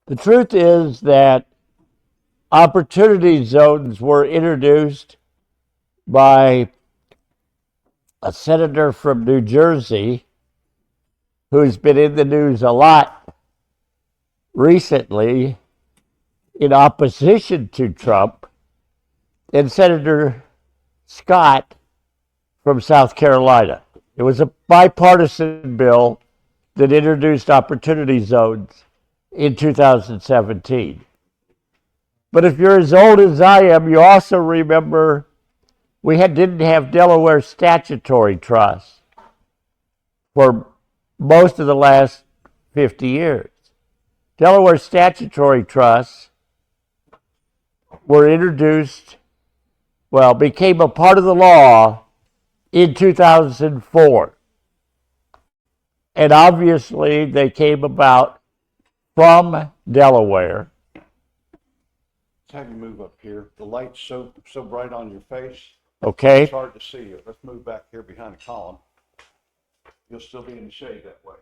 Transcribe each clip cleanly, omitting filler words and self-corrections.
The truth is that opportunity zones were introduced by a senator from New Jersey who's been in the news a lot recently in opposition to Trump, and Senator Scott from South Carolina. It was a bipartisan bill that introduced opportunity zones in 2017. But if you're as old as I am, you also remember didn't have Delaware statutory trusts for most of the last 50 years. Delaware statutory trusts were introduced, became a part of the law in 2004. And obviously, they came about from Delaware. Let's have you move up here. The light's so bright on your face. Okay. It's hard to see you. Let's move back here behind the column. You'll still be in the shade that way.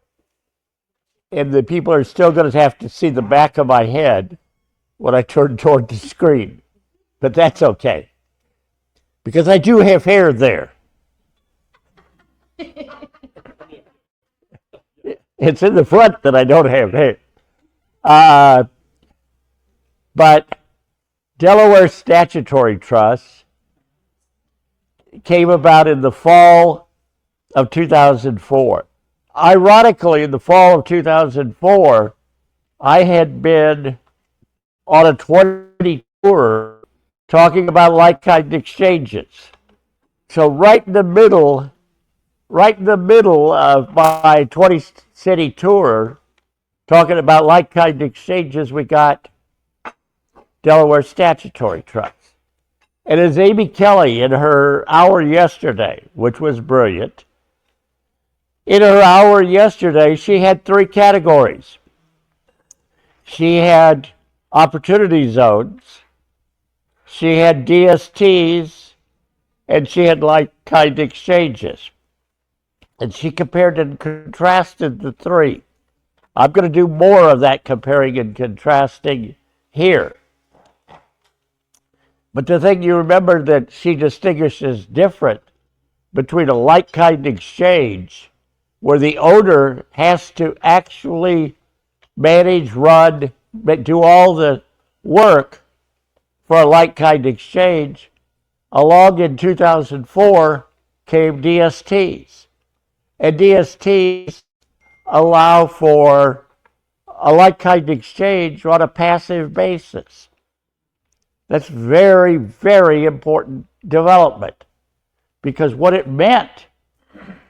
And the people are still going to have to see the back of my head when I turn toward the screen. But that's okay. Because I do have hair there. It's in the front that I don't have hair. But Delaware statutory trusts came about in the fall of 2004. Ironically, in the fall of 2004, I had been on a 20 tour talking about like-kind exchanges. So right in the middle of my 20-city tour, talking about like-kind exchanges, we got Delaware statutory trusts. And as Amy Kelly in her hour yesterday, which was brilliant, in her hour yesterday, she had 3 categories. She had opportunity zones, she had DSTs, and she had like-kind exchanges. And she compared and contrasted the 3. I'm going to do more of that comparing and contrasting here. But the thing you remember that she distinguishes different between a like-kind exchange, where the owner has to actually manage, run, do all the work for a like-kind exchange. Along in 2004 came DSTs. And DSTs allow for a like-kind exchange on a passive basis. That's very, very important development, because what it meant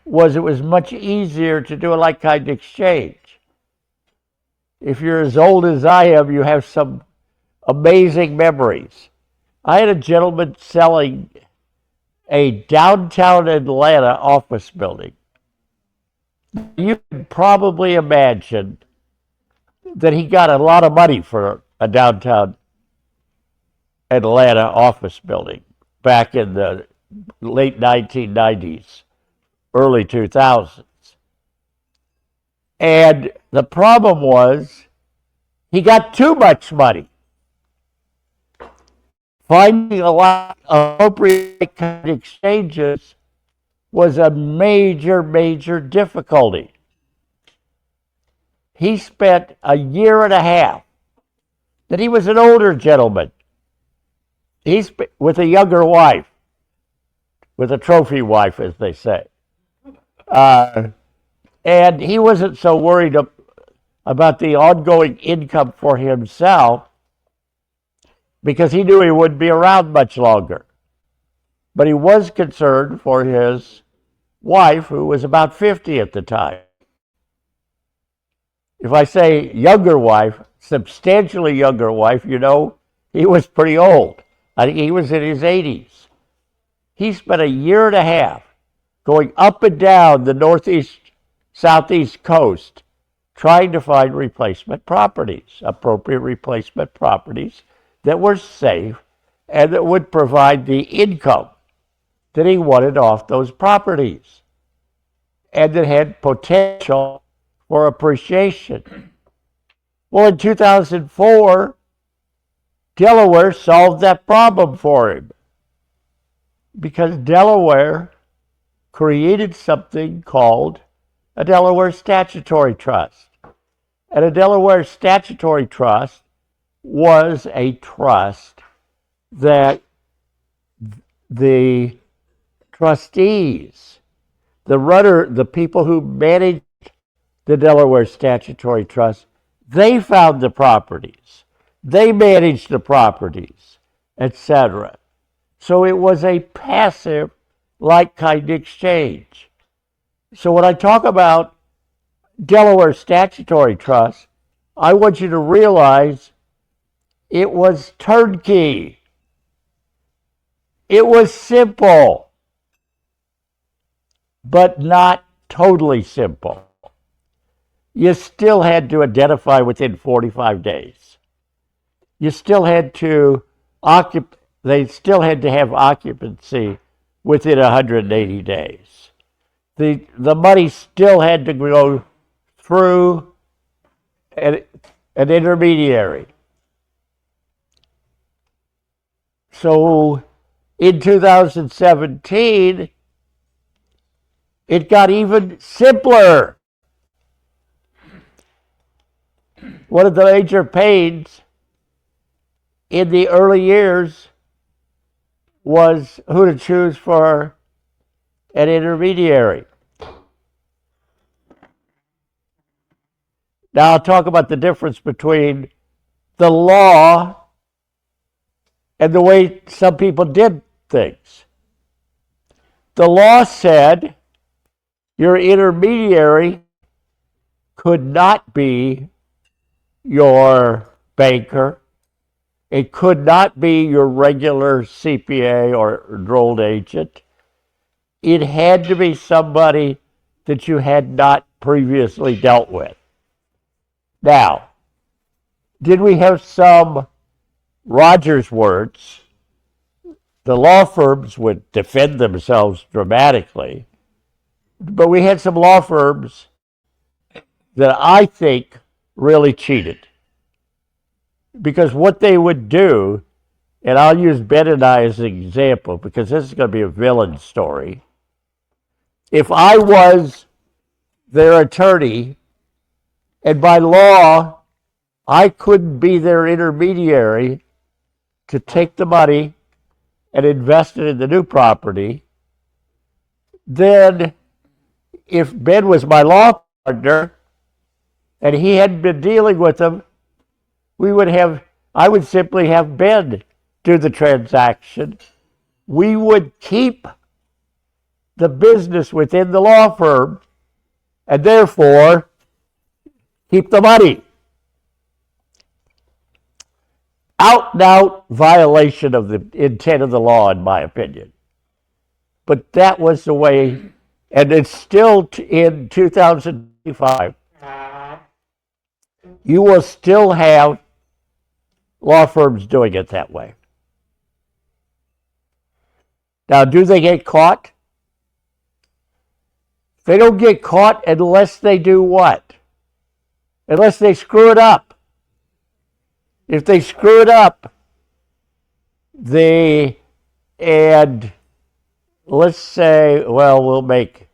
was it was much easier to do a like-kind exchange. If you're as old as I am, you have some amazing memories. I had a gentleman selling a downtown Atlanta office building. You can probably imagine that he got a lot of money for a downtown Atlanta office building back in the late 1990s, early 2000s. And the problem was he got too much money. Finding a lot of appropriate kind of exchanges was a major, major difficulty. He spent a year and a half. That he was an older gentleman. He's with a younger wife, with a trophy wife, as they say. And he wasn't so worried about the ongoing income for himself, because he knew he wouldn't be around much longer. But he was concerned for his wife, who was about 50 at the time. If I say younger wife, substantially younger wife, he was pretty old. I think he was in his 80s. He spent a year and a half going up and down the northeast, southeast coast, trying to find replacement properties, appropriate replacement properties that were safe and that would provide the income that he wanted off those properties, and that had potential for appreciation. Well, in 2004, Delaware solved that problem for him because Delaware created something called a Delaware Statutory Trust. And a Delaware Statutory Trust was a trust that the trustees, the people who managed the Delaware Statutory Trust, they found the properties, they managed the properties, etc. So it was a passive, like-kind exchange. So when I talk about Delaware Statutory Trust, I want you to realize it was turnkey. It was simple, but not totally simple. You still had to identify within 45 days. You still had to they still had to have occupancy within 180 days. The money still had to go through an intermediary. So in 2017, it got even simpler. One of the major pains in the early years was who to choose for an intermediary. Now I'll talk about the difference between the law and the way some people did things. The law said your intermediary could not be your banker. It could not be your regular CPA or enrolled agent. It had to be somebody that you had not previously dealt with. Now, did we have some Rogers words? The law firms would defend themselves dramatically, but we had some law firms that I think really cheated. Because what they would do, and I'll use Ben and I as an example because this is going to be a villain story. If I was their attorney, and by law, I couldn't be their intermediary to take the money and invest it in the new property, then if Ben was my law partner and he hadn't been dealing with them, I would simply have Ben do the transaction. We would keep the business within the law firm and therefore keep the money. Out and out violation of the intent of the law, in my opinion. But that was the way, and it's still in 2025. You will still have law firms doing it that way. Now, do they get caught? They don't get caught unless they do what? Unless they screw it up. If they screw it up, and let's say, well, we'll make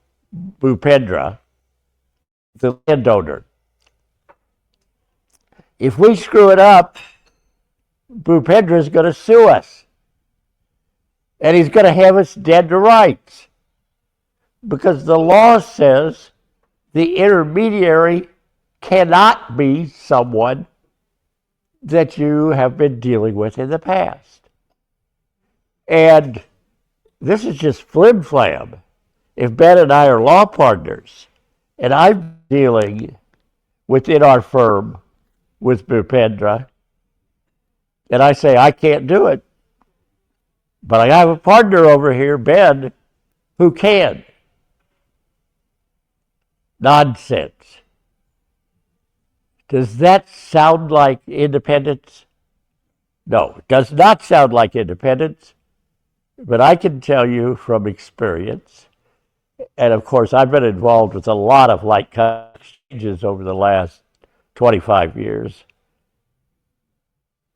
Bhupendra the landowner. If we screw it up, Bhupendra is going to sue us. And he's going to have us dead to rights. Because the law says the intermediary cannot be someone that you have been dealing with in the past. And this is just flim-flam. If Ben and I are law partners, and I'm dealing within our firm with Bhupendra, and I say, I can't do it, but I have a partner over here, Ben, who can. Nonsense. Does that sound like independence? No, it does not sound like independence, but I can tell you from experience, and of course I've been involved with a lot of like exchanges over the last 25 years,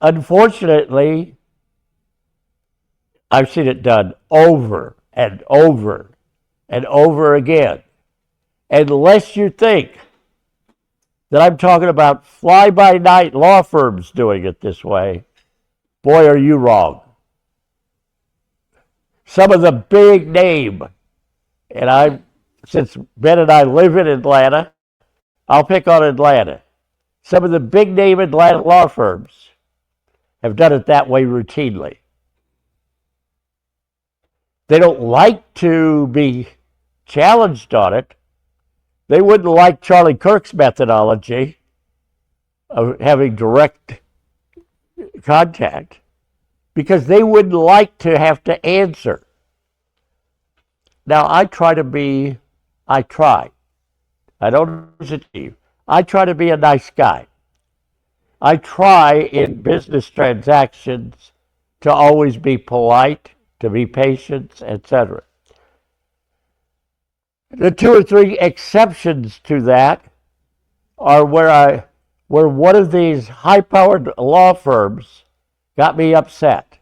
unfortunately, I've seen it done over and over and over again. Unless you think that I'm talking about fly-by-night law firms doing it this way, boy, are you wrong. Some of the big name, and since Ben and I live in Atlanta, I'll pick on Atlanta. Some of the big name Atlanta law firms have done it that way routinely. They don't like to be challenged on it. They wouldn't like Charlie Kirk's methodology of having direct contact because they wouldn't like to have to answer. Now, I try. I don't achieve. I try to be a nice guy. I try in business transactions to always be polite, to be patient, etc. The two or three exceptions to that are where one of these high-powered law firms got me upset.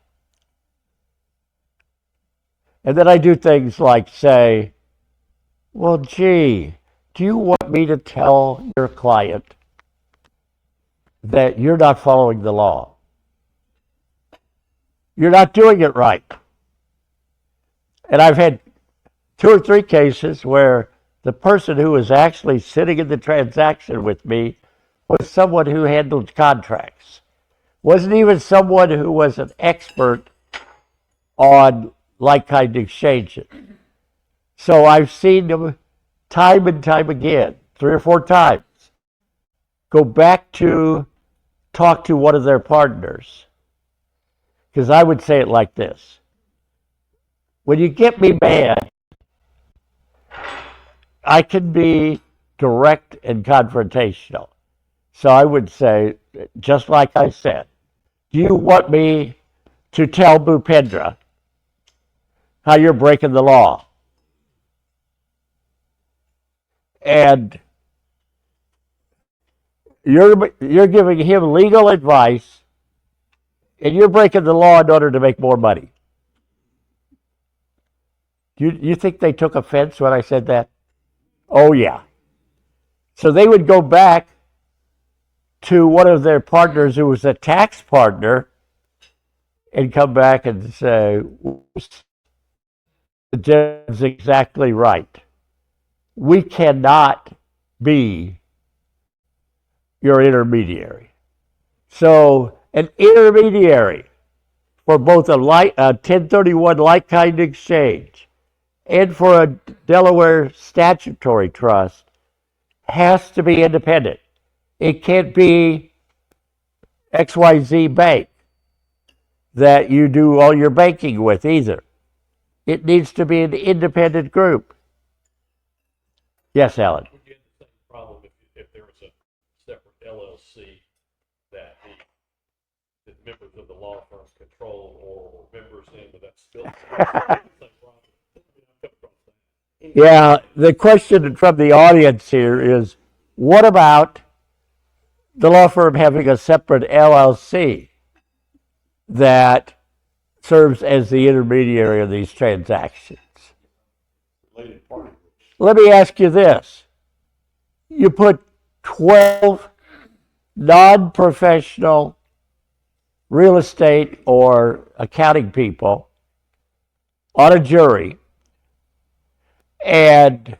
And then I do things like say, well, gee, do you want me to tell your client that you're not following the law? You're not doing it right. And I've had 2 or 3 cases where the person who was actually sitting in the transaction with me was someone who handled contracts. Wasn't even someone who was an expert on like-kind exchanges. So I've seen them time and time again, 3 or 4 times, go back to talk to one of their partners. Because I would say it like this. When you get me mad, I can be direct and confrontational. So I would say, just like I said, do you want me to tell Bhupendra how you're breaking the law? And you're giving him legal advice, and you're breaking the law in order to make more money. You think they took offense when I said that? Oh, yeah. So they would go back to one of their partners who was a tax partner and come back and say, the judge is exactly right. We cannot be your intermediary. So an intermediary for both a 1031 like-kind exchange and for a Delaware statutory trust has to be independent. It can't be XYZ Bank that you do all your banking with either. It needs to be an independent group. Yes, Alan. Would you have the same problem if there was a separate LLC that the members of the law firm control or members in, but that's still the same problem? Yeah, the question from the audience here is, what about the law firm having a separate LLC that serves as the intermediary of these transactions? Related party. Let me ask you this. You put 12 non-professional real estate or accounting people on a jury, and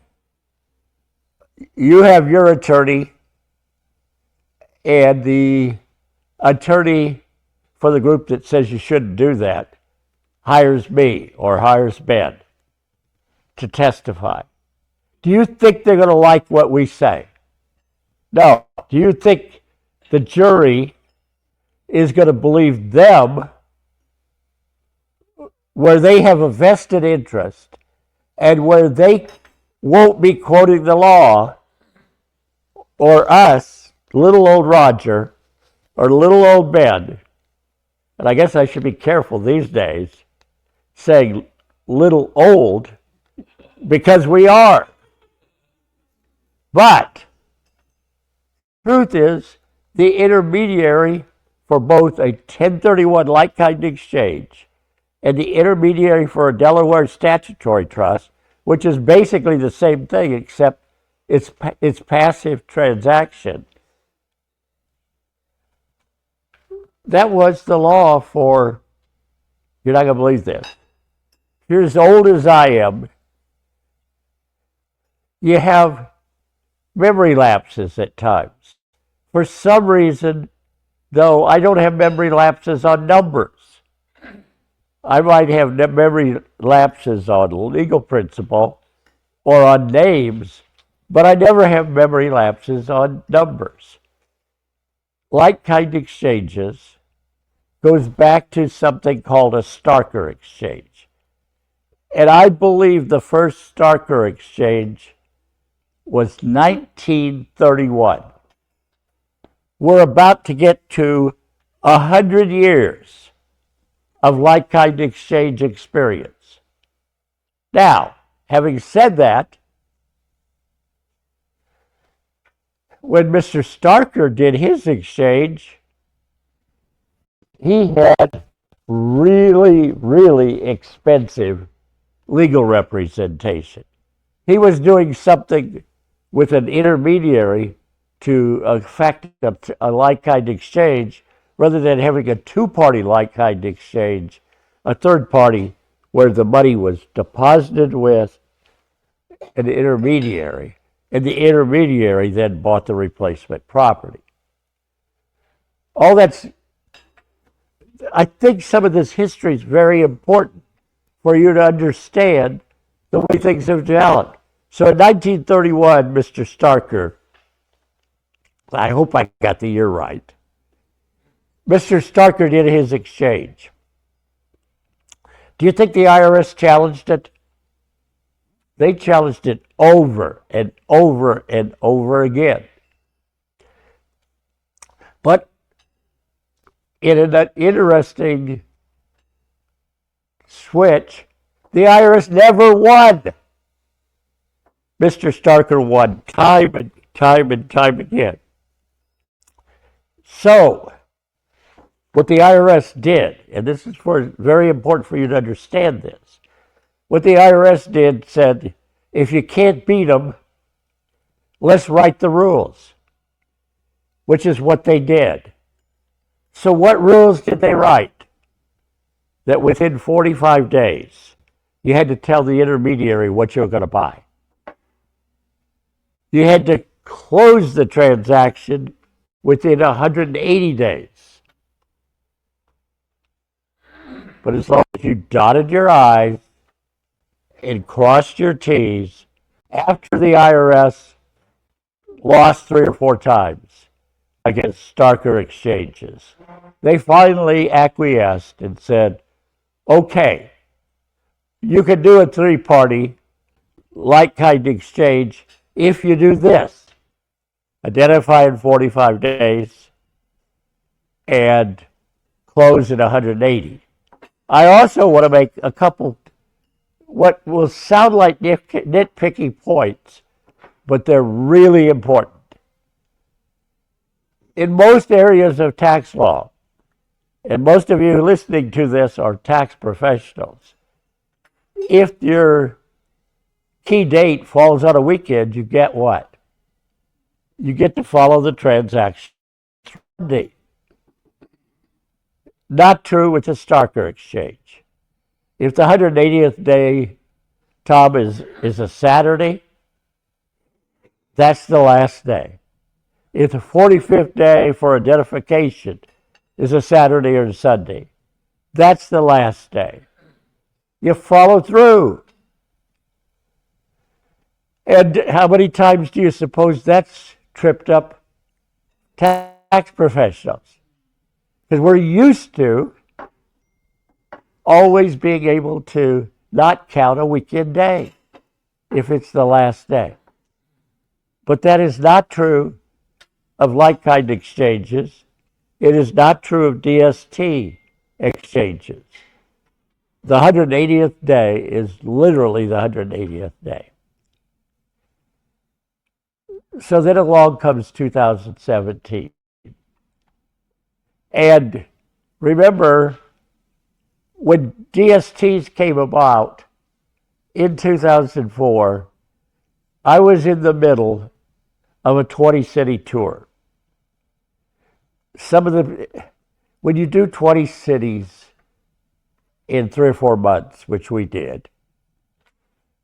you have your attorney and the attorney for the group that says you shouldn't do that hires me or hires Ben to testify. Do you think they're going to like what we say? No. Do you think the jury is going to believe them where they have a vested interest and where they won't be quoting the law, or us, little old Roger, or little old Ben? And I guess I should be careful these days saying little old, because we are. But truth is, the intermediary for both a 1031 like-kind exchange and the intermediary for a Delaware statutory trust, which is basically the same thing except it's passive transaction. That was the law for, you're not going to believe this. You're as old as I am. You have memory lapses at times. For some reason, though, I don't have memory lapses on numbers. I might have memory lapses on legal principle or on names, but I never have memory lapses on numbers. Like-kind exchanges goes back to something called a Starker exchange. And I believe the first Starker exchange was 1931. We're about to get to 100 years of like-kind exchange experience. Now, having said that, when Mr. Starker did his exchange, he had really, really expensive legal representation. He was doing something with an intermediary to effect a like-kind exchange rather than having a two-party like-kind exchange, a third party where the money was deposited with an intermediary, and the intermediary then bought the replacement property. All that's, I think some of this history is very important for you to understand the way things have developed. So in 1931, Mr. Starker, I hope I got the year right, Mr. Starker did his exchange. Do you think the IRS challenged it? They challenged it over and over and over again. But in an interesting switch, the IRS never won. Mr. Starker won time and time and time again. So, what the IRS did, and this is very important for you to understand this, what the IRS did said, if you can't beat them, let's write the rules, which is what they did. So what rules did they write? That within 45 days, you had to tell the intermediary what you were going to buy. You had to close the transaction within 180 days. But as long as you dotted your I's and crossed your T's, after the IRS lost 3 or 4 times against Starker exchanges, they finally acquiesced and said, okay, you can do a 3-party like-kind exchange if you do this. Identify in 45 days and close in 180. I also want to make a couple what will sound like nitpicky points, but they're really important. In most areas of tax law, and most of you listening to this are tax professionals, if your key date falls on a weekend, you get what? You get to follow the transaction date. Not true with the Starker exchange. If the 180th day, Tom, is a Saturday, that's the last day. If the 45th day for identification is a Saturday or a Sunday, that's the last day. You follow through. And how many times do you suppose that's tripped up tax professionals? Because we're used to always being able to not count a weekend day if it's the last day. But that is not true of like-kind exchanges. It is not true of DST exchanges. The 180th day is literally the 180th day. So then along comes 2017. And remember, when DSTs came about in 2004, I was in the middle of a 20-city tour. When you do 20 cities in 3 or 4 months, which we did,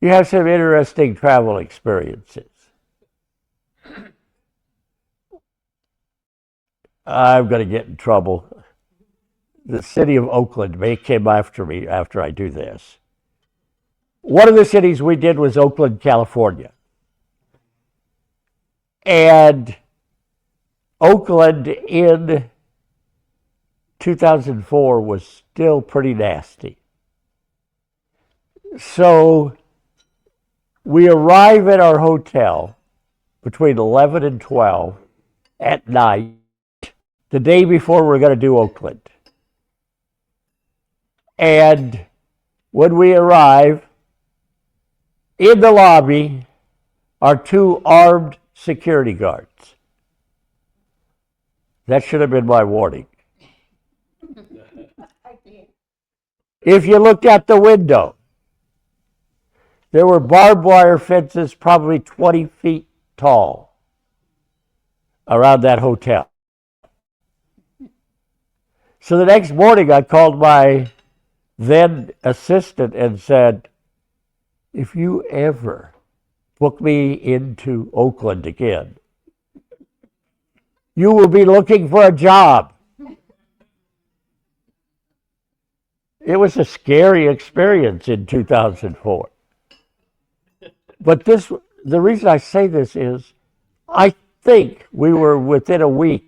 you have some interesting travel experiences. I'm going to get in trouble. The city of Oakland may come after me after I do this. One of the cities we did was Oakland, California. And Oakland in 2004 was still pretty nasty. So we arrive at our hotel between 11 and 12 at night, the day before we're going to do Oakland. And when we arrive, in the lobby are 2 armed security guards. That should have been my warning. If you looked out the window, there were barbed wire fences probably 20 feet tall around that hotel. So the next morning I called my then assistant and said, if you ever book me into Oakland again, you will be looking for a job. It was a scary experience in 2004. But the reason I say this is, I think we were within a week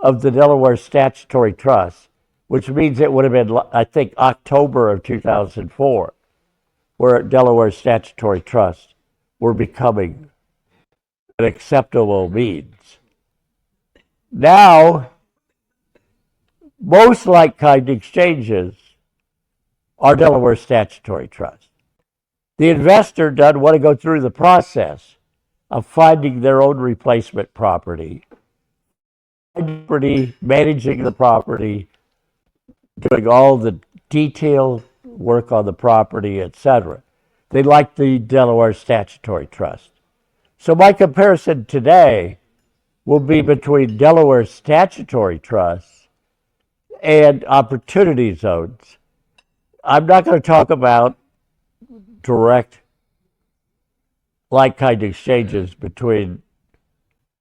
of the Delaware Statutory Trust, which means it would have been, I think, October of 2004, where Delaware Statutory Trusts were becoming an acceptable means. Now, most like-kind exchanges are Delaware Statutory Trusts. The investor doesn't want to go through the process of finding their own replacement property, managing the property, doing all the detailed work on the property, etc. They like the Delaware Statutory Trust. So my comparison today will be between Delaware Statutory Trusts and opportunity zones. I'm not going to talk about direct like-kind exchanges between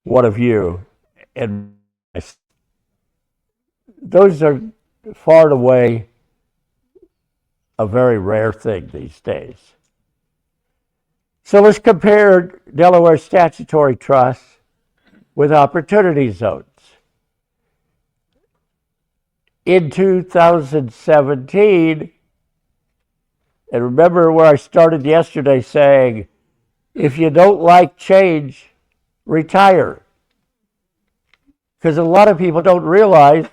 one of you and myself. Those are far and away a very rare thing these days. So let's compare Delaware Statutory Trusts with opportunity zones. In 2017, and remember where I started yesterday saying, if you don't like change, retire. Because a lot of people don't realize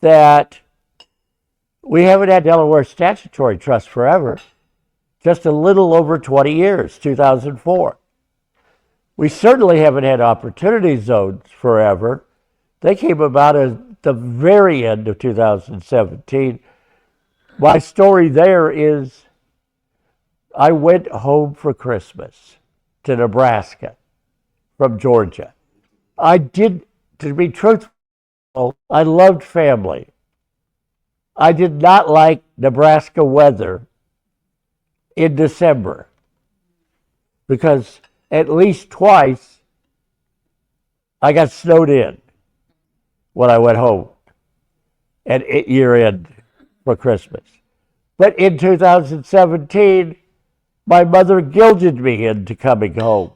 that we haven't had Delaware Statutory Trust forever, just a little over 20 years, 2004. We certainly haven't had opportunity zones forever. They came about at the very end of 2017. My story there is I went home for Christmas to Nebraska from Georgia. To be truthful, I loved family. I did not like Nebraska weather in December because at least twice I got snowed in when I went home at year end for Christmas. But in 2017, my mother guilted me into coming home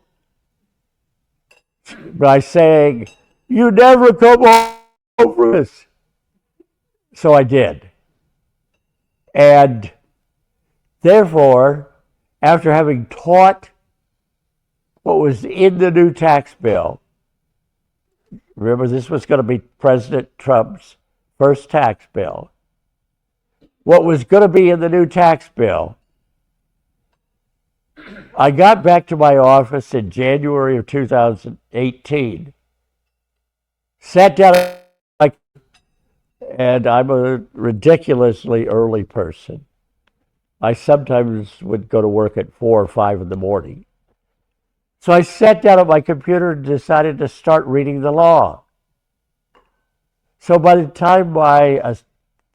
by saying, you never come home for this. So I did. And therefore, after having taught what was in the new tax bill, remember this was going to be President Trump's first tax bill, what was going to be in the new tax bill, I got back to my office in January of 2018, sat down at my and I'm a ridiculously early person. I sometimes would go to work at 4 or 5 in the morning. So I sat down at my computer and decided to start reading the law. So by the time my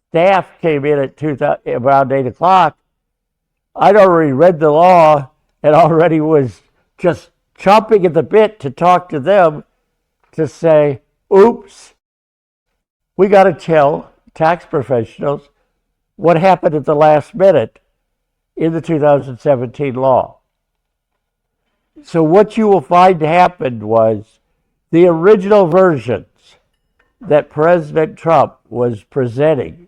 staff came in at around 8 o'clock, I'd already read the law and already was just chomping at the bit to talk to them to say, oops, we got to tell tax professionals what happened at the last minute in the 2017 law. So what you will find happened was the original versions that President Trump was presenting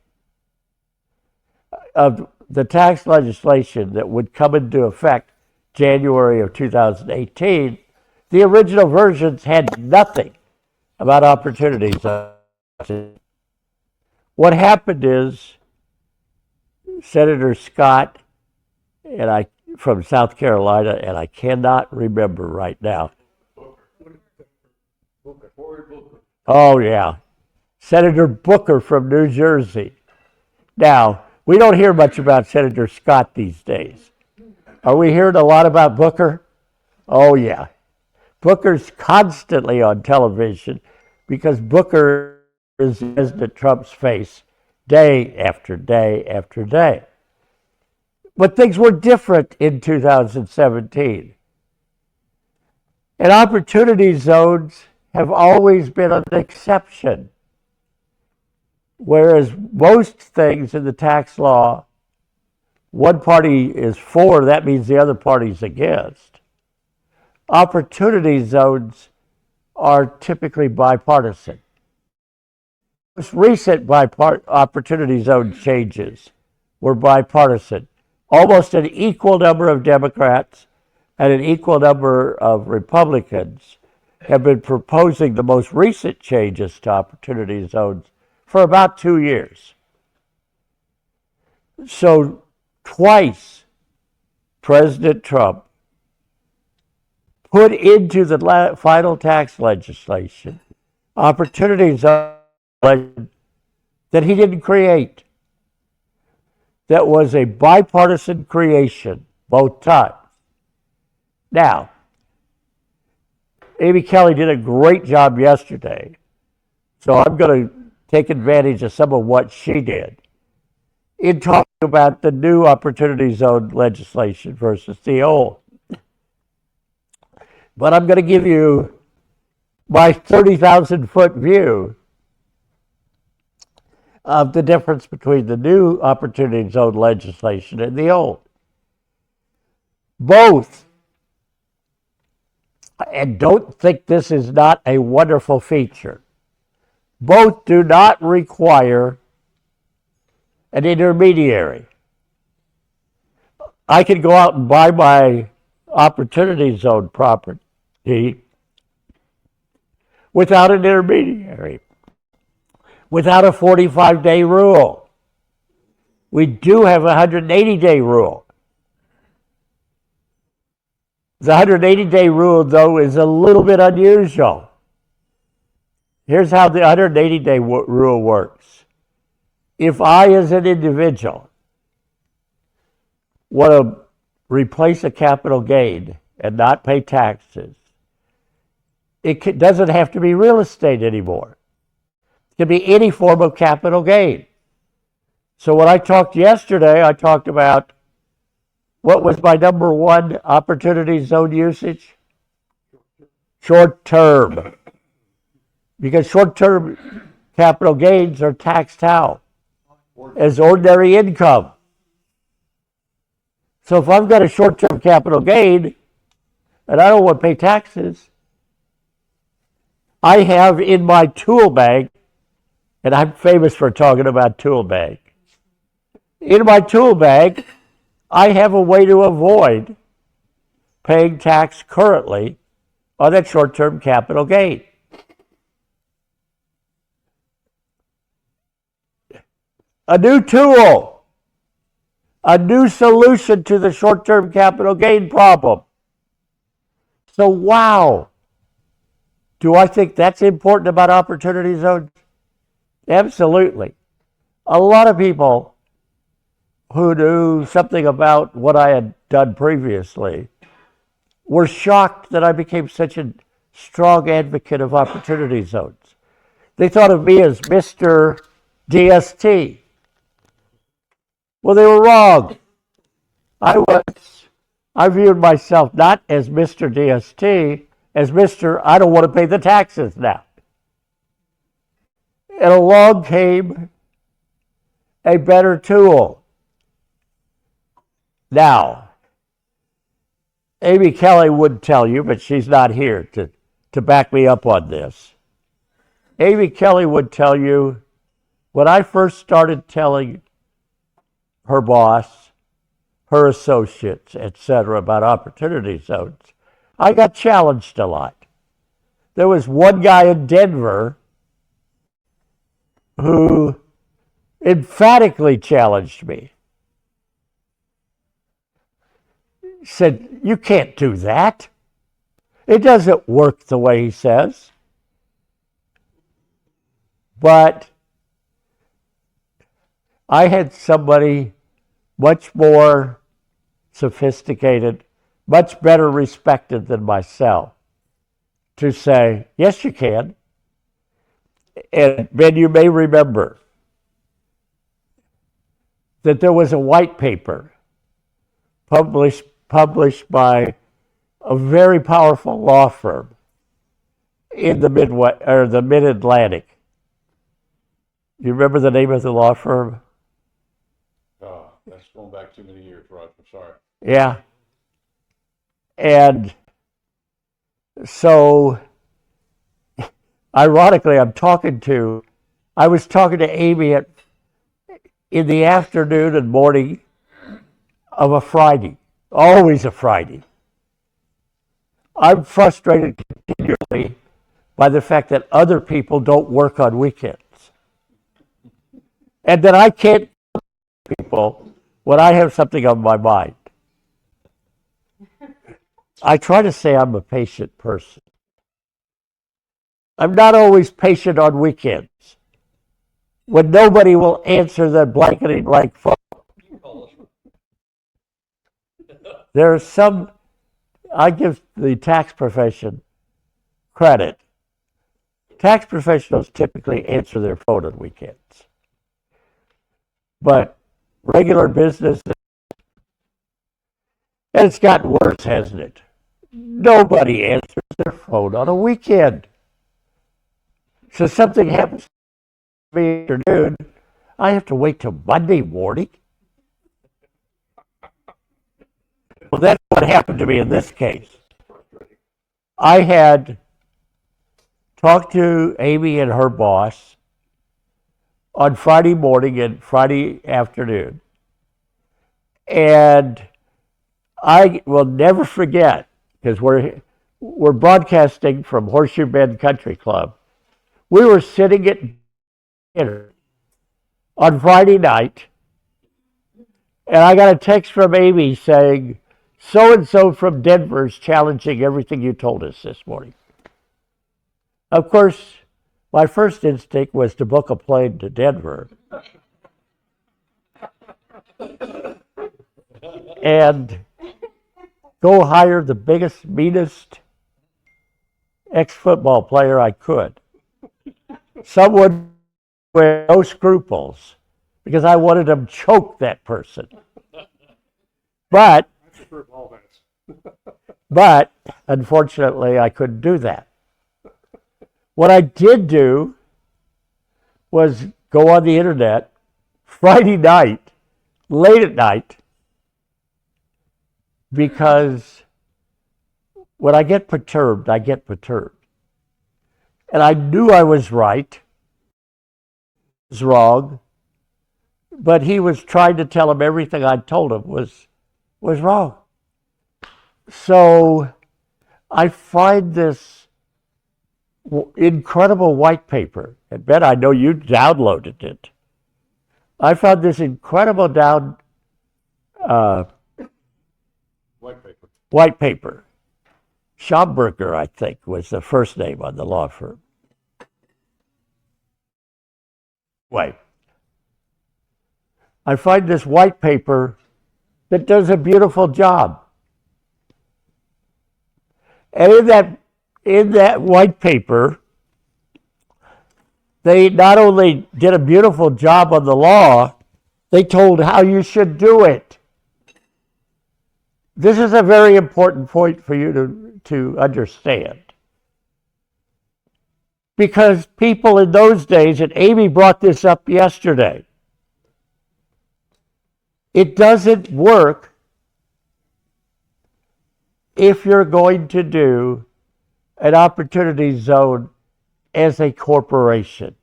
of the tax legislation that would come into effect January of 2018, the original versions had nothing about opportunities. What happened is Senator Scott and I from South Carolina, and I cannot remember right now. Oh yeah, Senator Booker from New Jersey. Now, we don't hear much about Senator Scott these days. Are we hearing a lot about Booker? Oh yeah. Booker's constantly on television because Booker is President Trump's face day after day after day. But things were different in 2017. And opportunity zones have always been an exception. Whereas most things in the tax law, one party is for, that means the other party's against. Opportunity zones are typically bipartisan. Most recent opportunity zone changes were bipartisan. Almost an equal number of Democrats and an equal number of Republicans have been proposing the most recent changes to opportunity zones for about 2 years. So twice President Trump put into the final tax legislation opportunity zones that he didn't create. That was a bipartisan creation both times. Now, Amy Kelly did a great job yesterday, so I'm going to take advantage of some of what she did in talking about the new opportunity zone legislation versus the old. But I'm going to give you my 30,000-foot view of the difference between the new opportunity zone legislation and the old. Both, and don't think this is not a wonderful feature, both do not require an intermediary. I can go out and buy my opportunity zone property without an intermediary, without a 45-day rule. We do have a 180-day rule. The 180-day rule, though, is a little bit unusual. Here's how the 180-day rule works. If I, as an individual, want to replace a capital gain and not pay taxes, it doesn't have to be real estate anymore. It can be any form of capital gain. So when I talked yesterday, I talked about what was my number one opportunity zone usage? Short term. Because short term capital gains are taxed how? As ordinary income. So if I've got a short term capital gain and I don't want to pay taxes, I have in my tool bag, and I'm famous for talking about tool bag. In my tool bag, I have a way to avoid paying tax currently on that short-term capital gain. A new tool, a new solution to the short-term capital gain problem. So, wow. Do I think that's important about opportunity zones? Absolutely. a lot of people who knew something about what I had done previously were shocked that I became such a strong advocate of opportunity zones. They thought of me as Mr. DST. Well, they were wrong. I viewed myself not as Mr. DST, as Mr. I don't want to pay the taxes now. And along came a better tool. Now, Amy Kelly would tell you, but she's not here to back me up on this. Amy Kelly would tell you, when I first started telling her boss, her associates, etc., about opportunity zones, I got challenged a lot. There was one guy in Denver who emphatically challenged me. Said, you can't do that. It doesn't work the way he says. But I had somebody much more sophisticated, much better respected than myself to say, yes, you can. And Ben, you may remember that there was a white paper published by a very powerful law firm in the Midwest or the Mid-Atlantic. You remember the name of the law firm? Oh, that's going back too many years, Roger. I'm sorry. Yeah. And so, ironically, I was talking to Amy in the afternoon and morning of a Friday, always a Friday. I'm frustrated continually by the fact that other people don't work on weekends. And that I can't tell people when I have something on my mind. I try to say I'm a patient person. I'm not always patient on weekends when nobody will answer the blankety blank phone. There are some, I give the tax profession credit. Tax professionals typically answer their phone on weekends. But regular business, and it's gotten worse, hasn't it? Nobody answers their phone on a weekend. So something happens to me afternoon, I have to wait till Monday morning. Well, that's what happened to me in this case. I had talked to Amy and her boss on Friday morning and Friday afternoon. And I will never forget, because we're broadcasting from Horseshoe Bend Country Club. We were sitting at dinner on Friday night, and I got a text from Amy saying, so-and-so from Denver is challenging everything you told us this morning. Of course, my first instinct was to book a plane to Denver. And go hire the biggest, meanest ex-football player I could. Someone with no scruples, because I wanted to choke that person. But unfortunately, I couldn't do that. What I did do was go on the internet Friday night, late at night, because when I get perturbed, I get perturbed. And I knew I was right, was wrong, but he was trying to tell him everything I told him was wrong. So I find this incredible white paper, and Ben, I know you downloaded it. I found this incredible white paper. Schomburger, I think, was the first name on the law firm. Wait. I find this white paper that does a beautiful job. And in that white paper, they not only did a beautiful job on the law, they told how you should do it. This is a very important point for you to understand. Because people in those days, and Amy brought this up yesterday, it doesn't work if you're going to do an opportunity zone as a corporation.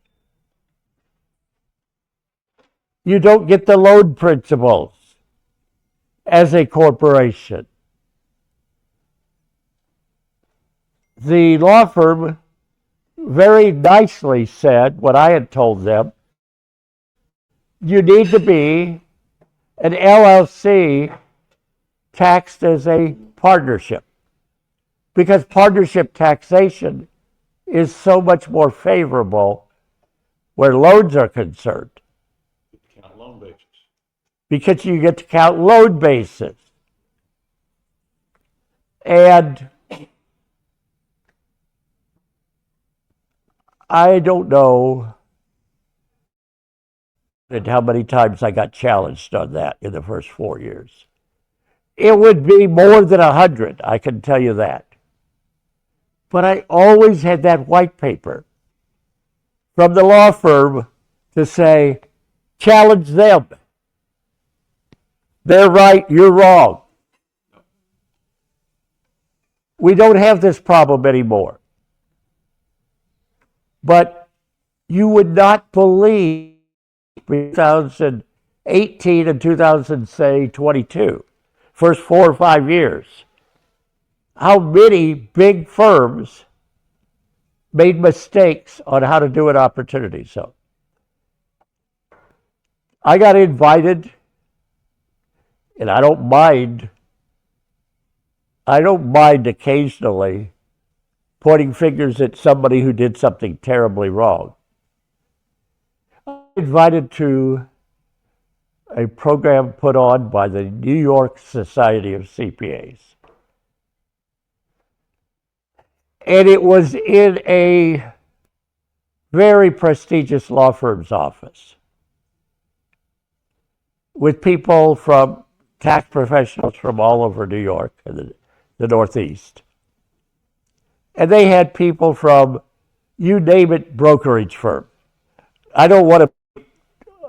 You don't get the loan principles as a corporation. The law firm very nicely said what I had told them: you need to be an LLC taxed as a partnership, because partnership taxation is so much more favorable where loans are concerned. Count loan basis. Because you get to count loan basis. And I don't know how many times I got challenged on that in the first 4 years. It would be more than 100, I can tell you that. But I always had that white paper from the law firm to say, challenge them. They're right, you're wrong. We don't have this problem anymore. But you would not believe 2018 and 2022, first 4 or 5 years, how many big firms made mistakes on how to do an opportunity zone. I got invited, and I don't mind occasionally pointing fingers at somebody who did something terribly wrong. I was invited to a program put on by the New York Society of CPAs. And it was in a very prestigious law firm's office with people from tax professionals from all over New York and the Northeast. And they had people from, you name it, brokerage firm. I don't want to be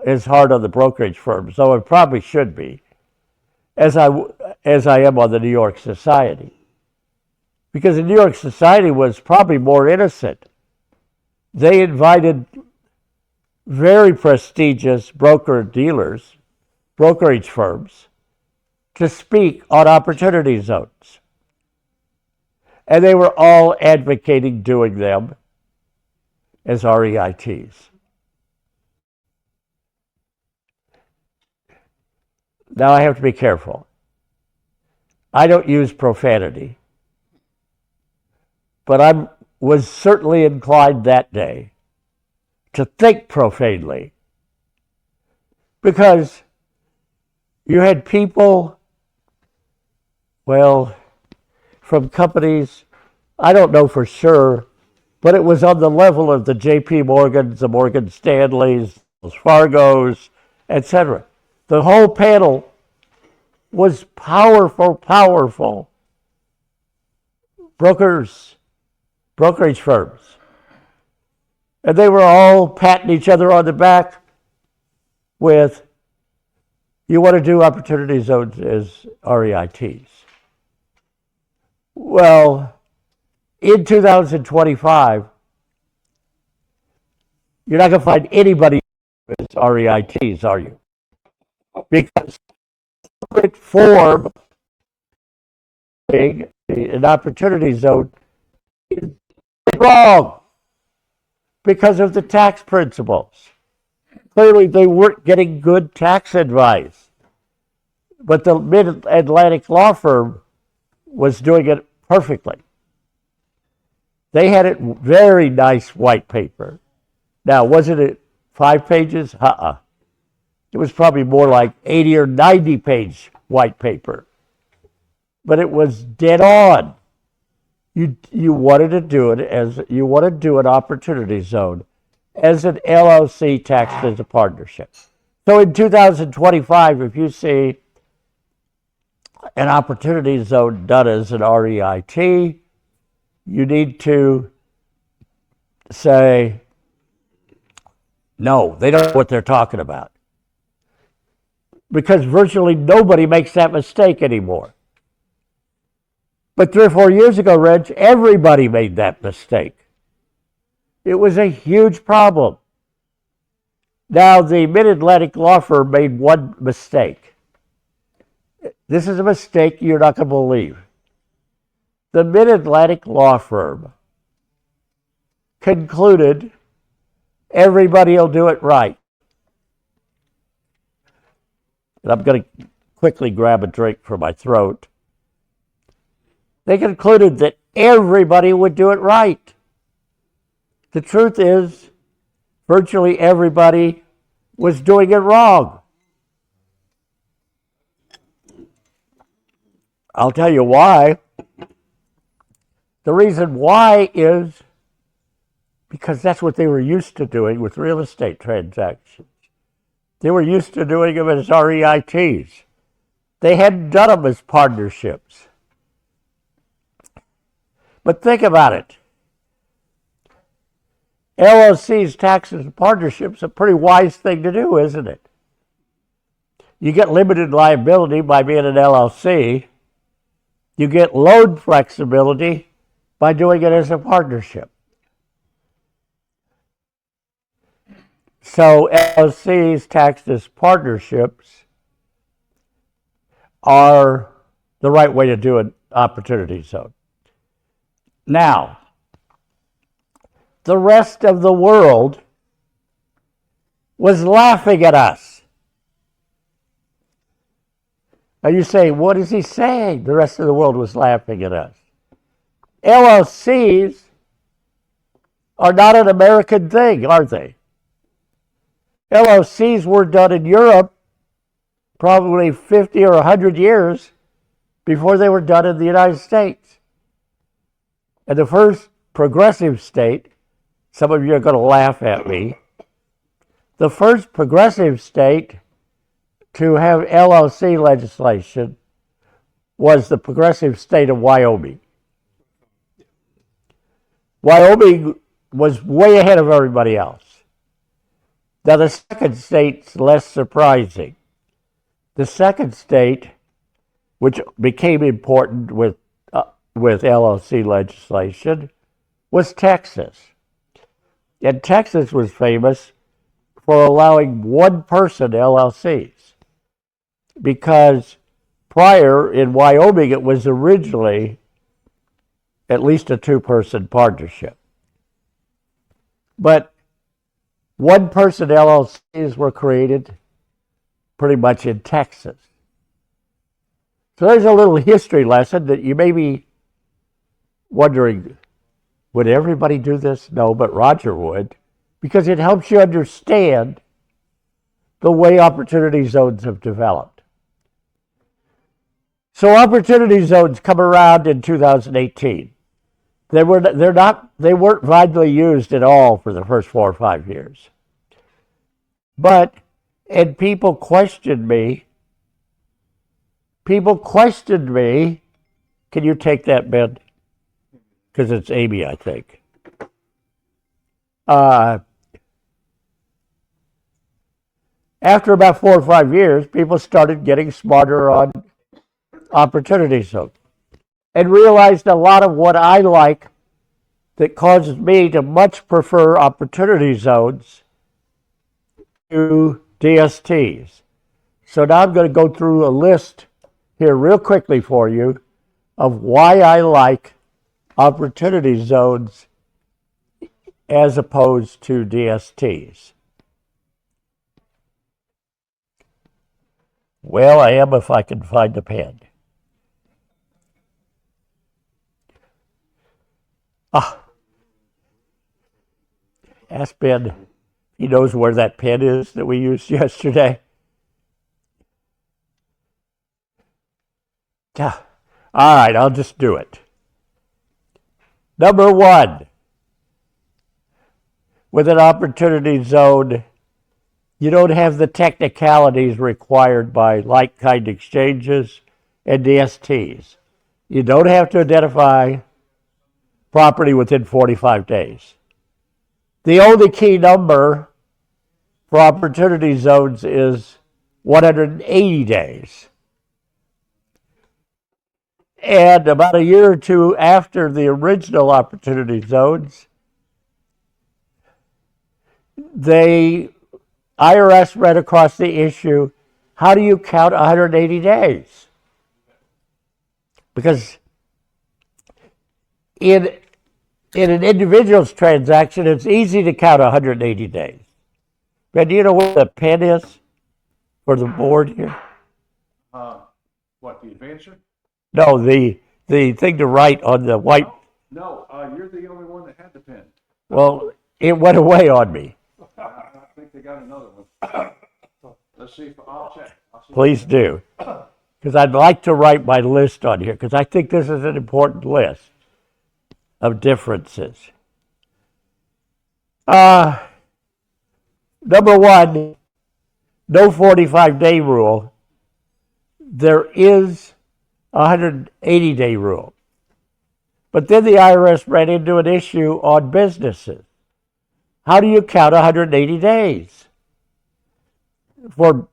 as hard on the brokerage firms, though it probably should be, as I am on the New York Society. Because the New York Society was probably more innocent. They invited very prestigious brokerage firms, to speak on opportunity zones. And they were all advocating doing them as REITs. Now I have to be careful. I don't use profanity. But I was certainly inclined that day to think profanely, because you had people, well, from companies, I don't know for sure, but it was on the level of the JP Morgans, the Morgan Stanleys, Wells Fargos, etc. The whole panel was powerful brokerage firms. And they were all patting each other on the back with, you want to do opportunity zones as REITs. Well, in 2025, you're not going to find anybody as REITs, are you? Because corporate form an opportunity zone is wrong because of the tax principles. Clearly, they weren't getting good tax advice. But the Mid-Atlantic law firm was doing it perfectly. They had it very nice white paper. Now, wasn't it 5 pages? It was probably more like 80 or 90 page white paper. But it was dead on. You wanted to do it as you want to do an opportunity zone as an LLC taxed as a partnership. So in 2025, if you see an opportunity zone done as an REIT, you need to say, no, they don't know what they're talking about. Because virtually nobody makes that mistake anymore. But 3 or 4 years ago, Reg, everybody made that mistake. It was a huge problem. Now, the Mid-Atlantic law firm made one mistake. This is a mistake you're not going to believe. The Mid-Atlantic law firm concluded everybody will do it right. And I'm going to quickly grab a drink for my throat. They concluded that everybody would do it right. The truth is, virtually everybody was doing it wrong. I'll tell you why. The reason why is because that's what they were used to doing with real estate transactions. They were used to doing them as REITs. They hadn't done them as partnerships. But think about it. LLCs, taxes, and partnerships, a pretty wise thing to do, isn't it? You get limited liability by being an LLC. You get loan flexibility by doing it as a partnership. So LLCs, taxed as partnerships, are the right way to do an opportunity zone. Now, the rest of the world was laughing at us. Now you say, what is he saying? The rest of the world was laughing at us. LLCs are not an American thing, are they? LLCs were done in Europe probably 50 or 100 years before they were done in the United States. And the first progressive state, some of you are going to laugh at me, the first progressive state to have LLC legislation was the progressive state of Wyoming. Wyoming was way ahead of everybody else. Now the second state's less surprising. The second state, which became important with LLC legislation, was Texas. And Texas was famous for allowing one-person LLCs. Because prior in Wyoming, it was originally at least a two-person partnership. But one-person LLCs were created pretty much in Texas. So there's a little history lesson that you may be wondering, would everybody do this? No, but Roger would, because it helps you understand the way opportunity zones have developed. So opportunity zones come around in 2018. They weren't widely used at all for the first 4 or 5 years. And people questioned me. Can you take that, Ben? Because it's Amy, I think. After about 4 or 5 years, people started getting smarter on opportunity zones and realized a lot of what I like that causes me to much prefer opportunity zones to DSTs. So now I'm going to go through a list here real quickly for you of why I like opportunity zones as opposed to DSTs. Well, I am if I can find a pen. Ask Ben. He knows where that pen is that we used yesterday. All right, I'll just do it. Number one, with an opportunity zone, you don't have the technicalities required by like-kind exchanges and DSTs. You don't have to identify property within 45 days. The only key number for opportunity zones is 180 days. And about a year or two after the original opportunity zones, IRS read across the issue, how do you count 180 days? Because in an individual's transaction, it's easy to count 180 days. Ben, do you know what the pen is for the board here? What, the advancer? No, the thing to write on the white. No, you're the only one that had the pen. Well, it went away on me. I think they got another one. Let's see if I'll check. Please do. Because I'd like to write my list on here, because I think this is an important list of differences. Number one, no 45-day rule. There is a 180-day rule. But then the IRS ran into an issue on businesses. How do you count 180 days? For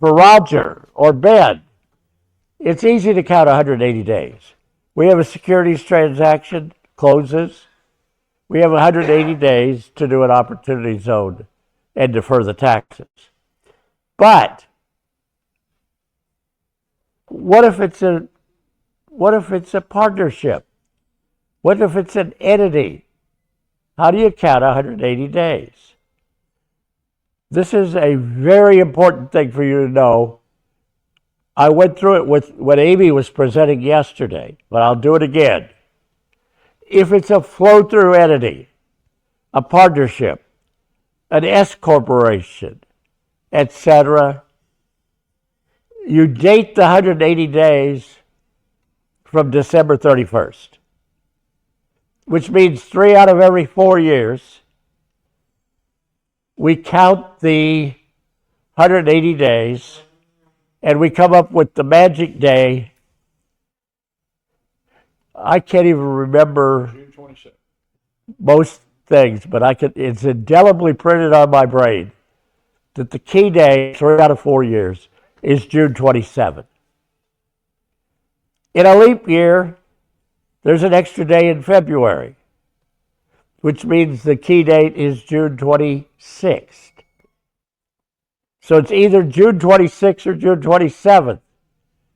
Roger or Ben, it's easy to count 180 days. We have a securities transaction, closes. We have 180 days to do an opportunity zone and defer the taxes. But what if it's a partnership? What if it's an entity? How do you count 180 days? This is a very important thing for you to know. I went through it with what Amy was presenting yesterday, but I'll do it again. If it's a flow-through entity, a partnership, an S corporation, etc., you date the 180 days from December 31st, which means 3 out of every 4 years, we count the 180 days and we come up with the magic day. I can't even remember June 27th. most things, but it's indelibly printed on my brain that the key day, 3 out of 4 years, is June 27th. In a leap year, there's an extra day in February, which means the key date is June 26th. So it's either June 26th or June 27th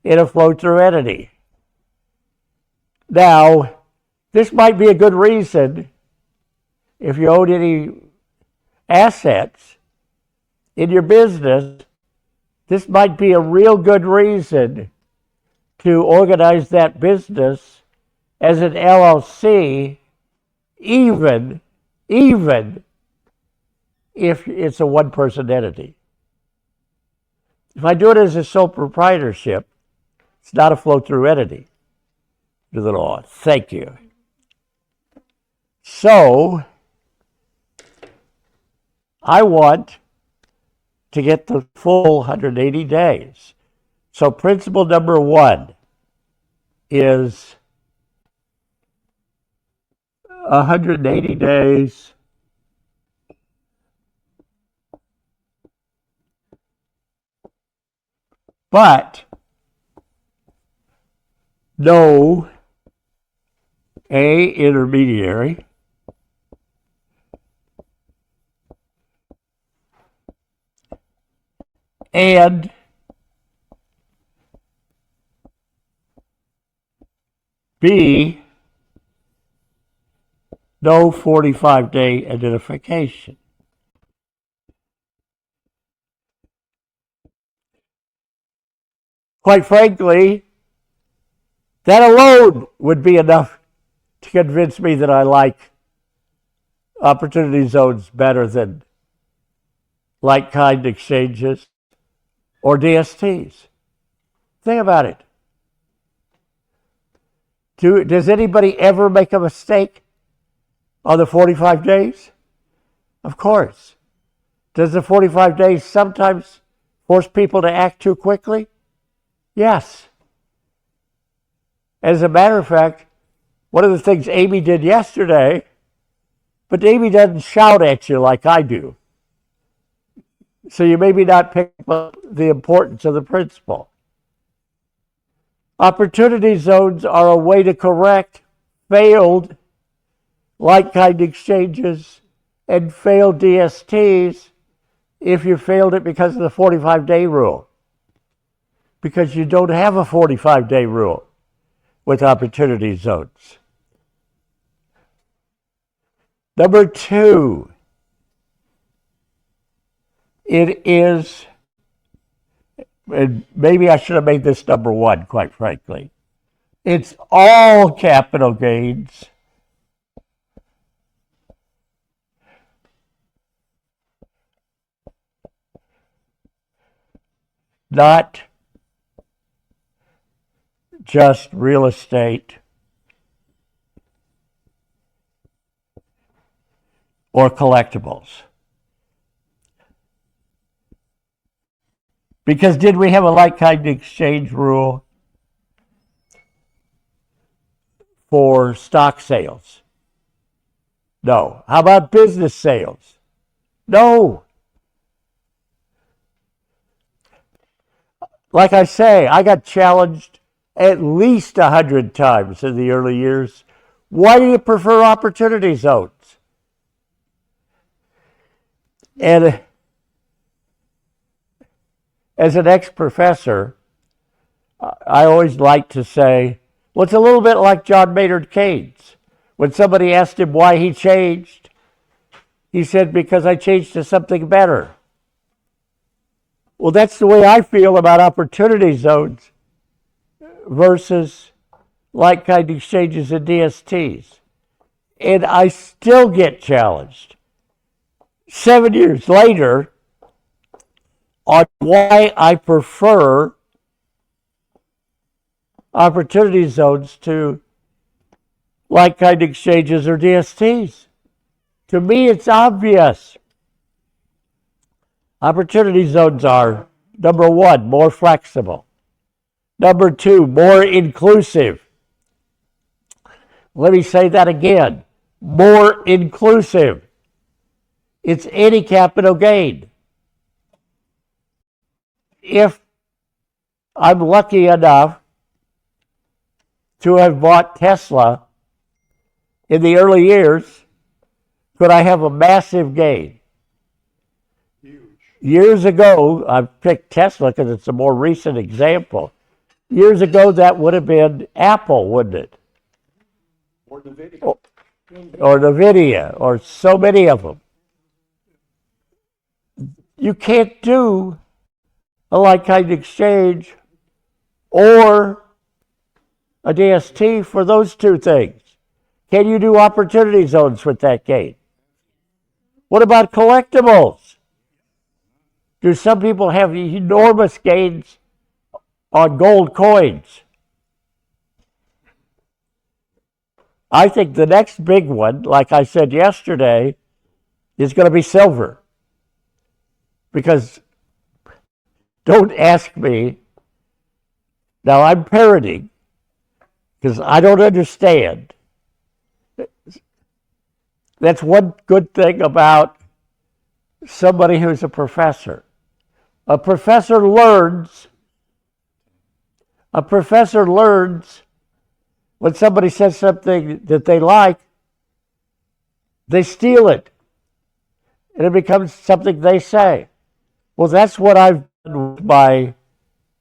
in a flow-through entity. Now, this might be a good reason if you own any assets in your business. This might be a real good reason to organize that business as an LLC, even if it's a one-person entity. If I do it as a sole proprietorship, it's not a flow-through entity to the law. Thank you. So, I want to get the full 180 days. So principle number one is 180 days but no intermediary and B, no 45-day identification. Quite frankly, that alone would be enough to convince me that I like opportunity zones better than like-kind exchanges or DSTs. Think about it. Does anybody ever make a mistake on the 45 days? Of course. Does the 45 days sometimes force people to act too quickly? Yes. As a matter of fact, one of the things Amy did yesterday, but Amy doesn't shout at you like I do. So you maybe not pick up the importance of the principle. Opportunity zones are a way to correct failed like-kind exchanges and failed DSTs if you failed it because of the 45-day rule. Because you don't have a 45-day rule with opportunity zones. Number 2, it is, and maybe I should have made this number 1, quite frankly. It's all capital gains not just real estate or collectibles. Because did we have a like-kind exchange rule for stock sales? No. How about business sales? No. Like I say, I got challenged at least 100 times in the early years. Why do you prefer opportunity zones? And as an ex-professor, I always like to say, well, it's a little bit like John Maynard Keynes. When somebody asked him why he changed, he said, because I changed to something better. Well, that's the way I feel about opportunity zones versus like-kind exchanges and DSTs. And I still get challenged 7 years later on why I prefer opportunity zones to like-kind exchanges or DSTs. To me, it's obvious. Opportunity zones are, number 1, more flexible. Number 2, more inclusive. Let me say that again. More inclusive. It's any capital gain. If I'm lucky enough to have bought Tesla in the early years, could I have a massive gain? Huge. Years ago, I picked Tesla because it's a more recent example. Years ago, that would have been Apple, wouldn't it? Or NVIDIA. Or NVIDIA, or so many of them. You can't do a like-kind exchange or a DST for those two things. Can you do opportunity zones with that gain? What about collectibles? Do some people have enormous gains on gold coins? I think the next big one, like I said yesterday, is going to be silver. Because don't ask me, now I'm parroting, because I don't understand. That's one good thing about somebody who's a professor. A professor learns when somebody says something that they like, they steal it. And it becomes something they say. Well, that's what I've done with my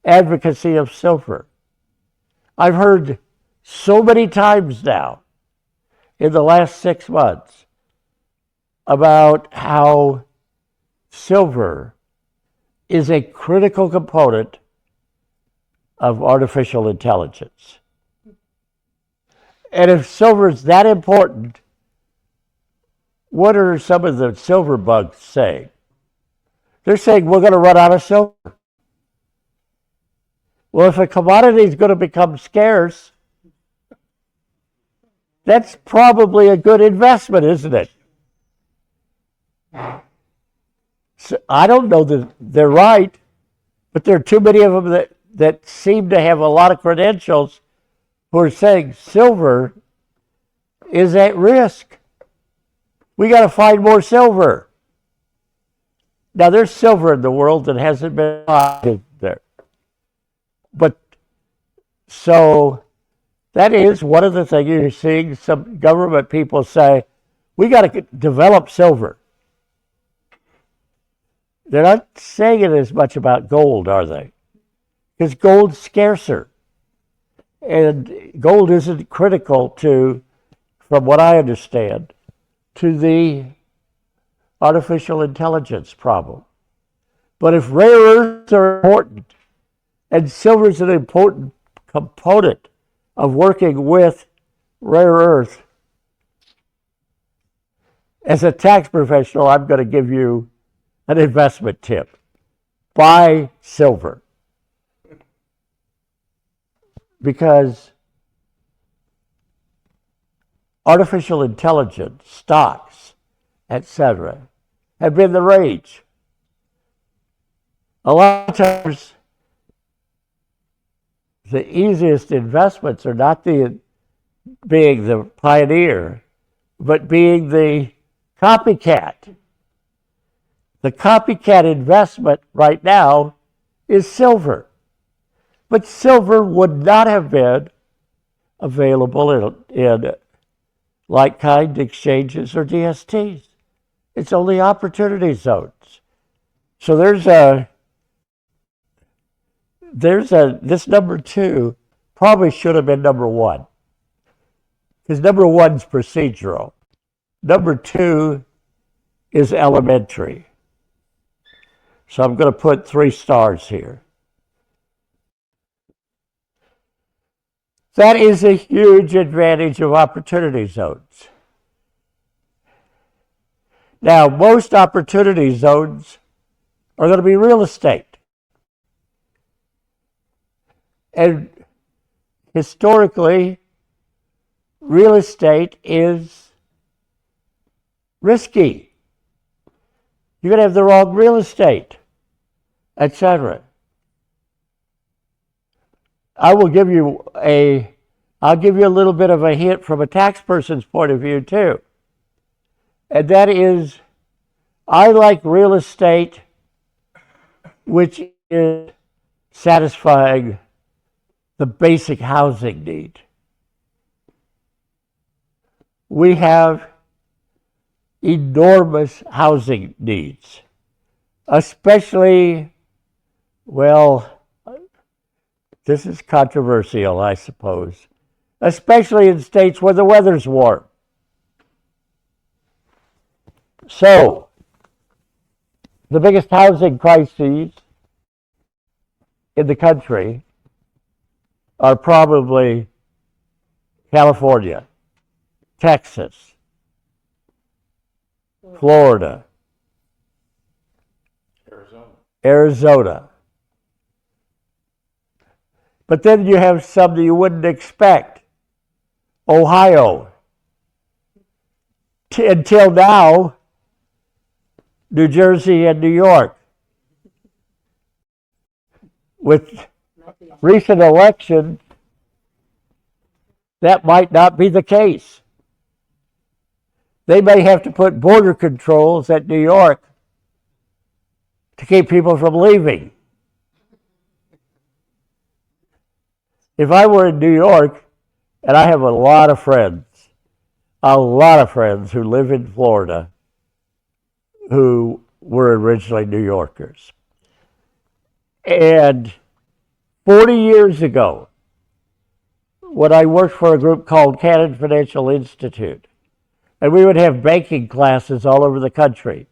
advocacy of silver. I've heard so many times now in the last 6 months about how silver is a critical component of artificial intelligence. And if silver is that important, what are some of the silver bugs saying? They're saying we're going to run out of silver. Well, if a commodity is going to become scarce, That's probably a good investment, isn't it? So I don't know that they're right, but there are too many of them that seem to have a lot of credentials who are saying silver is at risk. We got to find more silver. Now, there's silver in the world that hasn't been found there. But so that is one of the things you're seeing some government people say, we got to develop silver. They're not saying it as much about gold, are they? Because gold's scarcer. And gold isn't critical to, from what I understand, to the artificial intelligence problem. But if rare earths are important, and silver is an important component of working with rare earth, as a tax professional, I'm going to give you an investment tip. Buy silver. Because artificial intelligence, stocks, etc., have been the rage. A lot of times, the easiest investments are not being the pioneer, but being the copycat. The copycat investment right now is silver. But silver would not have been available in like-kind exchanges or DSTs. It's only opportunity zones. So this number 2 probably should have been number 1. Because number 1's procedural. Number 2 is elementary. So I'm going to put 3 stars here. That is a huge advantage of opportunity zones. Now, most opportunity zones are going to be real estate. And historically, real estate is risky. You're going to have the wrong real estate, etc. I'll give you a little bit of a hint from a tax person's point of view too. And that is, I like real estate which is satisfying the basic housing need. We have enormous housing needs, especially, well, this is controversial, I suppose, especially in states where the weather's warm. So, the biggest housing crises in the country are probably California, Texas, Florida, Arizona. But then you have some that you wouldn't expect. Ohio. Until now, New Jersey and New York. With recent elections, that might not be the case. They may have to put border controls at New York to keep people from leaving. If I were in New York, and I have a lot of friends who live in Florida who were originally New Yorkers. And 40 years ago, when I worked for a group called Cannon Financial Institute, and we would have banking classes all over the country,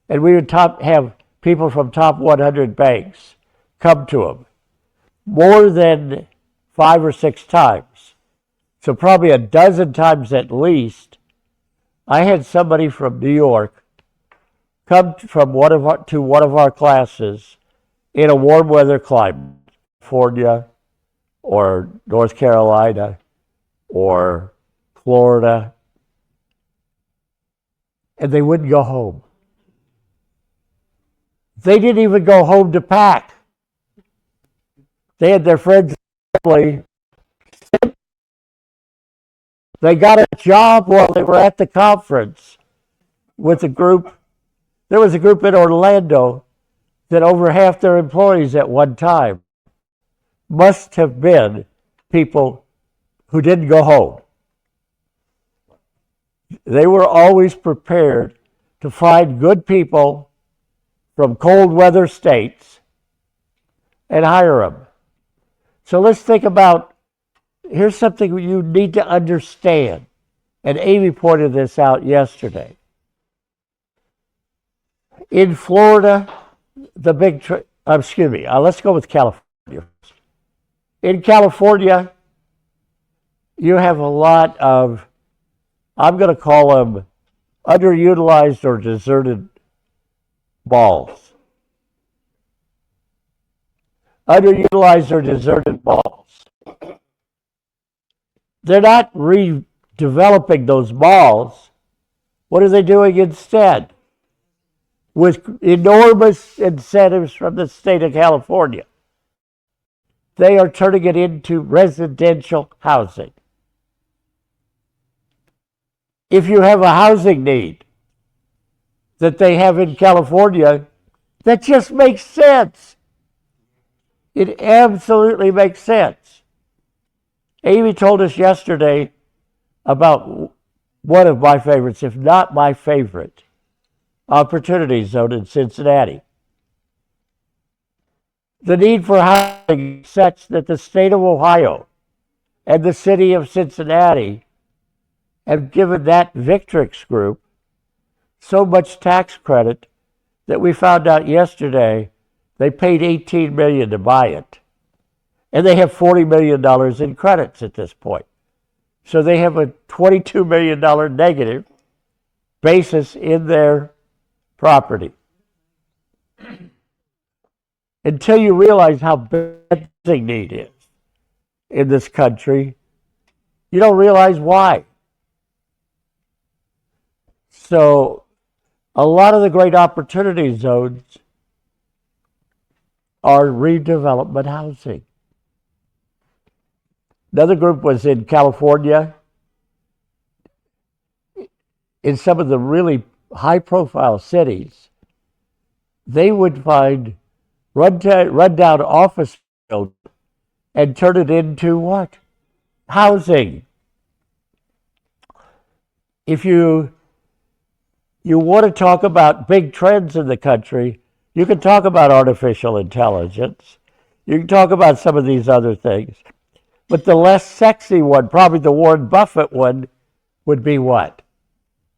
and we would have people from top 100 banks come to them more than 5 or 6 times. So probably a dozen times at least, I had somebody from New York come from one of our classes in a warm weather climate, California or North Carolina or Florida, and they wouldn't go home. They didn't even go home to pack. They had their friends and family. They got a job while they were at the conference with a group. There was a group in Orlando that over half their employees at one time must have been people who didn't go home. They were always prepared to find good people from cold weather states and hire them. So let's think about, here's something you need to understand. And Amy pointed this out yesterday. In Florida, let's go with California. In California, you have a lot of, I'm going to call them underutilized or deserted malls. Underutilized or deserted malls. They're not redeveloping those malls. What are they doing instead? With enormous incentives from the state of California, they are turning it into residential housing. If you have a housing need that they have in California, that just makes sense. It absolutely makes sense. Amy told us yesterday about one of my favorites, if not my favorite, opportunity zone in Cincinnati. The need for housing is such that the state of Ohio and the city of Cincinnati have given that Victrix group so much tax credit that we found out yesterday they paid $18 million to buy it. And they have $40 million in credits at this point. So they have a $22 million negative basis in their property. Until you realize how bad the need is in this country, you don't realize why. So a lot of the great opportunity zones are redevelopment housing. Another group was in California. In some of the really high-profile cities, they would find run-down office buildings and turn it into what? Housing. If you want to talk about big trends in the country, you can talk about artificial intelligence. You can talk about some of these other things. But the less sexy one, probably the Warren Buffett one, would be what?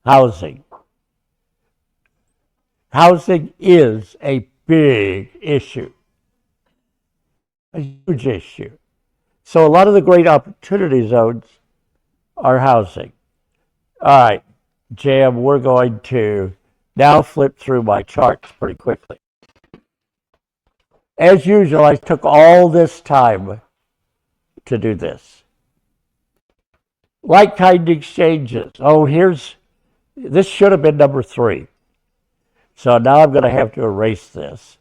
Housing. Housing is a big issue, a huge issue. So a lot of the great opportunity zones are housing. All right, Jam, we're going to now flip through my charts pretty quickly. As usual, I took all this time to do this. Like-kind exchanges. Oh, this should have been number 3. So now I'm going to have to erase this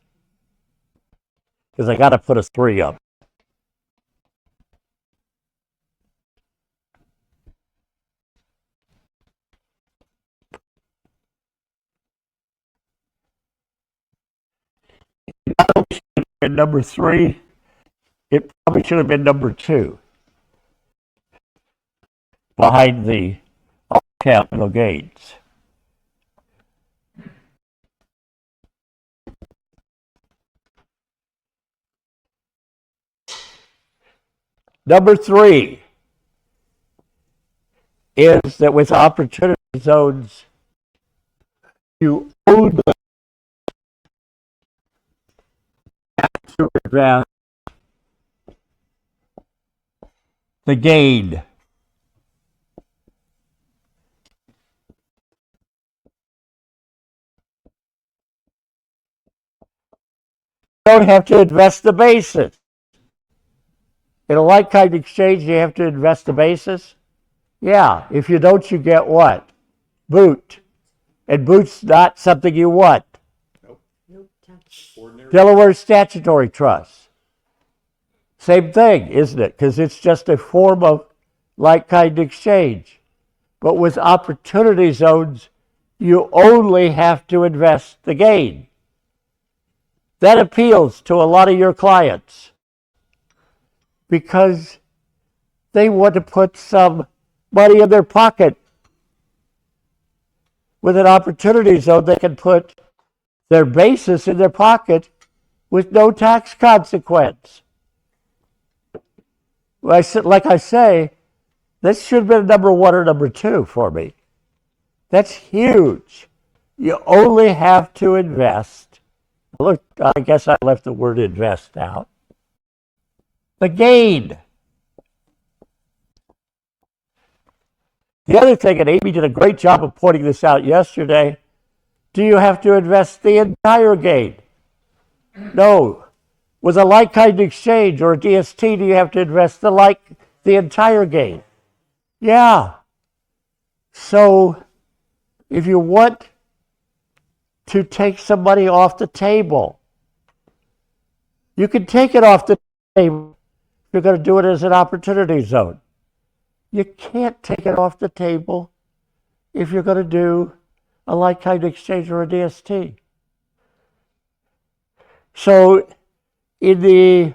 because I got to put a 3 up. Not only should it have been number 3, it probably should have been number 2 behind the capital gains. Number 3 is that with opportunity zones, you own the gain. You don't have to invest the basis. In a like-kind exchange, you have to invest the basis. Yeah, if you don't, you get what? Boot. And boot's not something you want. Ordinary. Delaware Statutory Trust. Same thing, isn't it? Because it's just a form of like-kind exchange. But with opportunity zones, you only have to invest the gain. That appeals to a lot of your clients because they want to put some money in their pocket. With an opportunity zone, they can put their basis in their pocket with no tax consequence. Like I say, this should have been number one or number two for me. That's huge. You only have to invest. Look, I guess I left the word invest out. The gain. The other thing, and Amy did a great job of pointing this out yesterday, do you have to invest the entire gain? No. With a like-kind exchange or a DST, do you have to invest the entire gain? Yeah. So if you want to take some money off the table, you can take it off the table if you're going to do it as an opportunity zone. You can't take it off the table if you're going to do a like-kind exchange or a DST. So, in the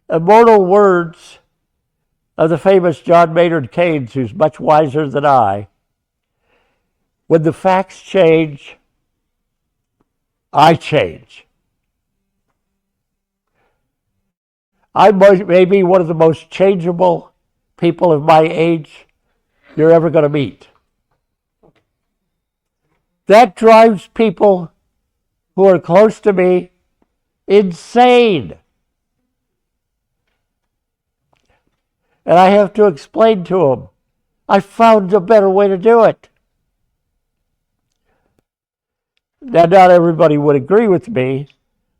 immortal words of the famous John Maynard Keynes, who's much wiser than I, when the facts change, I change. I may be one of the most changeable people of my age you're ever going to meet. That drives people who are close to me insane. And I have to explain to them, I found a better way to do it. Now, not everybody would agree with me.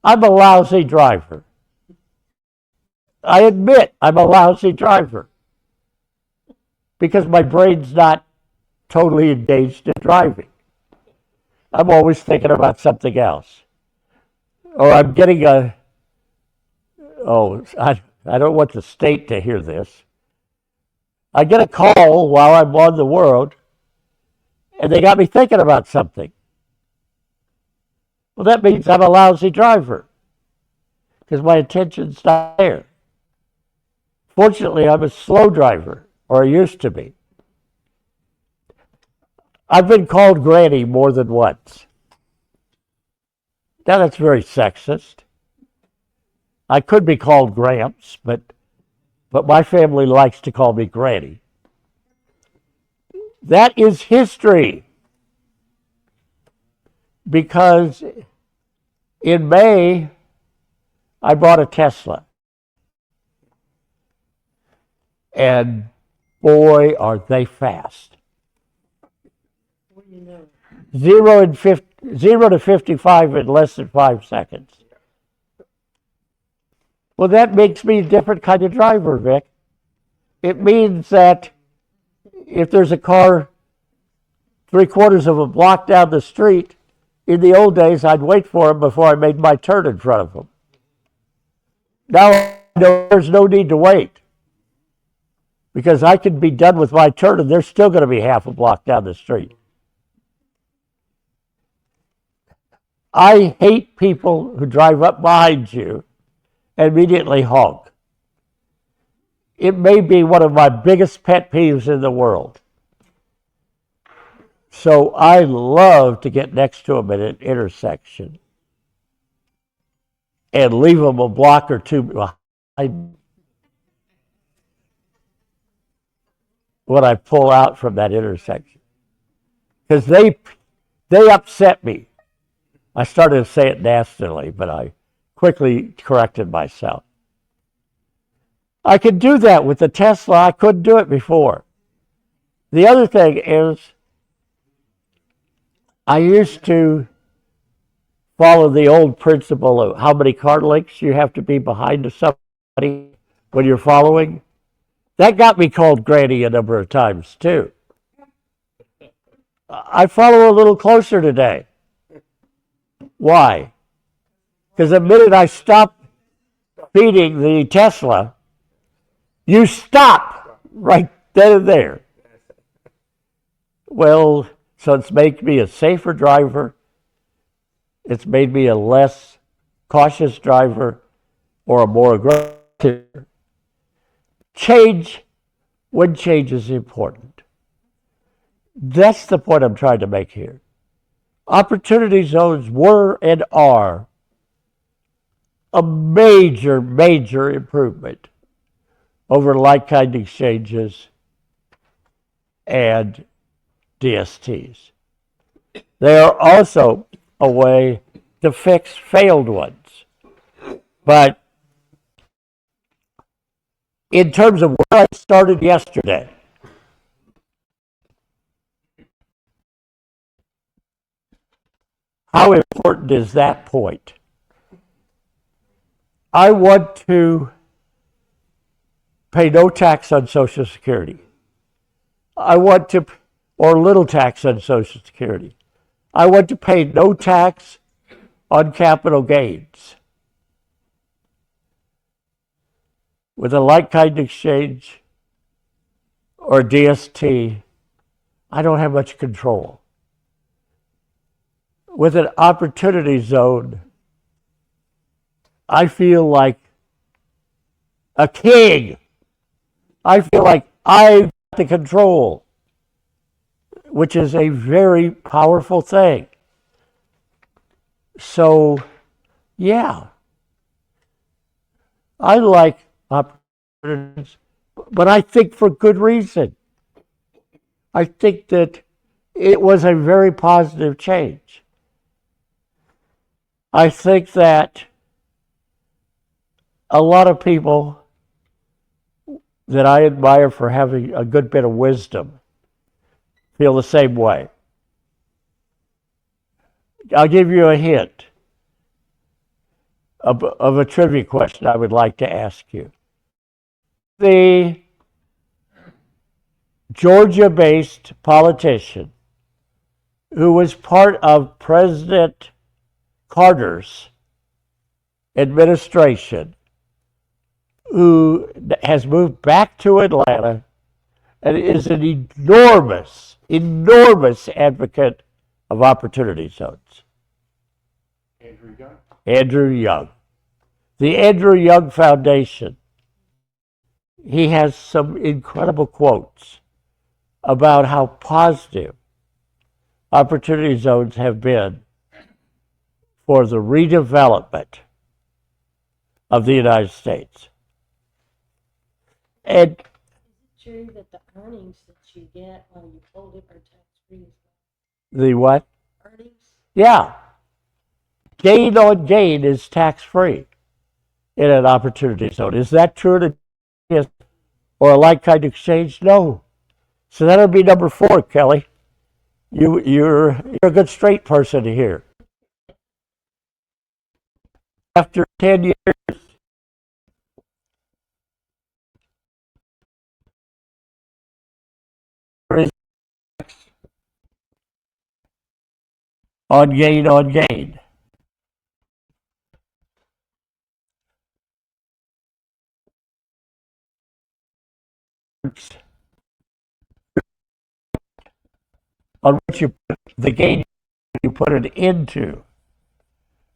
I'm a lousy driver. I admit I'm a lousy driver because my brain's not totally engaged in driving. I'm always thinking about something else. Or I'm getting I don't want the state to hear this. I get a call while I'm on the road, and they got me thinking about something. Well, that means I'm a lousy driver because my attention's not there. Fortunately, I'm a slow driver, or I used to be. I've been called Granny more than once. Now that's very sexist. I could be called Gramps, but my family likes to call me Granny. That is history. Because in May, I bought a Tesla. And boy, are they fast. 0 to 55 in less than 5 seconds. Well, that makes me a different kind of driver, Vic. It means that if there's a car 3/4 of a block down the street, in the old days, I'd wait for him before I made my turn in front of him. Now there's no need to wait because I can be done with my turn and they're still going to be half a block down the street. I hate people who drive up behind you and immediately honk. It may be one of my biggest pet peeves in the world. So I love to get next to them at an intersection and leave them a block or two behind when I pull out from that intersection. Because they upset me. I started to say it nastily, but I quickly corrected myself. I could do that with the Tesla. I couldn't do it before. The other thing is, I used to follow the old principle of how many car lengths you have to be behind somebody when you're following. That got me called Granny a number of times too. I follow a little closer today. Why? Because the minute I stop feeding the Tesla, you stop right then and there. Well, so it's made me a safer driver. It's made me a less cautious driver or a more aggressive. Change when change is important. That's the point I'm trying to make here. Opportunity zones were and are a major, major improvement over like-kind exchanges and DSTs. They are also a way to fix failed ones. But in terms of where I started yesterday, how important is that point? I want to pay no tax on Social Security. I want to, or little tax on Social Security. I want to pay no tax on capital gains. With a like-kind exchange or DST, I don't have much control. With an opportunity zone, I feel like a king. I feel like I've got the control, which is a very powerful thing. So, yeah, I like opportunities, but I think for good reason. I think that it was a very positive change. I think that a lot of people that I admire for having a good bit of wisdom feel the same way. I'll give you a hint of a trivia question I would like to ask you. The Georgia-based politician who was part of President Carter's administration, who has moved back to Atlanta and is an enormous, enormous advocate of opportunity zones. Andrew Young? Andrew Young. The Andrew Young Foundation. He has some incredible quotes about how positive opportunity zones have been for the redevelopment of the United States. And Is it true that the earnings that you get while you hold it are tax-free as well? the what? Earnings? Yeah. Gain on gain is tax-free in an opportunity zone. Is that true? Or a like-kind exchange? No. So that'll be number 4, Kelly. You're a good straight person here. After 10 years, on gain on gain. On which you put the gain, you put it into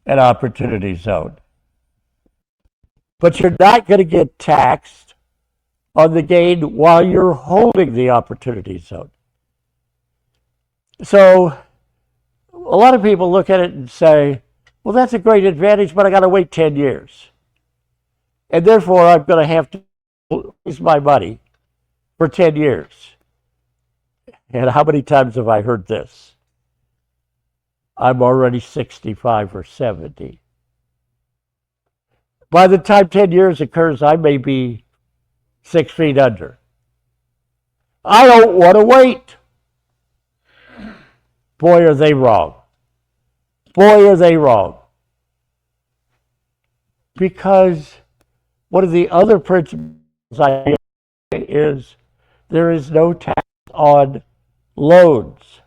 an opportunity zone. But you're not going to get taxed on the gain while you're holding the opportunity zone. So a lot of people look at it and say, well, that's a great advantage, but I got to wait 10 years. And therefore, I'm going to have to raise my money for 10 years. And how many times have I heard this? I'm already 65 or 70. By the time 10 years occurs, I may be 6 feet under. I don't want to wait. Boy, are they wrong. Boy, are they wrong. Because one of the other principles I is there is no tax on loans.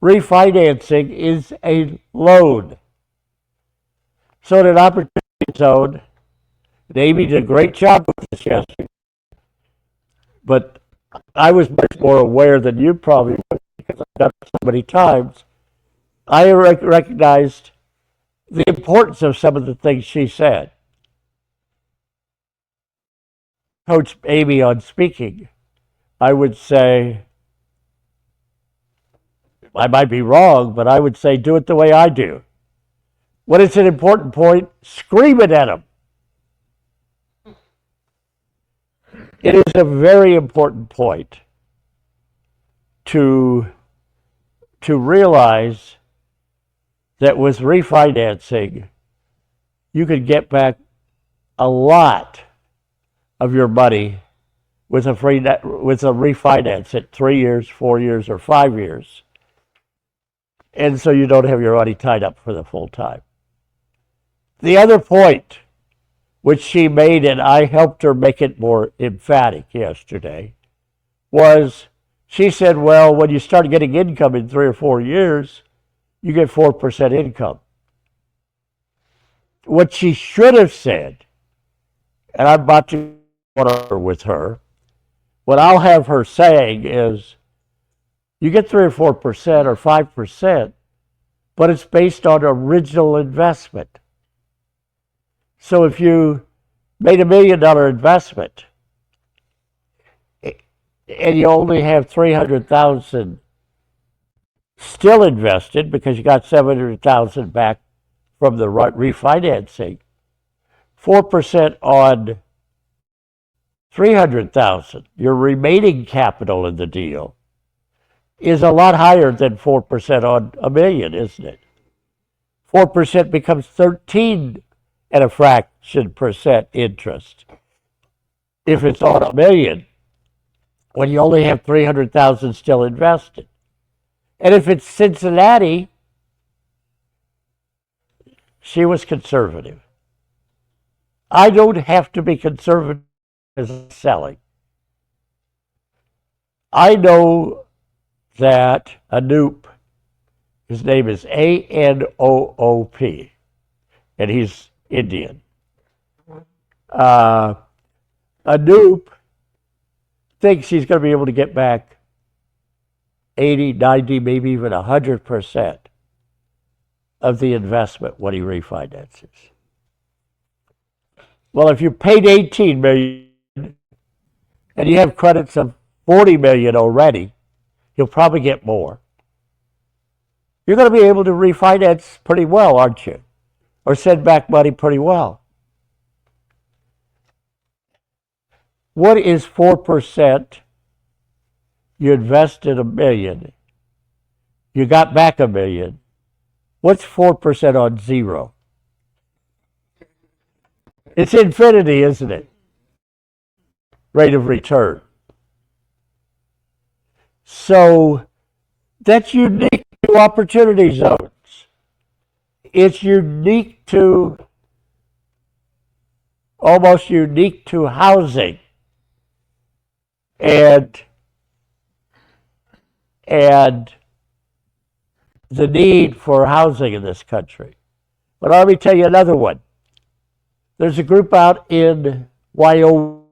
Refinancing is a loan. So in an opportunity zone, Amy did a great job with this yesterday, but I was much more aware than you probably were because I've done it so many times. I recognized the importance of some of the things she said. Coach Amy on speaking, I would say, I might be wrong, but I would say do it the way I do. When it's an important point, scream it at them. It is a very important point to realize that with refinancing, you could get back a lot of your money with a refinance at 3 years, 4 years, or 5 years. And so you don't have your money tied up for the full time. The other point, which she made, and I helped her make it more emphatic yesterday, was she said, well, when you start getting income in 3 or 4 years, you get 4% income. What she should have said, and I'm about to order with her, what I'll have her saying is, you get 3 or 4% or 5%, but it's based on original investment. So if you made $1 million investment and you only have 300,000 still invested because you got 700,000 back from the refinancing, 4% on 300,000, your remaining capital in the deal is a lot higher than 4% on $1 million, isn't it? 4% becomes 13 and a fraction percent interest if it's on $1 million when you only have 300,000 still invested. And if it's Cincinnati, she was conservative. I don't have to be conservative as selling. I know that Anoop, his name is Anoop, and he's Indian. Anoop thinks he's going to be able to get back 80, 90, maybe even 100% of the investment when he refinances. Well, if you paid 18 million and you have credits of 40 million already, you'll probably get more. You're going to be able to refinance pretty well, aren't you? Or send back money pretty well. What is 4%? You invested $1 million. You got back $1 million. What's 4% on 0? It's infinity, isn't it? Rate of return. So that's unique to opportunity zones. It's unique to, almost unique to housing and the need for housing in this country. But let me tell you another one. There's a group out in Wyoming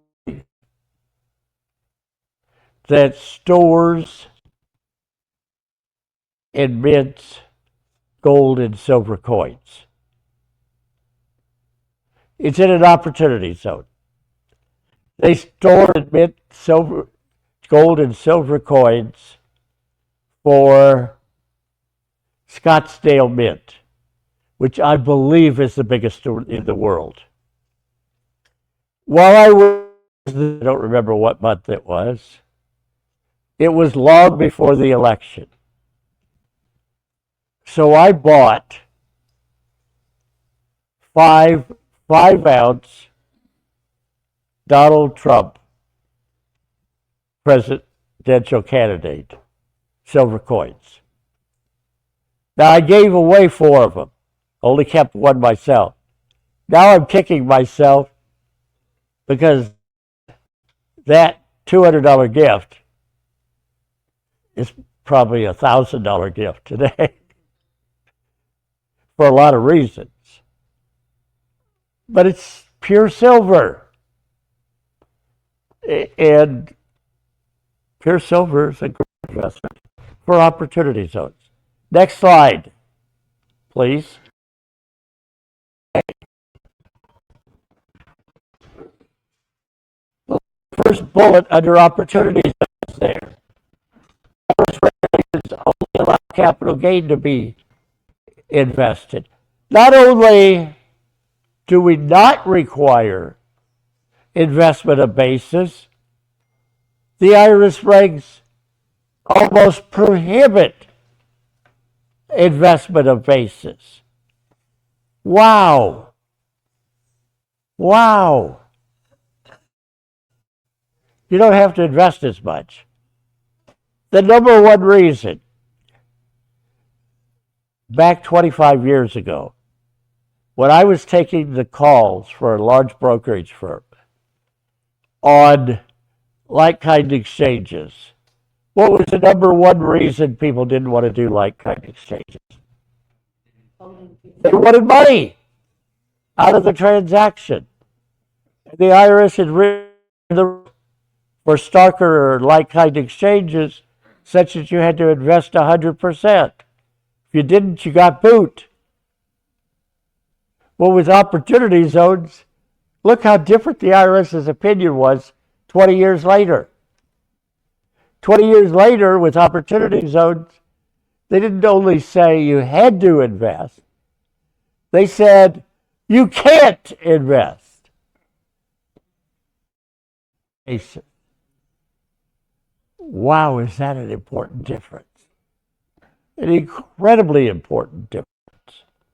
that stores and mints gold and silver coins. It's in an opportunity zone. They store and mint gold and silver coins for Scottsdale Mint, which I believe is the biggest in the world. While I don't remember what month it was long before the election. So I bought 5-ounce Donald Trump presidential candidate silver coins. Now I gave away 4 of them, only kept 1 myself. Now I'm kicking myself because that $200 gift is probably a $1,000 gift today for a lot of reasons. But it's pure silver. And pure silver is a great investment for opportunity zones. Next slide, please. First bullet under opportunity zones there. Only allow capital gain to be invested. Not only do we not require investment of basis, the IRS regs almost prohibit investment of basis. Wow. Wow. You don't have to invest as much. The number one reason, back 25 years ago, when I was taking the calls for a large brokerage firm on like-kind exchanges, what was the number one reason people didn't want to do like-kind exchanges? They wanted money out of the transaction. The IRS had written for starker or like-kind exchanges such that you had to invest 100%. If you didn't, you got boot. Well, with opportunity zones, look how different the IRS's opinion was 20 years later. 20 years later, with opportunity zones, they didn't only say you had to invest, they said you can't invest. Wow, is that an important difference? An incredibly important difference.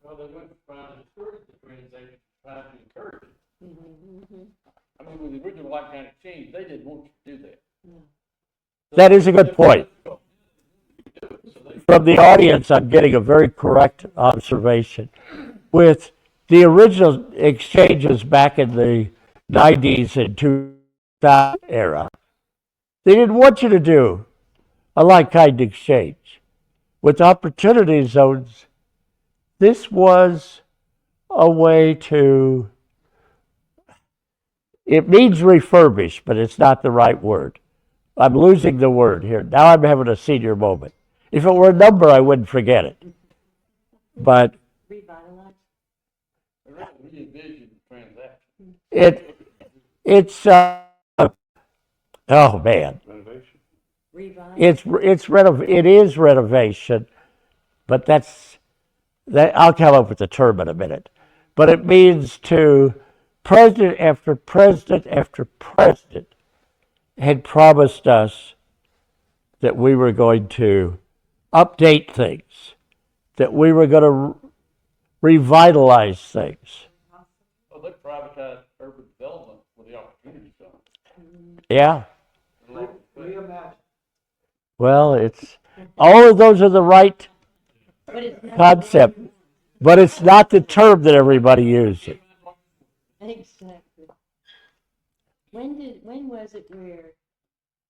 Well, they went from trying to discourage the transaction to trying to encourage it. I mean, with the original like-kind exchange, they didn't want you to do that. That is a good point. From the audience, I'm getting a very correct observation. With the original exchanges back in the 90s and 2000 era, they didn't want you to do a like-kind exchange. With opportunity zones, this was a way to, it means refurbish, but it's not the right word. I'm losing the word here. Now I'm having a senior moment. If it were a number, I wouldn't forget it. But Revitalize. Re-envision the transaction. it's oh man, Renovation. Revive. it is renovation, but that I'll come up with the term in a minute. But it means to president after president after president had promised us that we were going to update things, that we were going to revitalize things. Well, they privatized urban development with the opportunity zone. Yeah. Reimagine. Well, it's all of those are the right But it's not concept, but it's not the term that everybody uses. exactly. When was it where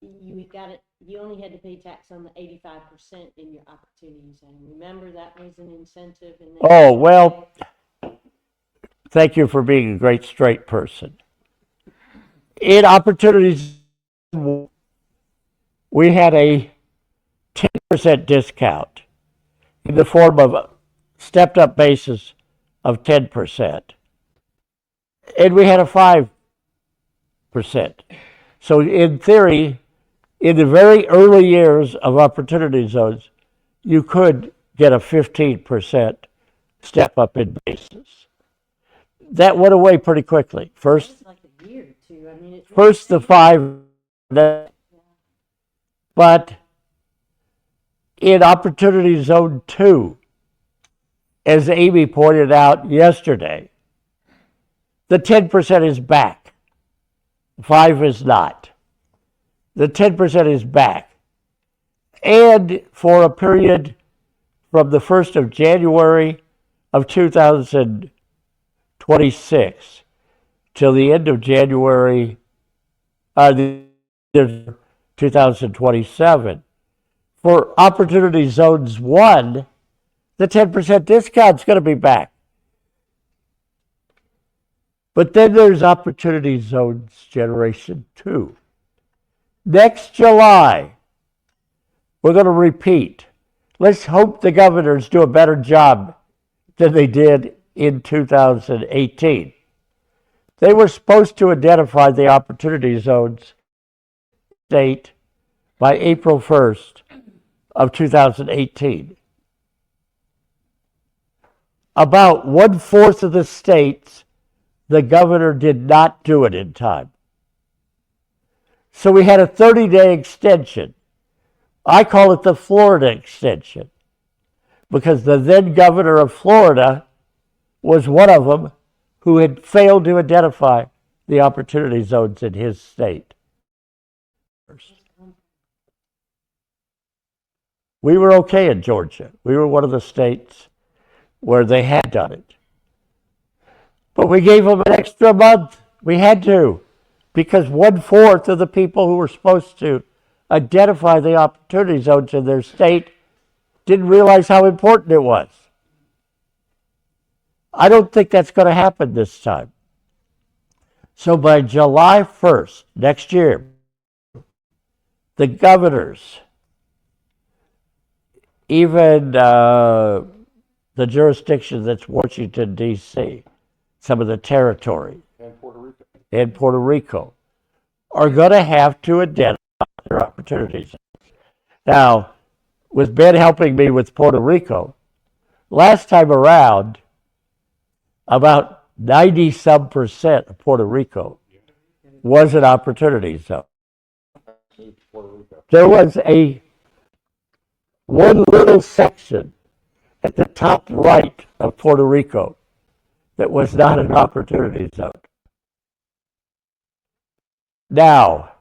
you got it? You only had to pay tax on the 85% in your opportunity zone. Remember that was an incentive. And Oh, well, thank you for being a great straight person. In opportunities, we had a 10% discount in the form of a stepped up basis of 10%. And we had a 5%. So in theory, in the very early years of opportunity zones, you could get a 15% step up in basis. That went away pretty quickly. First, it's like a year or two. I mean, it's first the 5, but in Opportunity Zone 2, as Amy pointed out yesterday, the 10% is back. 5 is not. The 10% is back. And for a period from the 1st of January of 2026 till the end of January, the there's 2027. For Opportunity Zones 1, the 10% discount's going to be back. But then there's Opportunity Zones Generation 2. Next July, we're going to repeat. Let's hope the governors do a better job than they did in 2018. They were supposed to identify the opportunity zones state by April 1st of 2018. About 1/4 of the states, the governor did not do it in time. So we had a 30-day extension. I call it the Florida extension because the then governor of Florida was one of them who had failed to identify the opportunity zones in his state. We were okay in Georgia. We were one of the states where they had done it. But we gave them an extra month. We had to, because 1/4 of the people who were supposed to identify the opportunity zones in their state didn't realize how important it was. I don't think that's going to happen this time. So by July 1st, next year, the governors, even the jurisdiction that's Washington, D.C., some of the territory, and Puerto Rico, are going to have to identify their opportunities. Now, with Ben helping me with Puerto Rico, last time around, about 90-some% of Puerto Rico was an opportunity zone. There was one little section at the top right of Puerto Rico that was not an opportunity zone. Now,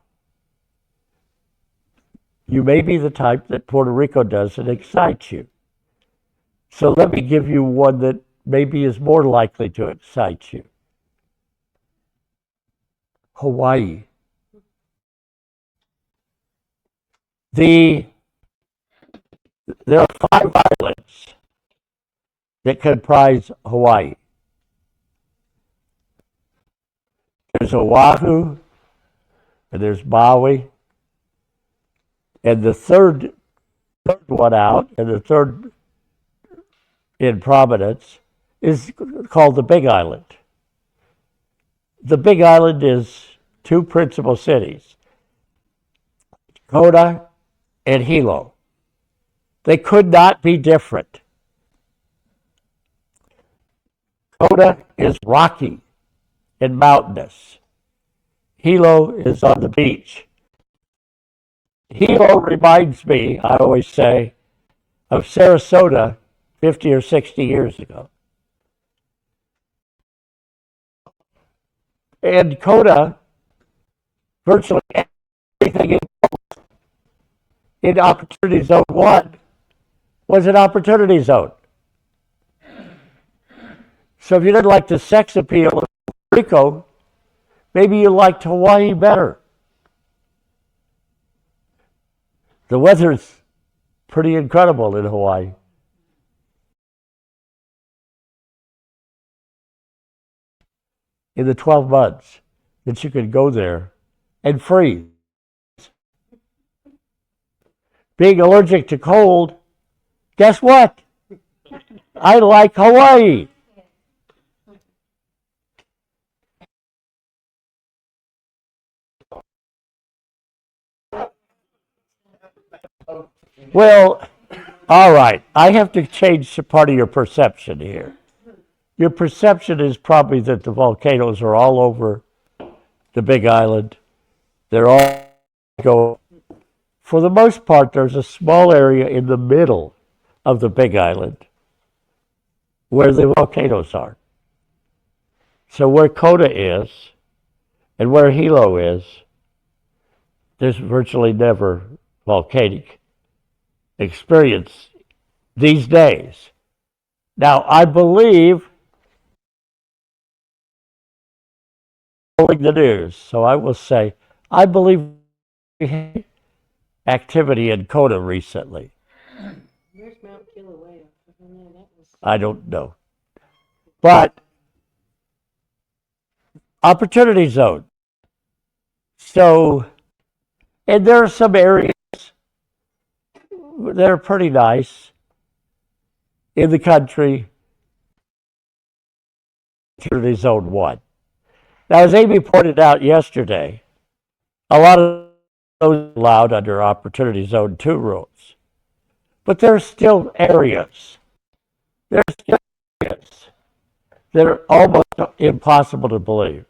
you may be the type that Puerto Rico doesn't excite you. So let me give you one that maybe is more likely to excite you. Hawaii. There are 5 islands that comprise Hawaii. There's Oahu, and there's Maui, and the third one out, and the third in prominence, is called the Big Island. The Big Island is 2 principal cities, Kona and Hilo. They could not be different. Kona is rocky and mountainous. Hilo is on the beach. Hilo reminds me, I always say, of Sarasota 50 or 60 years ago. And Kona, virtually everything in Opportunity Zone 1 was an opportunity zone. So if you didn't like the sex appeal of Puerto Rico, maybe you liked Hawaii better. The weather's pretty incredible in Hawaii. In the 12 months that you could go there and freeze. Being allergic to cold, guess what? I like Hawaii. Well, all right. I have to change part of your perception here. Your perception is probably that the volcanoes are all over the Big Island. They're all go. For the most part, there's a small area in the middle of the Big Island where the volcanoes are. So where Kona is and where Hilo is, there's virtually never volcanic experience these days. Now, I believe the news, so I will say, I believe activity in Kona recently. Where's Mount Kilauea? I don't know, that was. I don't know. But opportunity zone. So, and there are some areas that are pretty nice in the country. Opportunity zone 1. Now, as Amy pointed out yesterday, a lot of those are allowed under opportunity zone 2 rules. But there are still areas. There are still areas that are almost impossible to believe.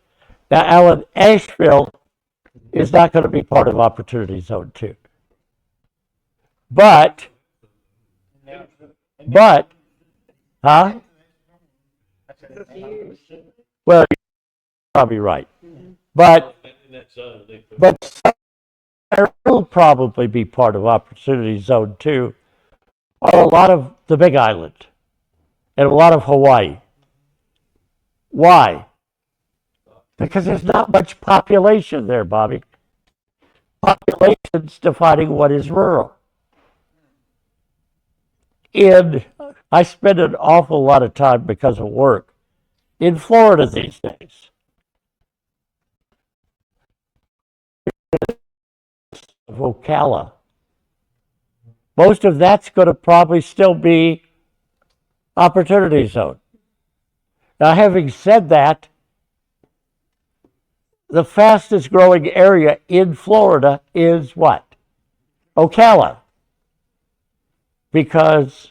Now, Alan, Asheville is not going to be part of Opportunity Zone 2. But, huh? Well, you're probably right. But, In that zone, they put. but there will probably be part of Opportunity Zone 2 are a lot of the Big Island and a lot of Hawaii. Why? Because there's not much population there, Bobby. Population's defining what is rural. I spend an awful lot of time because of work in Florida these days. Ocala. Most of that's going to probably still be opportunity zone. Now, having said that, the fastest growing area in Florida is what? Ocala. Because,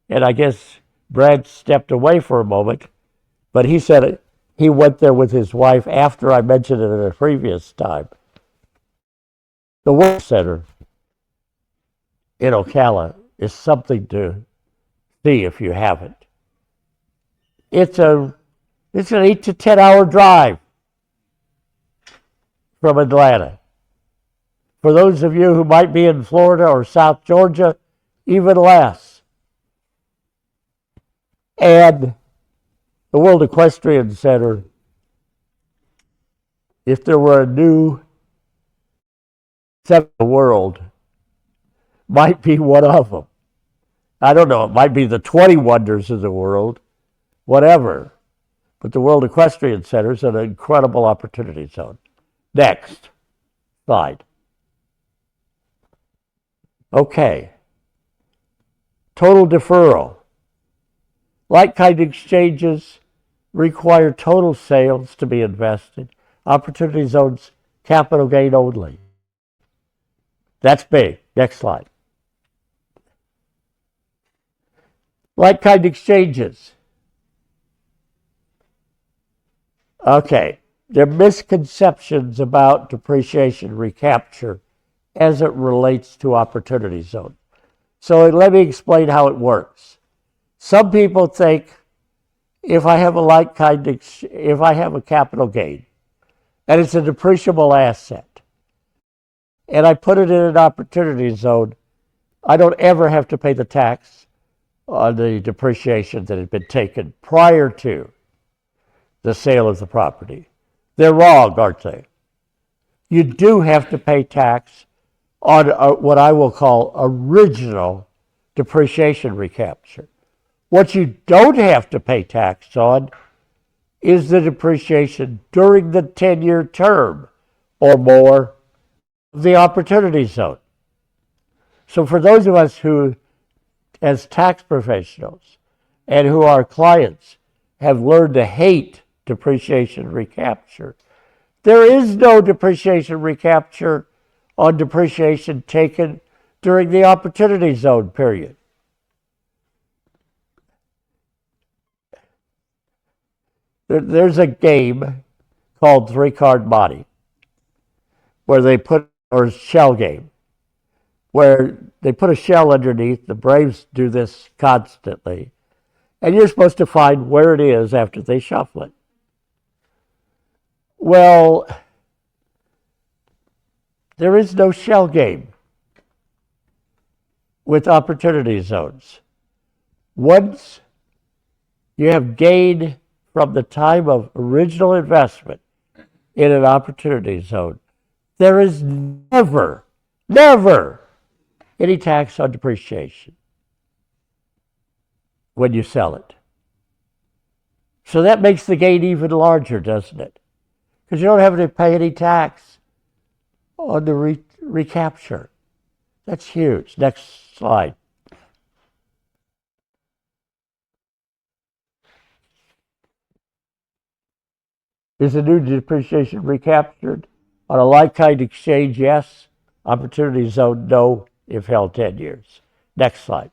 and I guess Brad stepped away for a moment, but he said he went there with his wife after I mentioned it at a previous time. The World Center in Ocala is something to see if you haven't. It's an 8 to 10 hour drive from Atlanta. For those of you who might be in Florida or South Georgia, even less. And the World Equestrian Center, if there were a new center of the world, might be one of them. I don't know, it might be the 20 wonders of the world, whatever. But the World Equestrian Center is an incredible opportunity zone. Next slide. Okay. Total deferral. Like-kind exchanges require total sales to be invested. Opportunity zones, capital gain only. That's big. Next slide. Like-kind exchanges. Okay. There are misconceptions about depreciation recapture as it relates to opportunity zone. So let me explain how it works. Some people think if I have if I have a capital gain and it's a depreciable asset and I put it in an opportunity zone, I don't ever have to pay the tax on the depreciation that had been taken prior to the sale of the property. They're wrong, aren't they? You do have to pay tax on what I will call original depreciation recapture. What you don't have to pay tax on is the depreciation during the 10-year term or more of the opportunity zone. So for those of us who, as tax professionals and who are clients, have learned to hate depreciation recapture, there is no depreciation recapture on depreciation taken during the opportunity zone period. There's a game called three-card monte where they put, or shell game, where they put a shell underneath. The Braves do this constantly. And you're supposed to find where it is after they shuffle it. Well, there is no shell game with opportunity zones. Once you have gained from the time of original investment in an opportunity zone, There is never, never any tax on depreciation when you sell it. So that makes the gain even larger, doesn't it? Because you don't have to pay any tax on the recapture. That's huge. Next slide. Is the new depreciation recaptured? On a like-kind exchange, yes. Opportunity zone, no, if held 10 years. Next slide.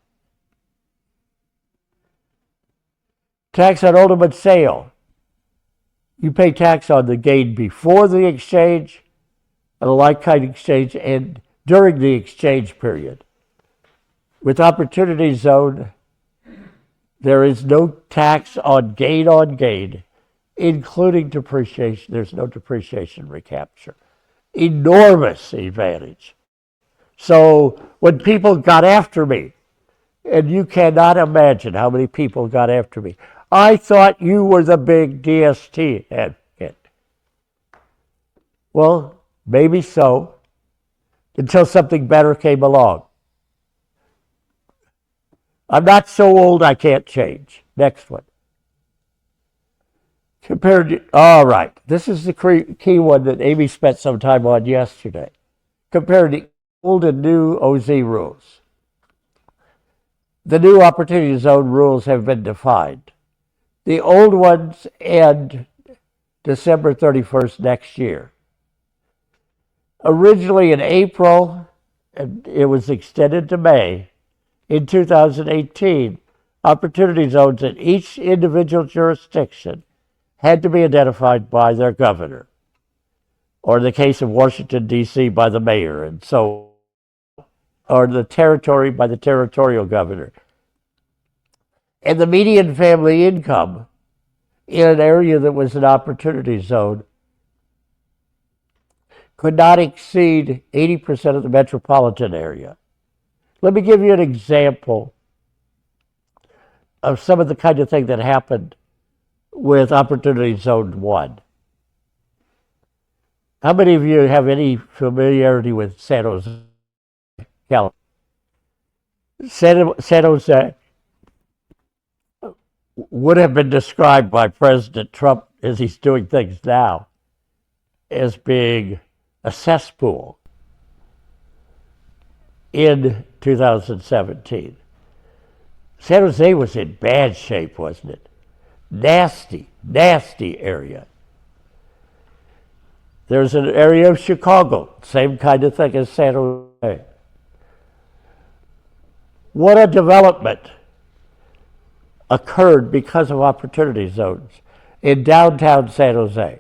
Tax on ultimate sale. You pay tax on the gain before the exchange, on a like-kind exchange, and during the exchange period. With opportunity zone, there is no tax on gain, including depreciation. There's no depreciation recapture. Enormous advantage. So when people got after me, and you cannot imagine how many people got after me, I thought you were the big DST advocate. Well, maybe so, until something better came along. I'm not so old I can't change. Next one. Compared to, all right, this is the key one that Amy spent some time on yesterday. Compared to old and new OZ rules. The new opportunity zone rules have been defined. The old ones end December 31st next year. Originally in April, and it was extended to May. In 2018, opportunity zones in each individual jurisdiction had to be identified by their governor, or in the case of Washington, D.C., by the mayor, and so, or the territory by the territorial governor. And the median family income in an area that was an opportunity zone could not exceed 80% of the metropolitan area. Let me give you an example of some of the kind of thing that happened with Opportunity Zone 1. How many of you have any familiarity with San Jose, California? San Jose would have been described by President Trump, as he's doing things now, as being a cesspool in 2017. San Jose was in bad shape, wasn't it? Nasty, nasty area. There's an area of Chicago, same kind of thing as San Jose. What a development occurred because of opportunity zones in downtown San Jose.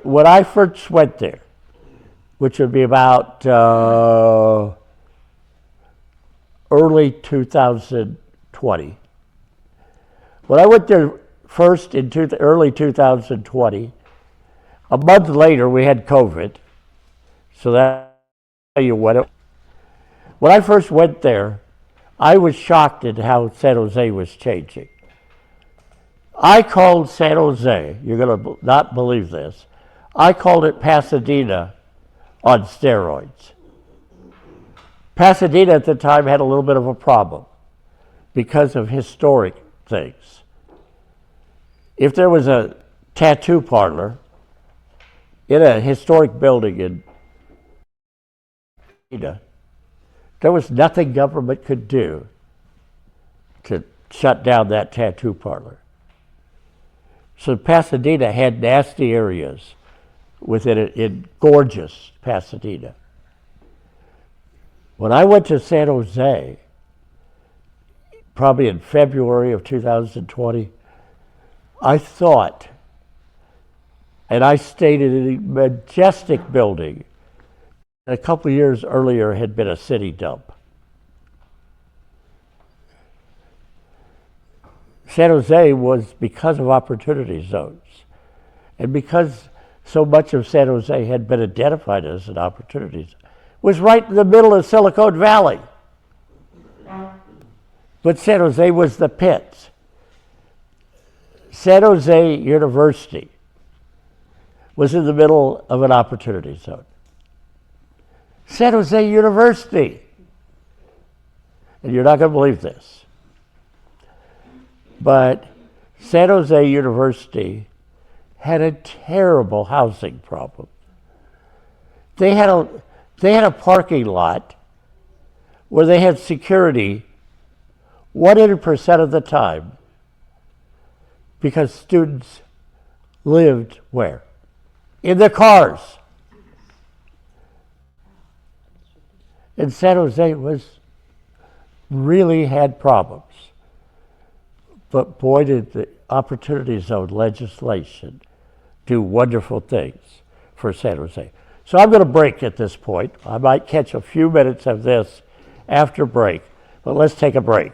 When I first went there, which would be about early 2020. When I went there first in early 2020, a month later we had COVID, so that you what. When I first went there, I was shocked at how San Jose was changing. I called San Jose, you're going to not believe this, I called it Pasadena on steroids. Pasadena at the time had a little bit of a problem because of historic things. If there was a tattoo parlor in a historic building in Pasadena, there was nothing government could do to shut down that tattoo parlor. So Pasadena had nasty areas within it, in gorgeous Pasadena. When I went to San Jose, probably in February of 2020, I thought, and I stayed in a majestic building that a couple of years earlier had been a city dump. San Jose was because of opportunity zones, and because so much of San Jose had been identified as an opportunity zone, was right in the middle of Silicon Valley. But San Jose was the pits. San Jose University was in the middle of an opportunity zone. San Jose University, and you're not going to believe this, but San Jose University had a terrible housing problem. They had a parking lot where they had security 100% of the time because students lived where? In their cars. And San Jose really had problems. But boy, did the Opportunity Zone legislation do wonderful things for San Jose. So I'm going to break at this point. I might catch a few minutes of this after break, but let's take a break.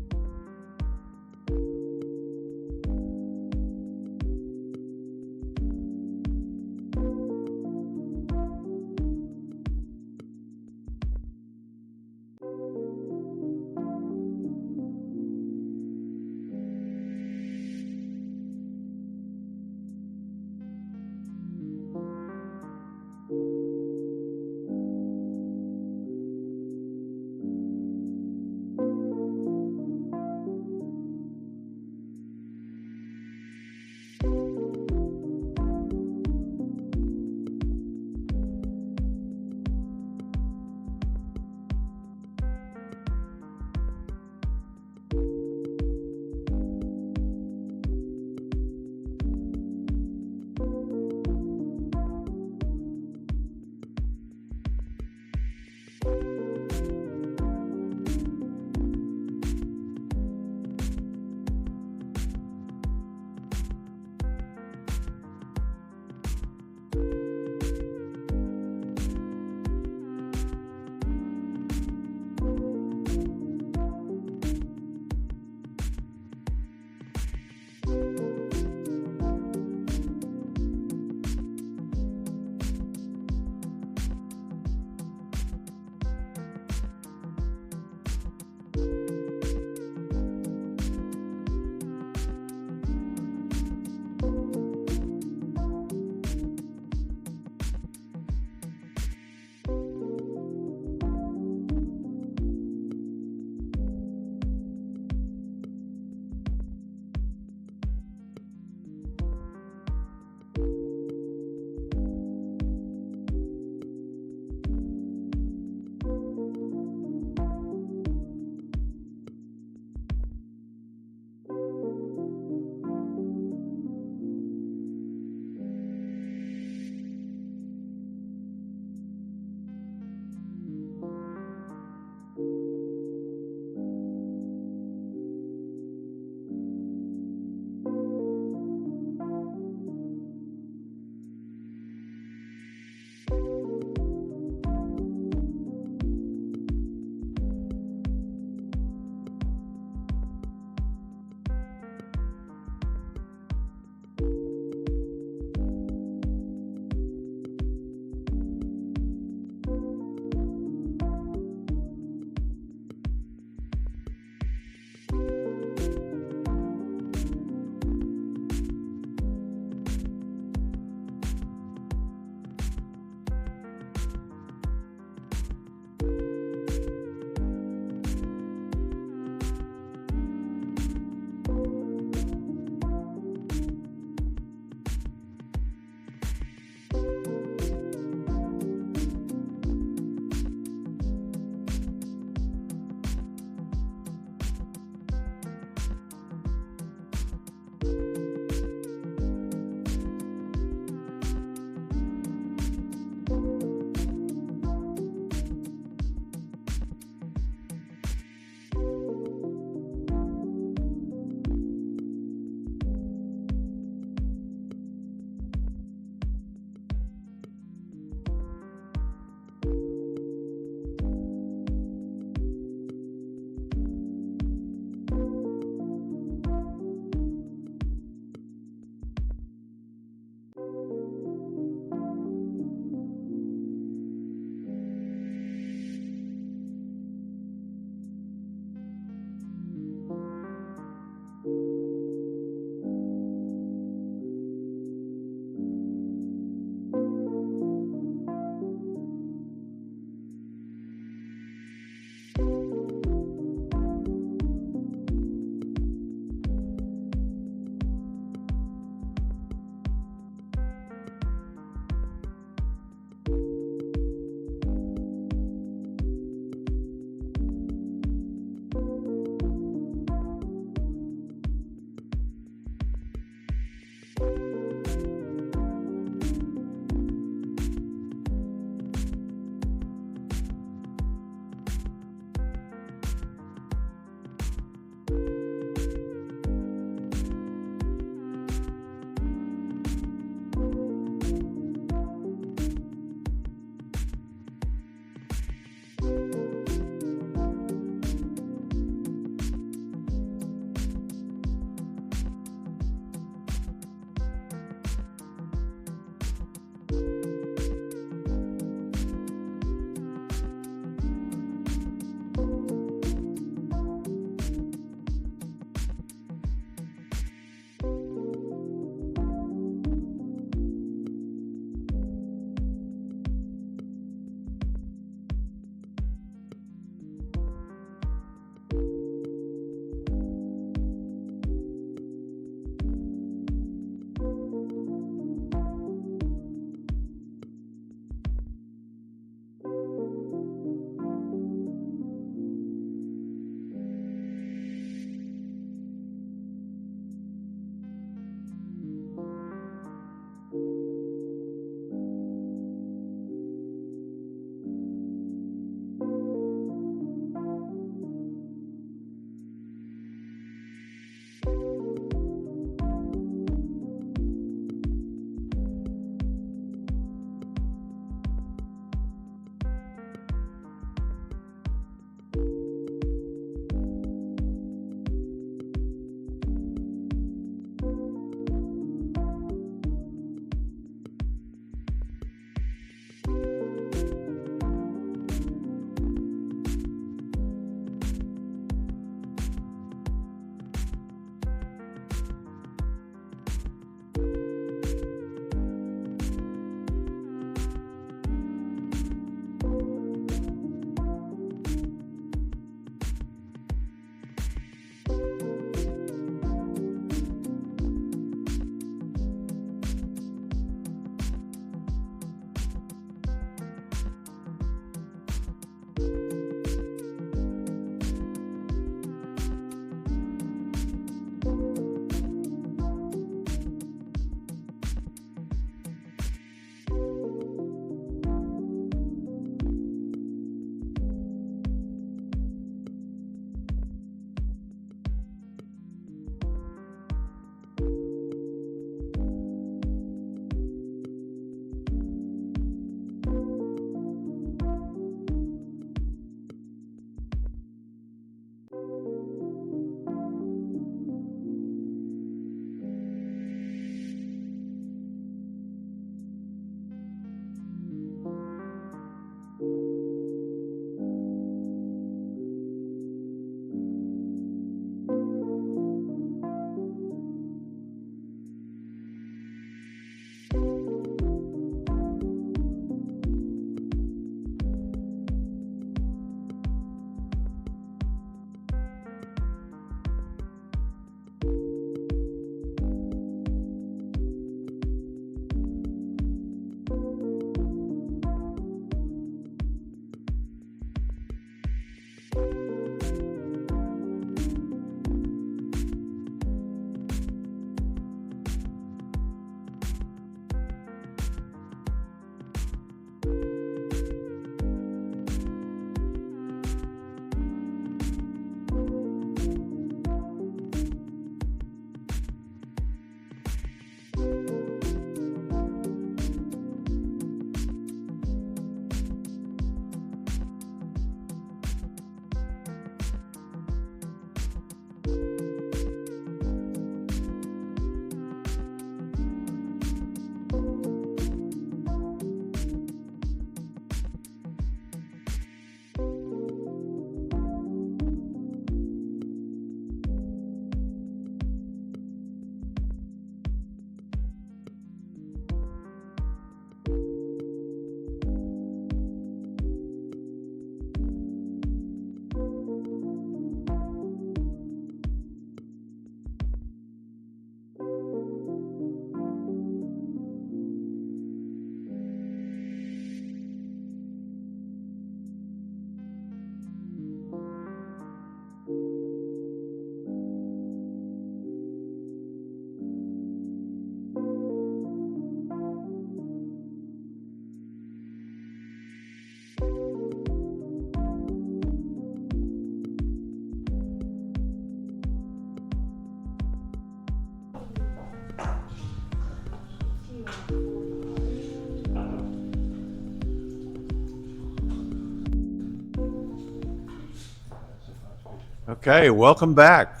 Okay, welcome back.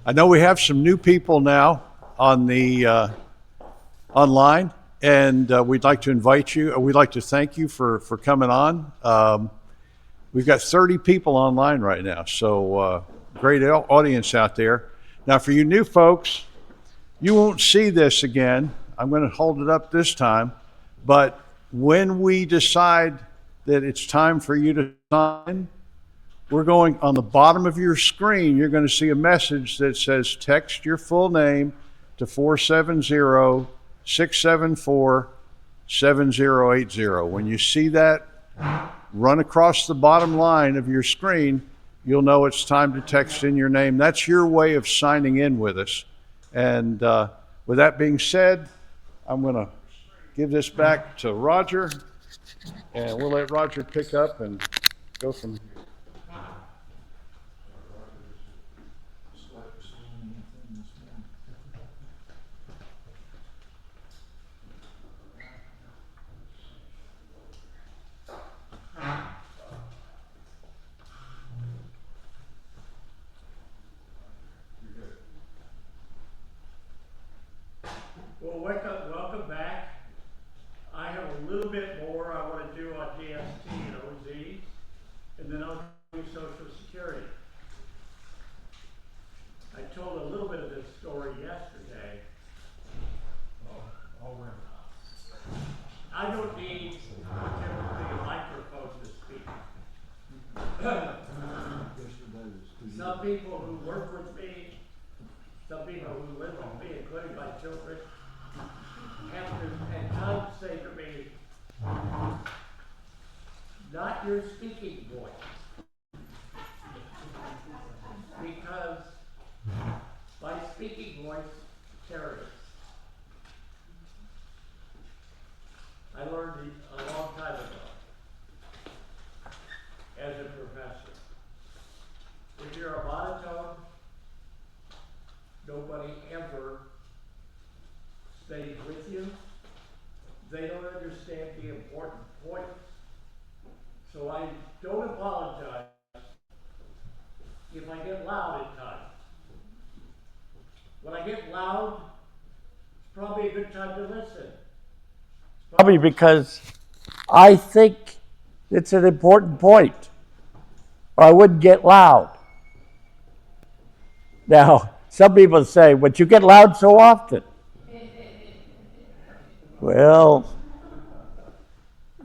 I know we have some new people now on the online, and we'd like to invite you. We'd like to thank you for coming on. We've got 30 people online right now, so great audience out there. Now, for you new folks, you won't see this again. I'm going to hold it up this time, but when we decide that it's time for you to sign, we're going on the bottom of your screen, you're going to see a message that says text your full name to 470-674-7080. When you see that run across the bottom line of your screen, you'll know it's time to text in your name. That's your way of signing in with us. And with that being said, I'm going to give this back to Roger, and we'll let Roger pick up and go from here. Well, welcome back. I have a little bit more I want to do on DST and OZ, and then I'll do Social Security. I told a little bit of this story yesterday. I don't need typically a microphone to speak. Some people who work with me, some people who live with me, including my children, have to at times say to me, not your speaking voice. Because my speaking voice carries. I learned it a long time ago as a professor. If you're a monotone, nobody ever stays with you. They don't understand the important points. So I don't apologize if I get loud at times. When I get loud, it's probably a good time to listen. Probably because I think it's an important point, or I wouldn't get loud. Now, some people say, but you get loud so often. Well,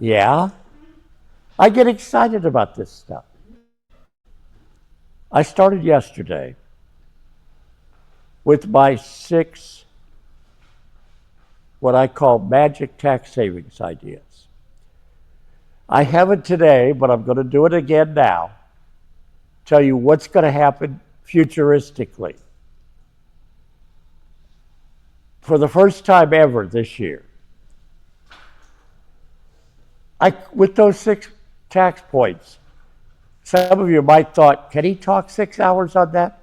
yeah. I get excited about this stuff. I started yesterday with my 6 what I call magic tax savings ideas. I have it today, but I'm going to do it again now. Tell you what's going to happen futuristically. For the first time ever this year, with those 6 tax points, some of you might thought, can he talk 6 hours on that?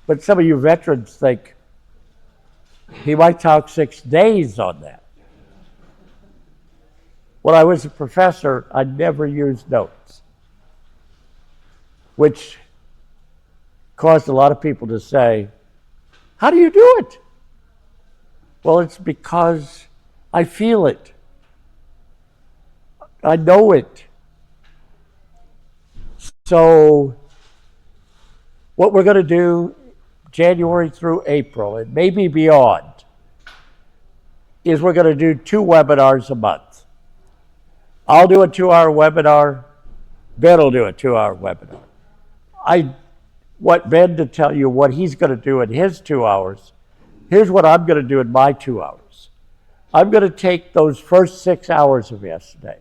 But some of you veterans think he might talk 6 days on that. When I was a professor, I never used notes, which caused a lot of people to say, how do you do it? Well, it's because I feel it. I know it. So what we're going to do January through April, and maybe beyond, is we're going to do 2 webinars a month. I'll do a 2-hour webinar. Ben will do a 2-hour webinar. I want Ben to tell you what he's going to do in his 2 hours. Here's what I'm going to do in my 2 hours. I'm going to take those first 6 hours of yesterday,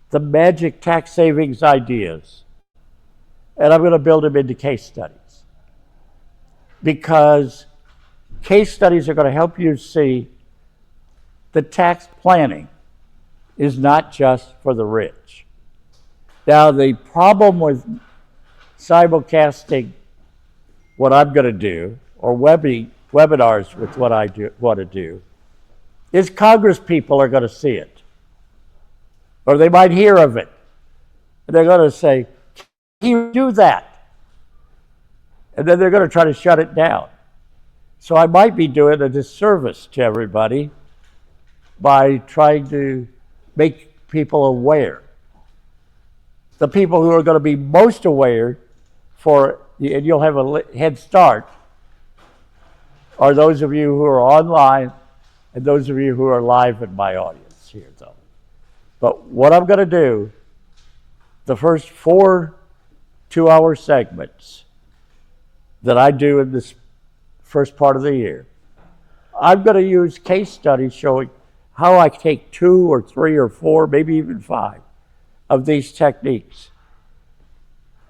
the magic tax savings ideas, and I'm going to build them into case studies. Because case studies are going to help you see the tax planning is not just for the rich. Now, the problem with simulcasting what I'm going to do, or webinars with what I want to do, is Congress people are going to see it. Or they might hear of it. And they're going to say, can you do that? And then they're going to try to shut it down. So I might be doing a disservice to everybody by trying to make people aware. The people who are going to be most aware and you'll have a head start, are those of you who are online and those of you who are live in my audience here, though. But what I'm going to do, the first 4 2-hour segments that I do in this first part of the year, I'm going to use case studies showing how I take 2 or 3 or 4, maybe even 5 of these techniques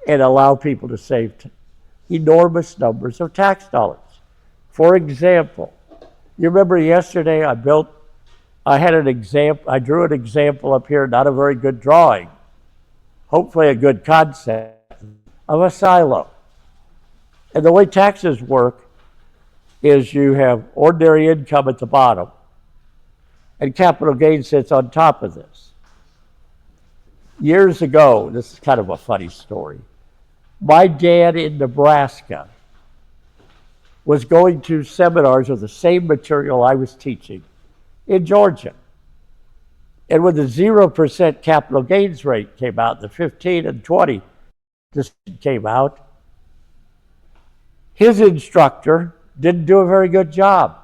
and allow people to save enormous numbers of tax dollars. For example, you remember yesterday I drew an example up here, not a very good drawing, hopefully a good concept, of a silo. And the way taxes work is you have ordinary income at the bottom, and capital gains sits on top of this. Years ago, this is kind of a funny story, my dad in Nebraska was going to seminars of the same material I was teaching in Georgia. And when the 0% capital gains rate came out, the 15 and 20 came out, his instructor didn't do a very good job.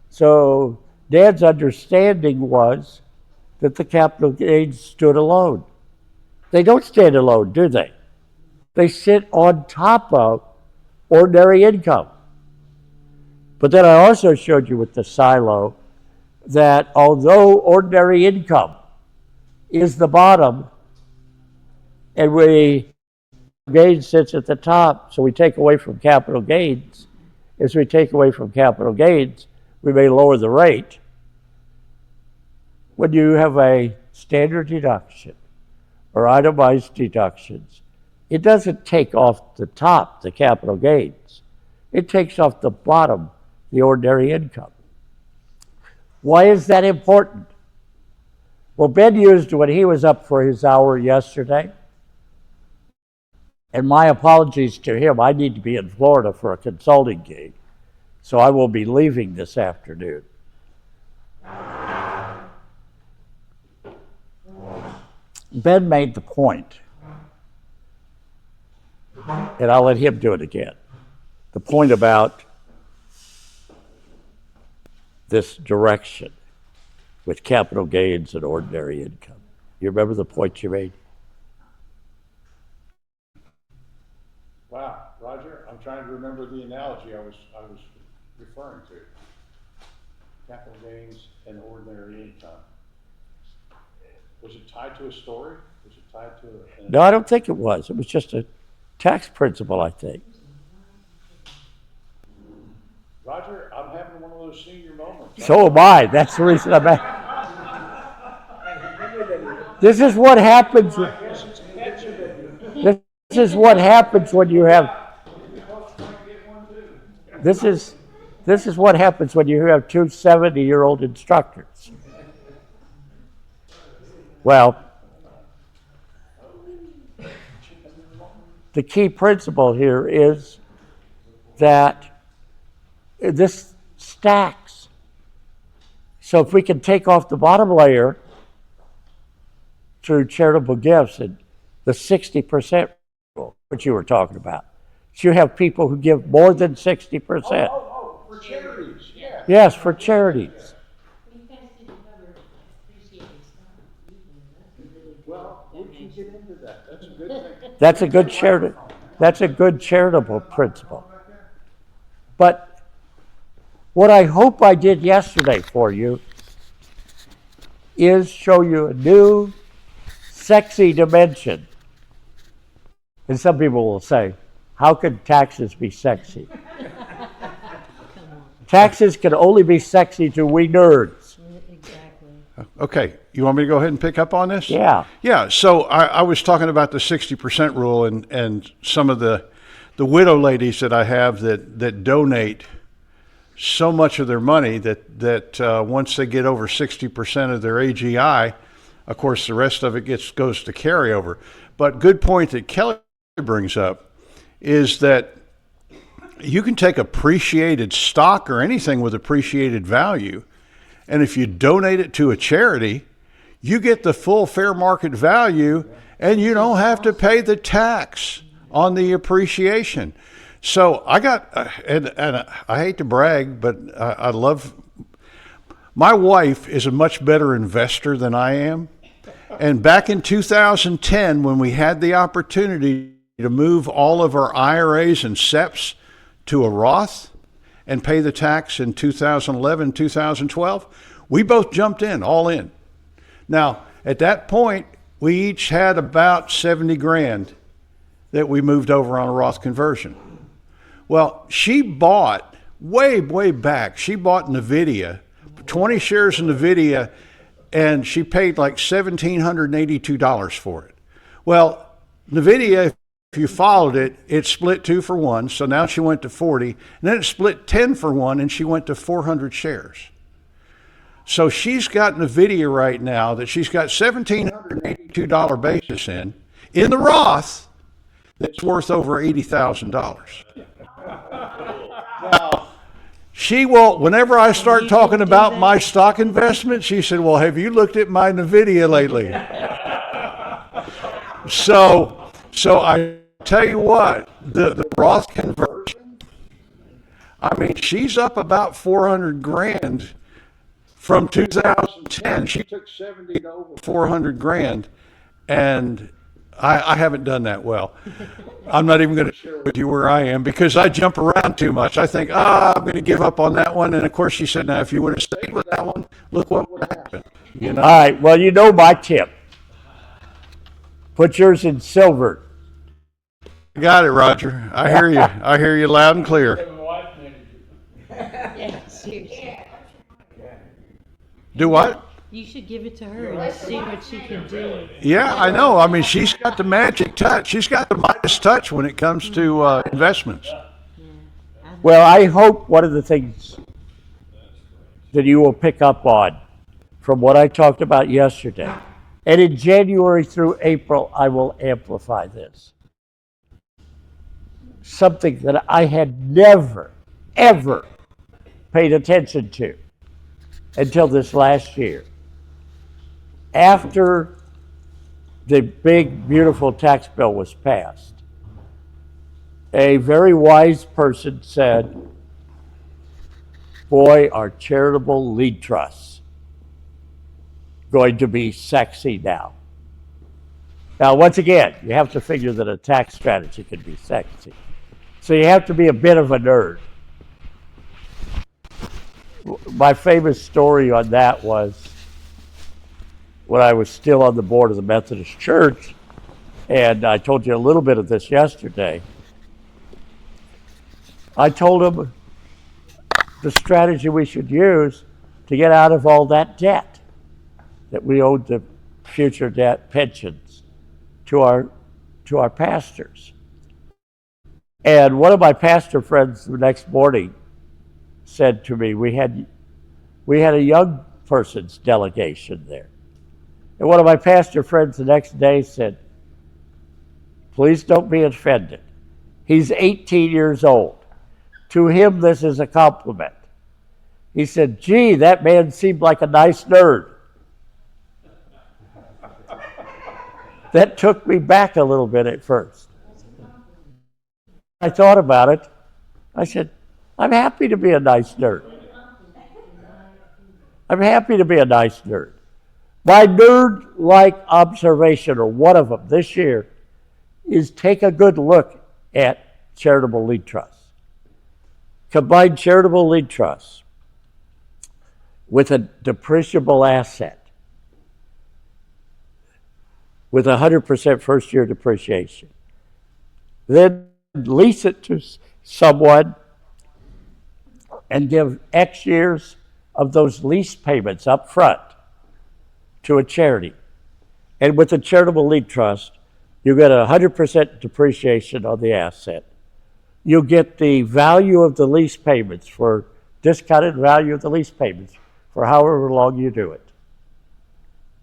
So Dad's understanding was that the capital gains stood alone. They don't stand alone, do they? They sit on top of ordinary income. But then I also showed you with the silo that although ordinary income is the bottom and gain sits at the top, so we take away from capital gains. As we take away from capital gains, we may lower the rate. When you have a standard deduction or itemized deductions, it doesn't take off the top, the capital gains. It takes off the bottom, the ordinary income. Why is that important? Well, Ben used when he was up for his hour yesterday, and my apologies to him, I need to be in Florida for a consulting gig, so I will be leaving this afternoon. Ben made the point, and I'll let him do it again, the point about this direction with capital gains and ordinary income. You remember the point you made? Wow, Roger, I'm trying to remember the analogy I was referring to. Capital gains and ordinary income. Was it tied to a story? Was it tied to a... No, I don't think it was. It was just a tax principle, I think. Roger, I'm having one of those senior moments. So am I. That's the reason I'm at. This is what happens. This is what happens when you have. This is what happens when you have 2 70-year-old instructors. Well, the key principle here is that this stacks. So if we can take off the bottom layer through charitable gifts and the 60% rule, which you were talking about, so you have people who give more than 60%. For charities, yeah. Yes, for charities. Well, we can get into that. That's a good thing. That's a good charitable principle. But what I hope I did yesterday for you is show you a new sexy dimension. And some people will say, how can taxes be sexy? Taxes can only be sexy to we nerds. Exactly. Okay, you want me to go ahead and pick up on this? Yeah. Yeah, so I was talking about the 60% rule and some of the widow ladies that I have that donate so much of their money that once they get over 60% of their AGI, of course, the rest of it goes to carryover. But good point that Kelly brings up is that you can take appreciated stock or anything with appreciated value, and if you donate it to a charity, you get the full fair market value, and you don't have to pay the tax on the appreciation. So I got, and I hate to brag, but I love, my wife is a much better investor than I am. And back in 2010, when we had the opportunity to move all of our IRAs and SEPs to a Roth and pay the tax in 2011, 2012, we both jumped in, all in. Now, at that point, we each had about 70 grand that we moved over on a Roth conversion. Well, she bought, way back, she bought NVIDIA, 20 shares in NVIDIA, and she paid like $1,782 for it. Well, NVIDIA, if you followed it, it split 2 for 1, so now she went to 40, and then it split 10 for 1, and she went to 400 shares. So she's got NVIDIA right now that she's got $1,782 basis in the Roth that's worth over $80,000. Now, she will, whenever I start talking about my stock investment, she said, well, have you looked at my NVIDIA lately? So I tell you what, the Roth conversion, I mean, she's up about 400 grand from 2010. She took 70 to over 400 grand, and I haven't done that well. I'm not even going to share with you where I am because I jump around too much. I think, I'm going to give up on that one. And of course, she said, now, if you would have stayed with that one, look what would have happened. You know? All right, well, you know my tip. Put yours in silver. Got it, Roger. I hear you. I hear you loud and clear. Yeah, seriously. Do what? You should give it to her and see what she can do. Yeah, I know. I mean, she's got the magic touch. She's got the Midas touch when it comes to investments. Well, I hope one of the things that you will pick up on from what I talked about yesterday, and in January through April, I will amplify this. Something that I had never, ever paid attention to until this last year. After the big, beautiful tax bill was passed, a very wise person said, boy, are charitable lead trusts going to be sexy now. Now, once again, you have to figure that a tax strategy can be sexy. So you have to be a bit of a nerd. My famous story on that was when I was still on the board of the Methodist Church, and I told you a little bit of this yesterday. I told them the strategy we should use to get out of all that debt that we owed the future debt pensions to our pastors. And one of my pastor friends the next morning said to me, we had a young person's delegation there. And one of my pastor friends the next day said, please don't be offended. He's 18 years old. To him, this is a compliment. He said, gee, that man seemed like a nice nerd. That took me back a little bit at first. I thought about it. I said, I'm happy to be a nice nerd. I'm happy to be a nice nerd. My nerd-like observation, or one of them this year, is take a good look at charitable lead trusts. Combine charitable lead trusts with a depreciable asset with 100% first-year depreciation. Then lease it to someone and give X years of those lease payments up front to a charity. And with a charitable lead trust, you get 100% depreciation on the asset. You get the value of the lease payments for discounted value of the lease payments for however long you do it.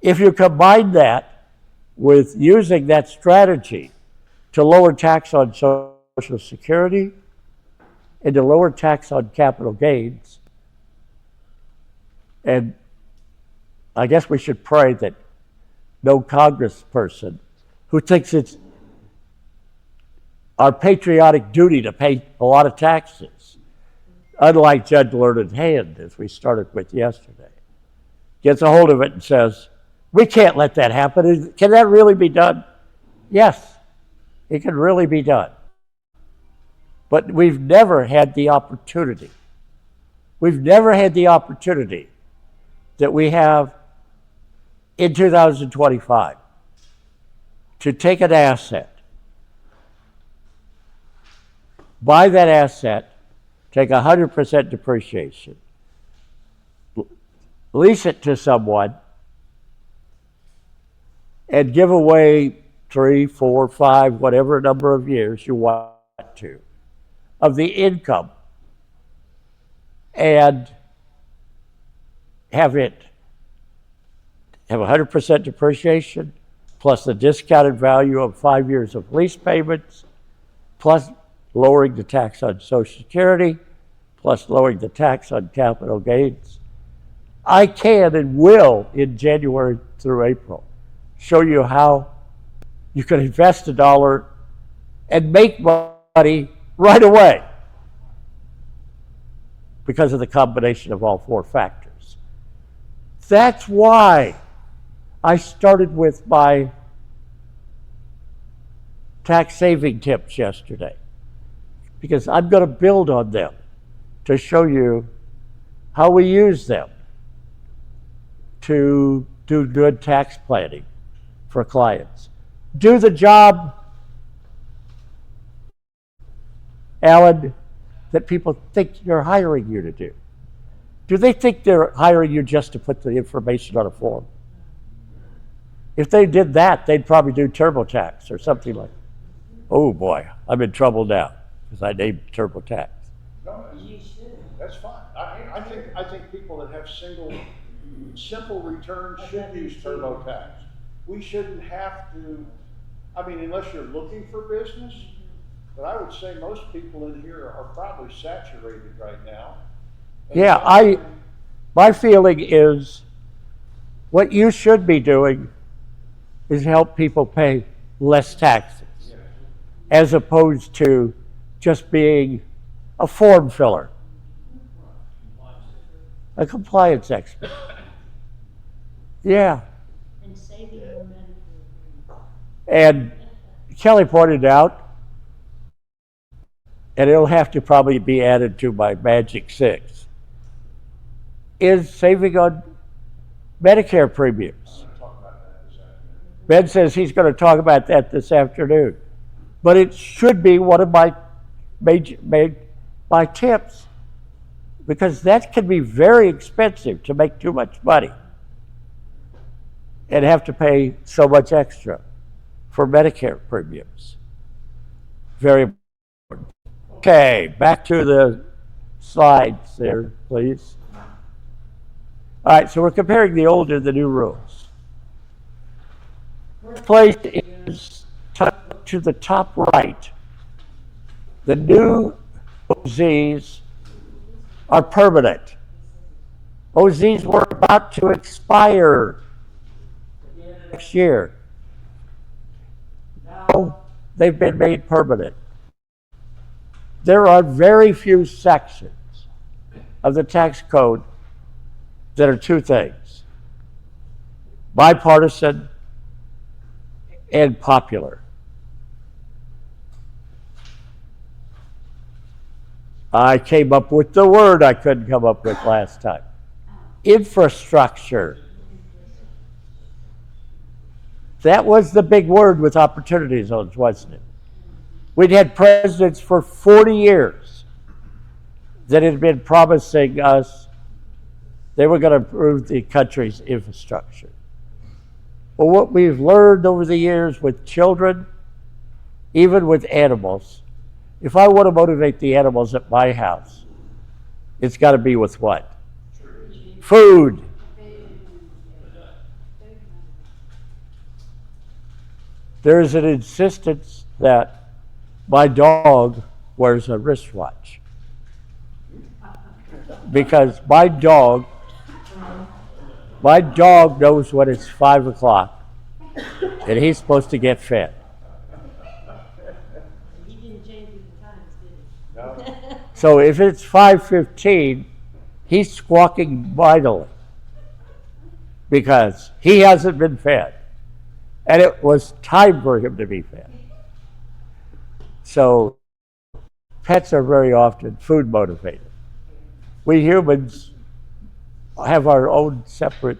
If you combine that with using that strategy to lower tax on Social Security and to lower tax on capital gains, and I guess we should pray that no congressperson who thinks it's our patriotic duty to pay a lot of taxes, unlike Judge Learned Hand, as we started with yesterday, gets a hold of it and says, we can't let that happen. Can that really be done? Yes, it can really be done. But we've never had the opportunity. We've never had the opportunity that we have in 2025 to take an asset, buy that asset, take 100% depreciation, lease it to someone, and give away 3, 4, 5, whatever number of years you want to, of the income, and have 100% depreciation, plus the discounted value of 5 years of lease payments, plus lowering the tax on Social Security, plus lowering the tax on capital gains. I can and will, in January through April, show you how you can invest $1 and make money right away because of the combination of all 4 factors. That's why I started with my tax saving tips yesterday, because I'm going to build on them to show you how we use them to do good tax planning for clients. Do the job, Alan, that people think you're hiring you to do. Do they think they're hiring you just to put the information on a form? If they did that, they'd probably do TurboTax or something like that. Oh boy, I'm in trouble now because I named TurboTax. No, that's fine. I think people that have simple returns should use TurboTax. We shouldn't have to, unless you're looking for business, but I would say most people in here are probably saturated right now. Yeah, my feeling is what you should be doing is help people pay less taxes, as opposed to just being a form filler, a compliance expert. Yeah. And saving your money. And Kelly pointed out, and it'll have to probably be added to my Magic 6, is saving on Medicare premiums. Ben says he's going to talk about that this afternoon. But it should be one of my tips, because that can be very expensive to make too much money and have to pay so much extra for Medicare premiums. Very important. Okay, back to the slides there, please. All right, so we're comparing the old and the new rules. First place is to the top right. The new OZs are permanent. OZs were about to expire next year. Now they've been made permanent. There are very few sections of the tax code that are 2 things: bipartisan and popular. I came up with the word I couldn't come up with last time: infrastructure. That was the big word with opportunity zones, wasn't it? We'd had presidents for 40 years that had been promising us they were going to improve the country's infrastructure. Well, what we've learned over the years with children, even with animals, if I want to motivate the animals at my house, It's got to be with what? Food. There is an insistence that my dog wears a wristwatch. Because my dog knows when it's 5 o'clock and he's supposed to get fed. He didn't change with the times, did he? So if it's 5:15, he's squawking mightily because he hasn't been fed. And it was time for him to be fed. So pets are very often food motivated. We humans have our own separate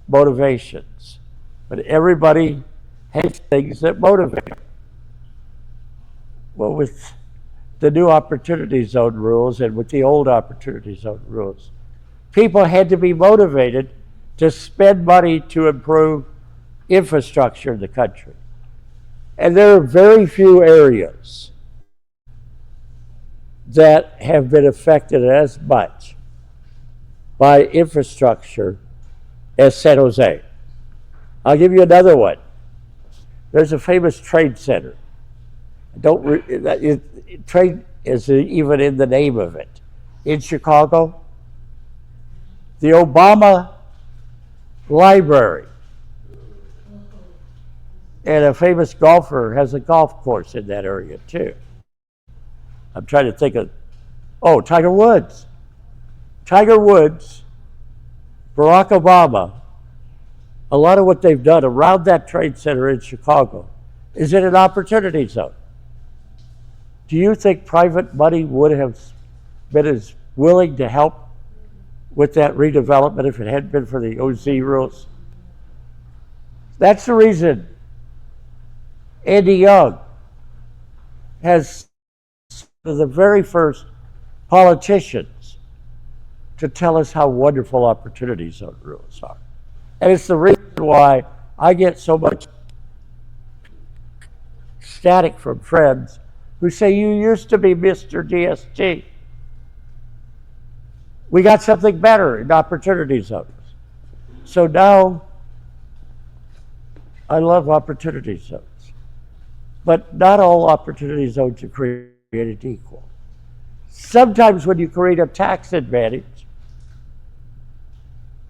motivations, but everybody has things that motivate. Well, with the new Opportunity Zone rules and with the old Opportunity Zone rules, people had to be motivated to spend money to improve infrastructure in the country. And there are very few areas that have been affected as much by infrastructure as San Jose. I'll give you another one. There's a famous trade center. Trade is even in the name of it. In Chicago, the Obama Library, and a famous golfer has a golf course in that area too. I'm trying to think of, Tiger Woods. Tiger Woods, Barack Obama, a lot of what they've done around that trade center in Chicago is in an opportunity zone. Do you think private money would have been as willing to help with that redevelopment if it hadn't been for the OZ rules? That's the reason Andy Young has the very first politicians to tell us how wonderful opportunity zone rules are. And it's the reason why I get so much static from friends who say, you used to be Mr. DST. We got something better in opportunity zones. So now I love opportunity zones. But not all opportunity zones are created equal. Sometimes when you create a tax advantage,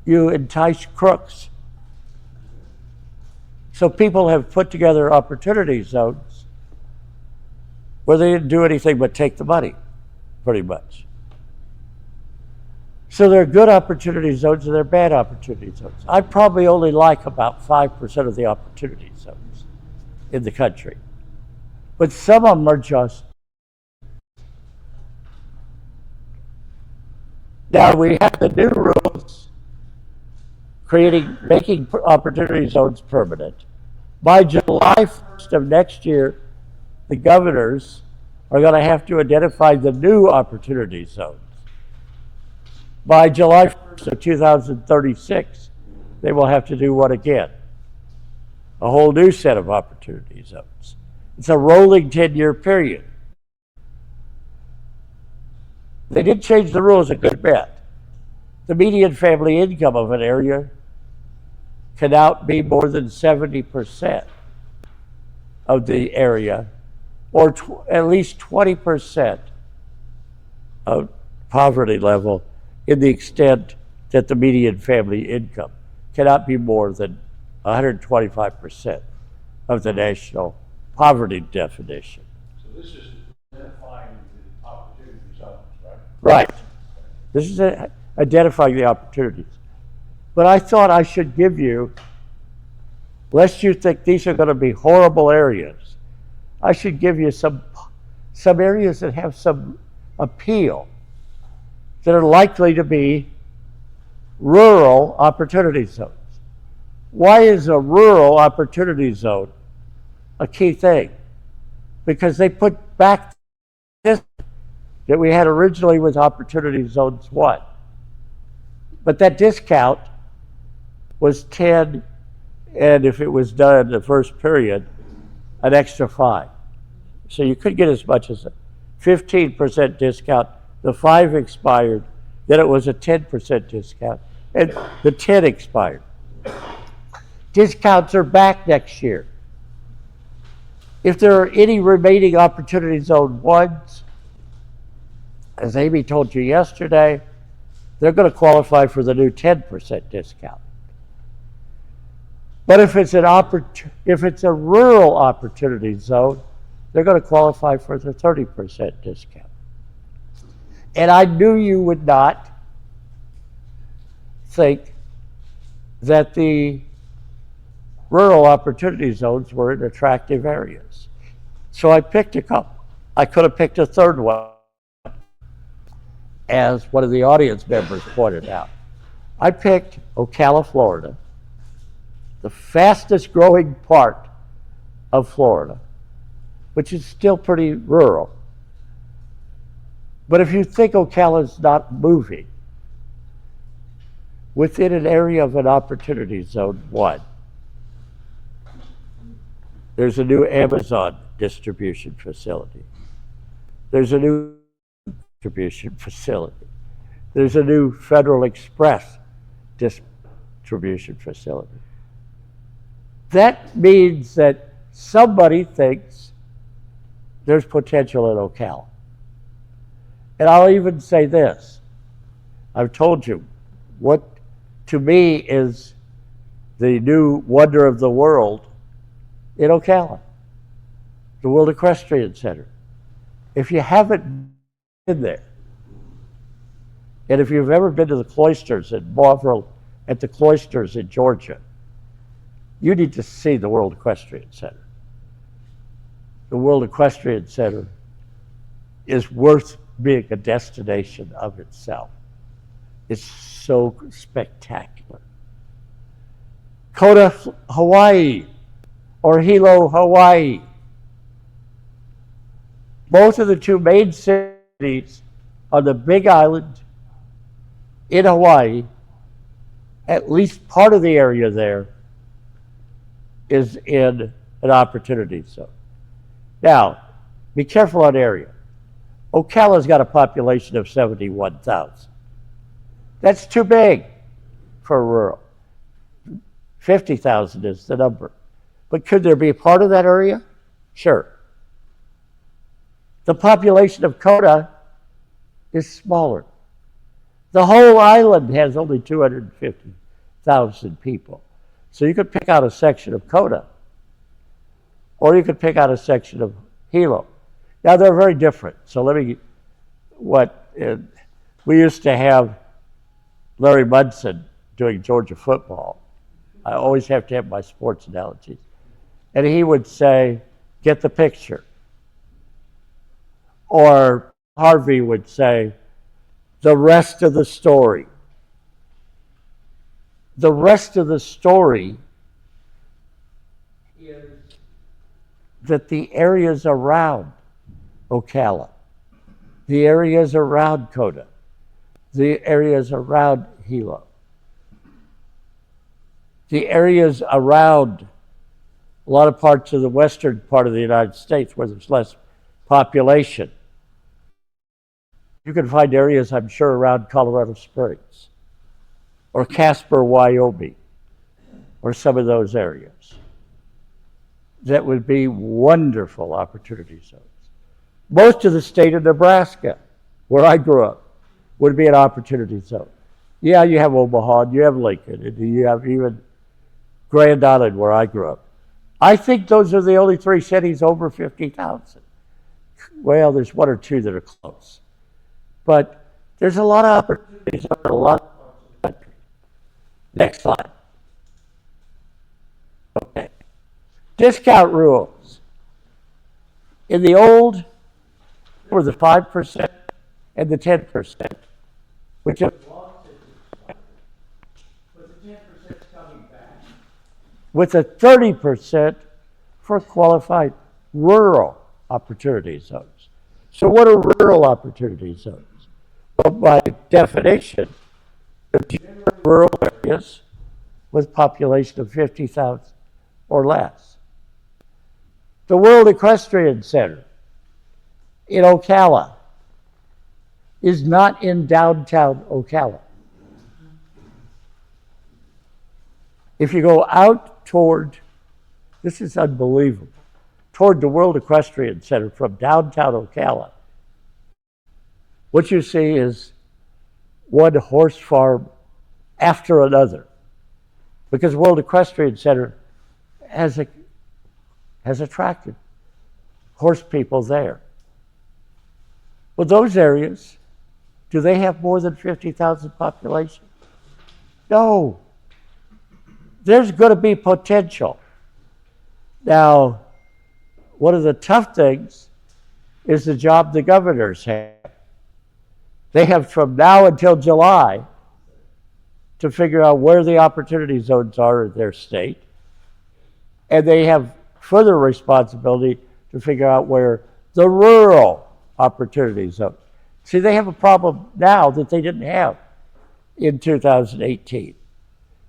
you entice crooks. So people have put together opportunity zones where they didn't do anything but take the money, pretty much. So there are good opportunity zones and there are bad opportunity zones. I probably only like about 5% of the opportunity zones in the country. But some of them are just. Now we have the new rules making opportunity zones permanent. By July 1st of next year, the governors are going to have to identify the new opportunity zones. By July 1st of 2036, they will have to do one again. A whole new set of opportunity zones. It's a rolling 10-year period. They did change the rules a good bit. The median family income of an area cannot be more than 70% of the area, or at least 20% of poverty level in the extent that the median family income cannot be more than 125% of the national poverty definition. So this is identifying the opportunity zones, right? Right. This is identifying the opportunities. But I thought I should give you, lest you think these are going to be horrible areas, I should give you some areas that have some appeal, that are likely to be rural opportunity zones. Why is a rural opportunity zone a key thing? Because they put back this that we had originally with opportunity zones 1. But that discount was 10, and if it was done in the first period, an extra 5. So you could get as much as a 15% discount. The 5 expired, Then it was a 10% discount, and the 10 expired. Discounts are back next year. If there are any remaining Opportunity Zone 1s, as Amy told you yesterday, they're going to qualify for the new 10% discount. But if it's a rural Opportunity Zone, they're going to qualify for the 30% discount. And I knew you would not think that the rural Opportunity Zones were in attractive areas. So I picked a couple. I could have picked a third one, as one of the audience members pointed out. I picked Ocala, Florida, the fastest growing part of Florida, which is still pretty rural. But if you think Ocala's not moving, within an area of an Opportunity Zone 1, there's a new Amazon distribution facility. There's a new distribution facility. There's a new Federal Express distribution facility. That means that somebody thinks there's potential in Ocala. And I'll even say this. I've told you what to me is the new wonder of the world in Ocala, the World Equestrian Center. If you haven't been there, and if you've ever been to the cloisters at Marlboro, at the cloisters in Georgia, you need to see the World Equestrian Center. The World Equestrian Center is worth being a destination of itself. It's so spectacular. Kona, Hawaii, or Hilo, Hawaii. Both of the two main cities on the Big Island in Hawaii, at least part of the area there is in an Opportunity Zone. Now, be careful on area. Ocala's got a population of 71,000. That's too big for rural. 50,000 is the number. But could there be a part of that area? Sure. The population of Kona is smaller. The whole island has only 250,000 people. So you could pick out a section of Kona, or you could pick out a section of Hilo. Now they're very different. So we used to have Larry Munson doing Georgia football. I always have to have my sports analogies. And he would say, get the picture. Or Harvey would say, the rest of the story. The rest of the story is that the areas around Ocala, the areas around Kona, the areas around Hilo, the areas around a lot of parts of the western part of the United States where there's less population. You can find areas, I'm sure, around Colorado Springs or Casper, Wyoming, or some of those areas that would be wonderful Opportunity Zones. Most of the state of Nebraska, where I grew up, would be an Opportunity Zone. Yeah, you have Omaha, and you have Lincoln, and you have even Grand Island, where I grew up. I think those are the only three cities over 50,000. Well, there's one or two that are close. But there's a lot of opportunities in a lot of parts of the country. Next slide. Okay. Discount rules. In the old, were the 5% and the 10%, which have lost its, but the 10% is coming back, with a 30% for qualified rural Opportunity Zones. So what are rural Opportunity Zones? Well, by definition, they're rural areas with population of 50,000 or less. The World Equestrian Center in Ocala is not in downtown Ocala. If you go out toward, this is unbelievable, toward the World Equestrian Center from downtown Ocala, what you see is one horse farm after another, because World Equestrian Center has attracted horse people there. Well, those areas, do they have more than 50,000 population? No. There's going to be potential. Now, one of the tough things is the job the governors have. They have from now until July to figure out where the opportunity zones are in their state. And they have further responsibility to figure out where the rural opportunity zones. See, they have a problem now that they didn't have in 2018.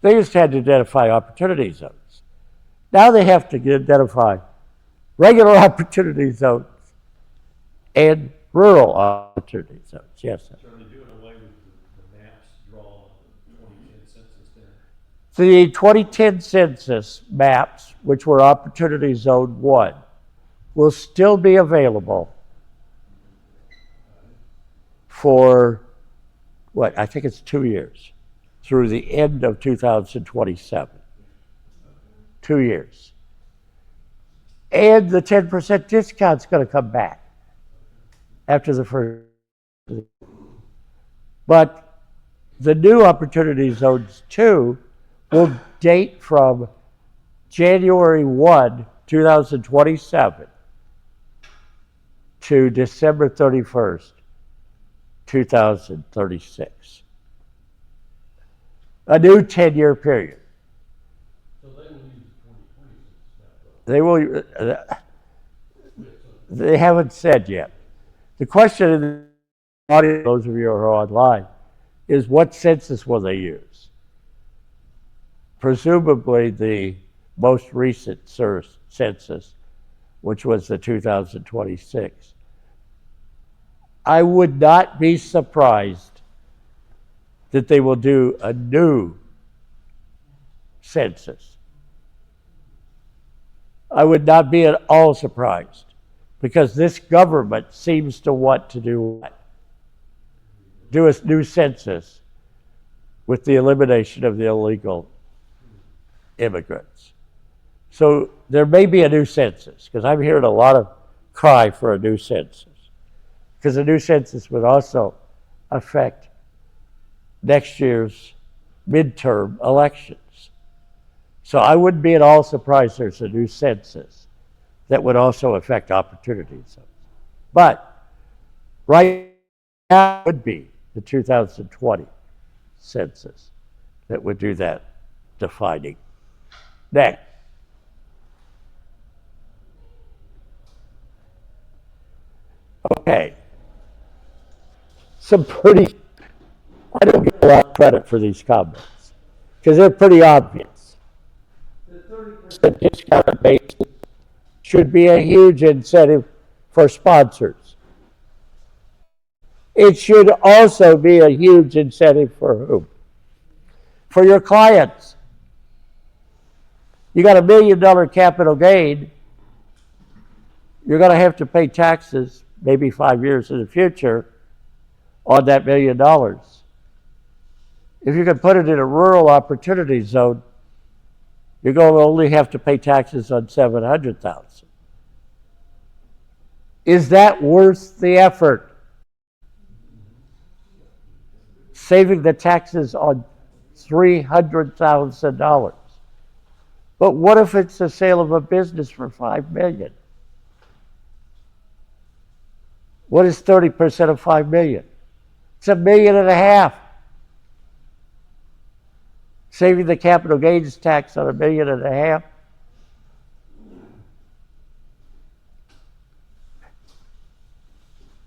They just had to identify opportunity zones. Now they have to identify regular opportunity zones and rural opportunity zones. Yes, sir. So are they doing away with the maps drawn on the 2010 census then? The 2010 census maps, which were Opportunity Zone 1, will still be available for, I think it's 2 years, through the end of 2027. 2 years. And the 10% discount's going to come back after the first. But the new Opportunity Zones 2 will date from January 1, 2027 to December 31st, 2036. A new 10-year period. So they will use the 2020 census map, though. They haven't said yet. The question in the audience, those of you who are online, is what census will they use? Presumably the most recent census, which was the 2026. I would not be surprised that they will do a new census. I would not be at all surprised, because this government seems to want to do what? Do a new census with the elimination of the illegal immigrants. So there may be a new census, because I'm hearing a lot of cry for a new census, because a new census would also affect next year's midterm elections. So I wouldn't be at all surprised there's a new census that would also affect opportunity zones. But right now it would be the 2020 census that would do that defining. Next. Okay. I don't get a lot of credit for these comments, because they're pretty obvious. The 30% discount basis should be a huge incentive for sponsors. It should also be a huge incentive for whom? For your clients. You got $1 million capital gain, you're going to have to pay taxes maybe 5 years in the future on that $1 million. If you can put it in a rural opportunity zone, you're going to only have to pay taxes on $700,000. Is that worth the effort? Saving the taxes on $300,000. But what if it's the sale of a business for $5 million? What is 30% of $5 million? It's $1.5 million. Saving the capital gains tax on $1.5 million.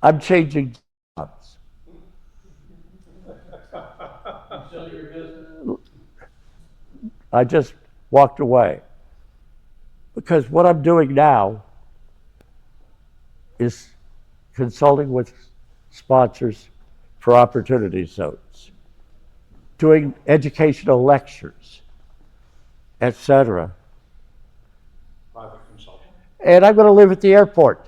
I'm changing jobs. Sell your business? I just walked away, because what I'm doing now is consulting with sponsors for opportunity zones, doing educational lectures, etc. Private consultant. And I'm going to live at the airport.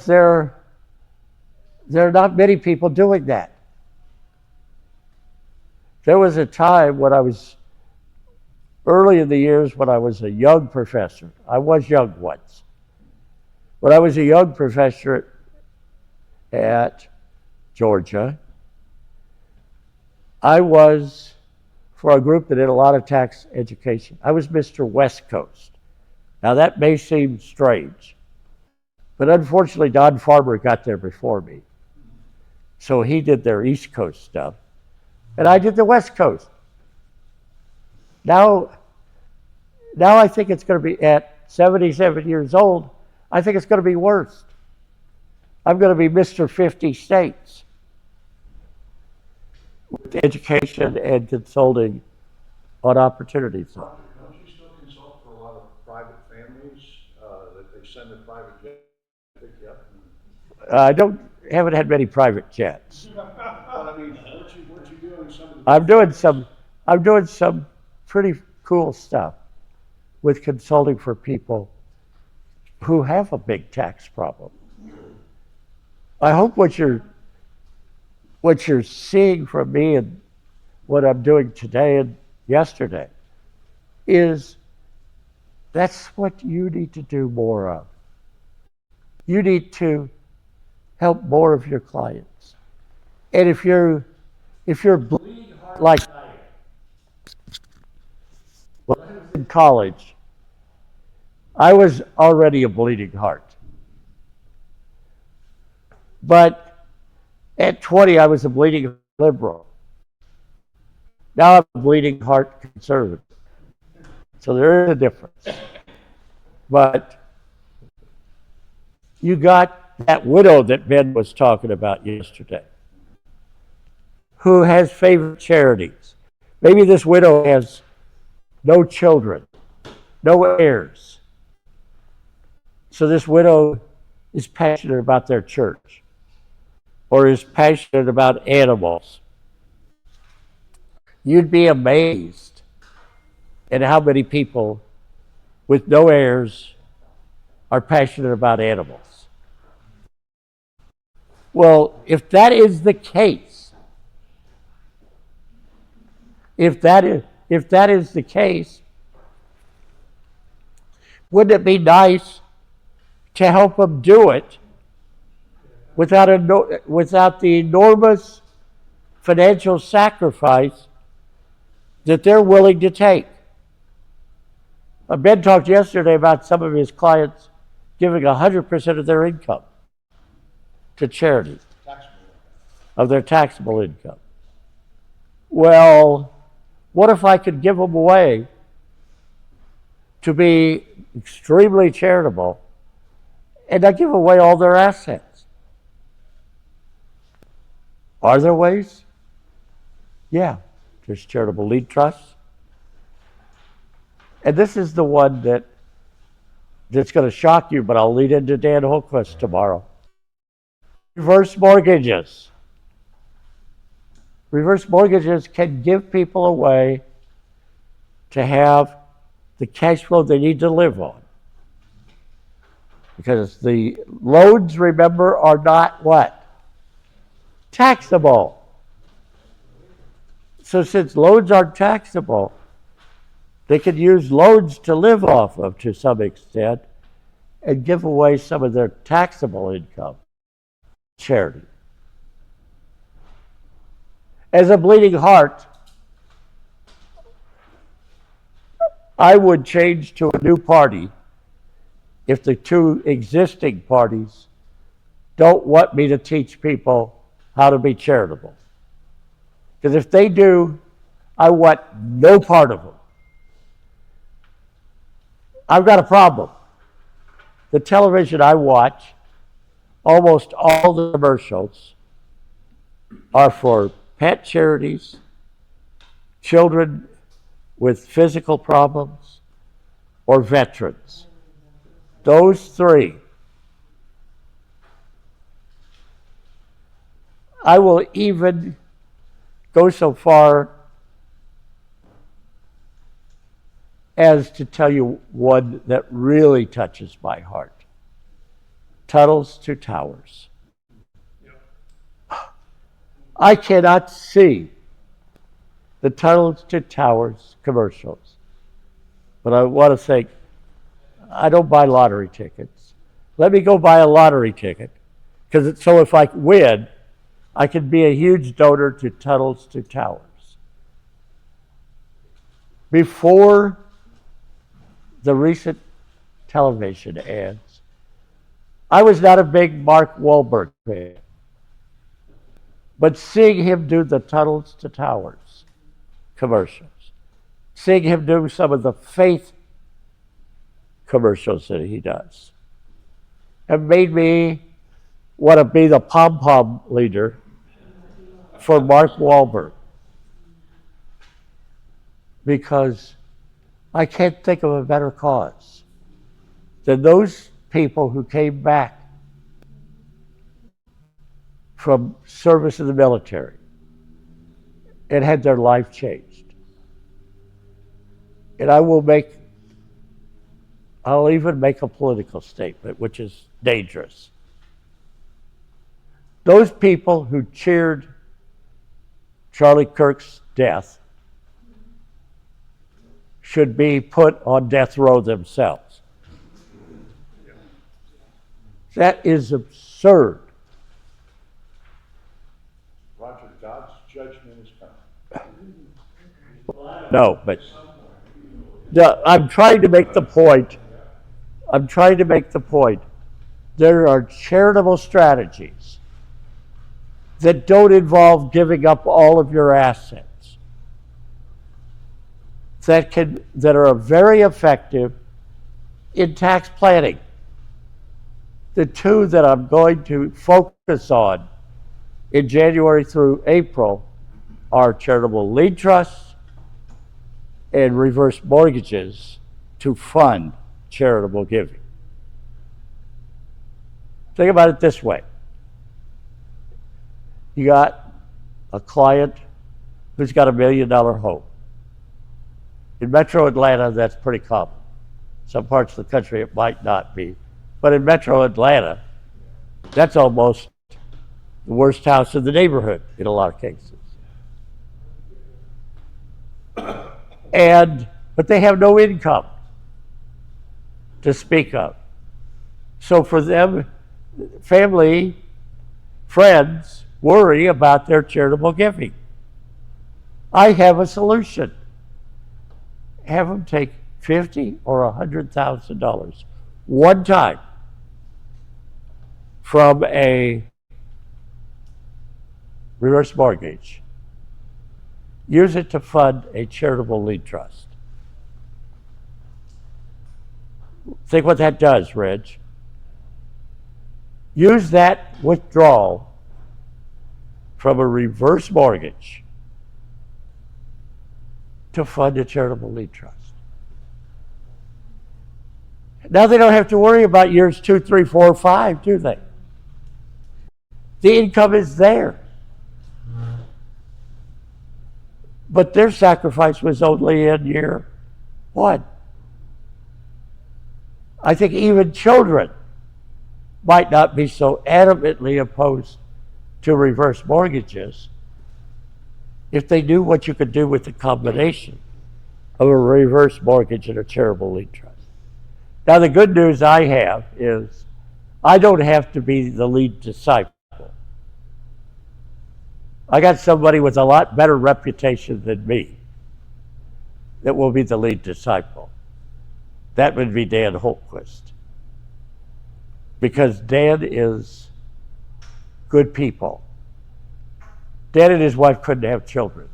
There are not many people doing that. There was a time when I was early in the years when I was a young professor. I was young once. When I was a young professor at Georgia, I was for a group that did a lot of tax education. I was Mr. West Coast. Now that may seem strange, but unfortunately Don Farber got there before me. So he did their East Coast stuff, and I did the West Coast. Now I think it's going to be, at 77 years old, I think it's going to be worse. I'm going to be Mr. 50 states with education and consulting on opportunities. Don't you still consult for a lot of private families that they send a private jet to pick you up? I haven't had many private jets. But I mean, weren't you doing some of the? I'm doing some pretty cool stuff with consulting for people who have a big tax problem. I hope what you're seeing from me and what I'm doing today and yesterday is that's what you need to do more of. You need to help more of your clients. And if you're bleeding heart like I am, when I was in college, I was already a bleeding heart. But at 20, I was a bleeding liberal. Now I'm a bleeding heart conservative. So there is a difference. But you got that widow that Ben was talking about yesterday, who has favorite charities. Maybe this widow has no children, no heirs. So this widow is passionate about their church or is passionate about animals. You'd be amazed at how many people with no heirs are passionate about animals. Well, if that is the case, wouldn't it be nice to help them do it without the enormous financial sacrifice that they're willing to take? Ben talked yesterday about some of his clients giving 100% of their income to charity, of their taxable income. Well, what if I could give them away to be extremely charitable and not give away all their assets? Are there ways? Yeah, there's charitable lead trusts. And this is the one that's going to shock you, but I'll lead into Dan Holquist tomorrow. Reverse mortgages. Reverse mortgages can give people a way to have the cash flow they need to live on. Because the loans, remember, are not what? Taxable. So since loans aren't taxable, they can use loans to live off of to some extent and give away some of their taxable income. Charity. As a bleeding heart, I would change to a new party if the two existing parties don't want me to teach people how to be charitable. Because if they do, I want no part of them. I've got a problem. The television I watch, almost all the commercials are for pet charities, children with physical problems, or veterans. Those three. I will even go so far as to tell you one that really touches my heart. Tunnels to Towers. I cannot see the Tunnels to Towers commercials, but I want to say, I don't buy lottery tickets. Let me go buy a lottery ticket, so if I win, I can be a huge donor to Tunnels to Towers. Before the recent television ads, I was not a big Mark Wahlberg fan. But seeing him do the Tunnels to Towers commercials, seeing him do some of the faith commercials that he does, have made me want to be the pom-pom leader for Mark Wahlberg. Because I can't think of a better cause than those people who came back from service in the military and had their life changed. And I'll even make a political statement, which is dangerous. Those people who cheered Charlie Kirk's death should be put on death row themselves. That is absurd. Roger, God's judgment is coming. No, but I'm trying to make the point. There are charitable strategies that don't involve giving up all of your assets that are very effective in tax planning. The two that I'm going to focus on in January through April are charitable lien trusts and reverse mortgages to fund charitable giving. Think about it this way. You got a client who's got $1 million home. In Metro Atlanta, that's pretty common. Some parts of the country it might not be. But in Metro Atlanta, that's almost the worst house in the neighborhood in a lot of cases. But they have no income to speak of. So for them, family, friends worry about their charitable giving. I have a solution. Have them take $50,000 or $100,000 one time from a reverse mortgage. Use it to fund a charitable lien trust. Think what that does, Reg. Use that withdrawal from a reverse mortgage to fund a charitable lien trust. Now they don't have to worry about years 2, 3, 4, 5, do they? The income is there. But their sacrifice was only in year 1. I think even children might not be so adamantly opposed to reverse mortgages if they knew what you could do with the combination of a reverse mortgage and a charitable lien trust. Now, the good news I have is I don't have to be the lead disciple. I got somebody with a lot better reputation than me that will be the lead disciple. That would be Dan Holtquist. Because Dan is good people. Dan and his wife couldn't have children.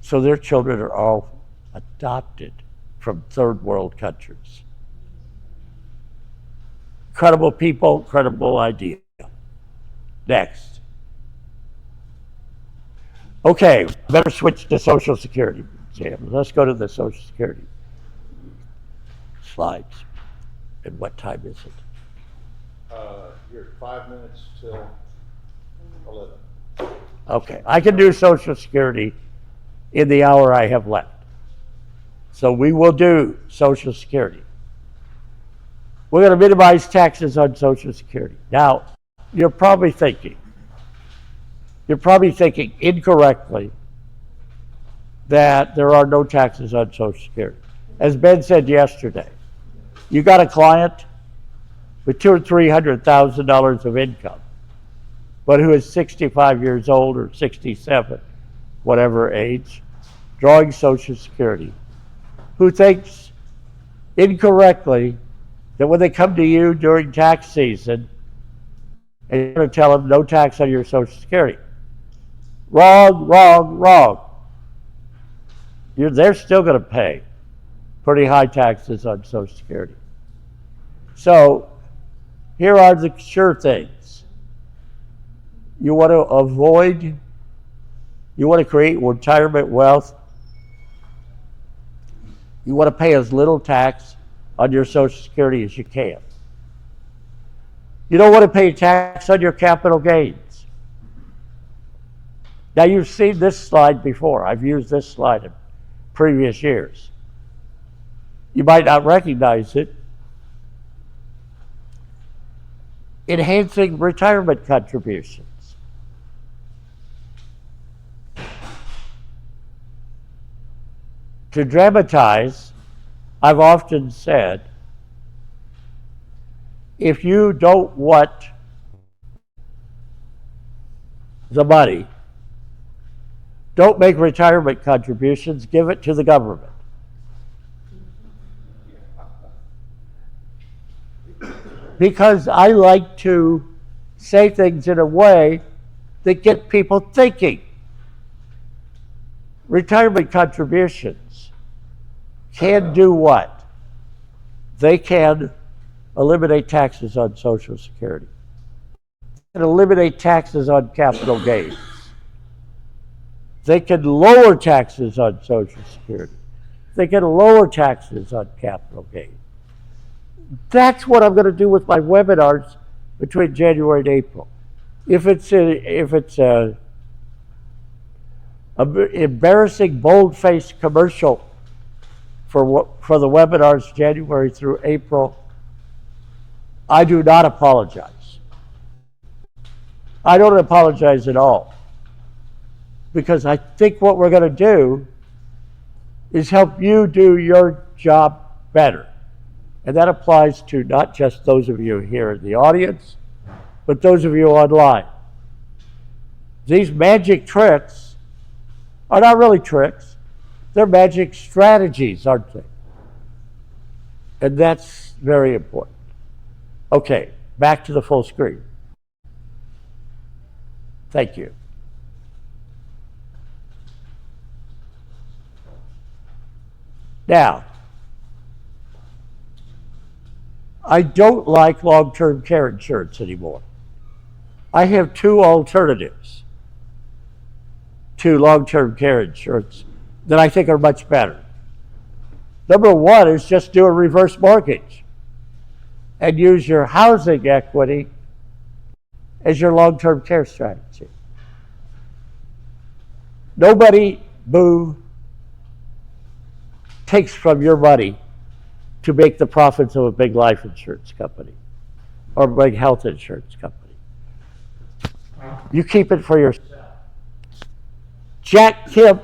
So their children are all adopted from third world countries. Credible people, credible idea. Next. Okay, better switch to Social Security, Jim. Let's go to the Social Security slides. And what time is it? You're 5 minutes till Okay, I can do Social Security in the hour I have left. So we will do Social Security. We're going to minimize taxes on Social Security. Now, you're probably thinking incorrectly that there are no taxes on Social Security. As Ben said yesterday, you got a client with $200,000 or $300,000 of income, but who is 65 years old or 67, whatever age, drawing Social Security, who thinks incorrectly that when they come to you during tax season, and you're going to tell them no tax on your Social Security. Wrong, wrong, wrong. They're still going to pay pretty high taxes on Social Security. So here are the sure things. You want to create retirement wealth. You want to pay as little tax on your Social Security as you can. You don't want to pay tax on your capital gains. Now, you've seen this slide before. I've used this slide in previous years. You might not recognize it. Enhancing retirement contributions. To dramatize, I've often said, if you don't want the money, don't make retirement contributions, give it to the government. Because I like to say things in a way that get people thinking. Retirement contributions can do what? They can eliminate taxes on Social Security. They can eliminate taxes on capital gains. They can lower taxes on Social Security. They can lower taxes on capital gains. That's what I'm going to do with my webinars between January and April. If it's a embarrassing, bold-faced commercial for the webinars January through April, I do not apologize. I don't apologize at all. Because I think what we're going to do is help you do your job better. And that applies to not just those of you here in the audience, but those of you online. These magic tricks are not really tricks. They're magic strategies, aren't they? And that's very important. Okay, back to the full screen. Thank you. Now, I don't like long-term care insurance anymore. I have two alternatives to long-term care insurance that I think are much better. Number one is just do a reverse mortgage and use your housing equity as your long-term care strategy. Nobody, takes from your money to make the profits of a big life insurance company or a big health insurance company. You keep it for yourself. Jack Kemp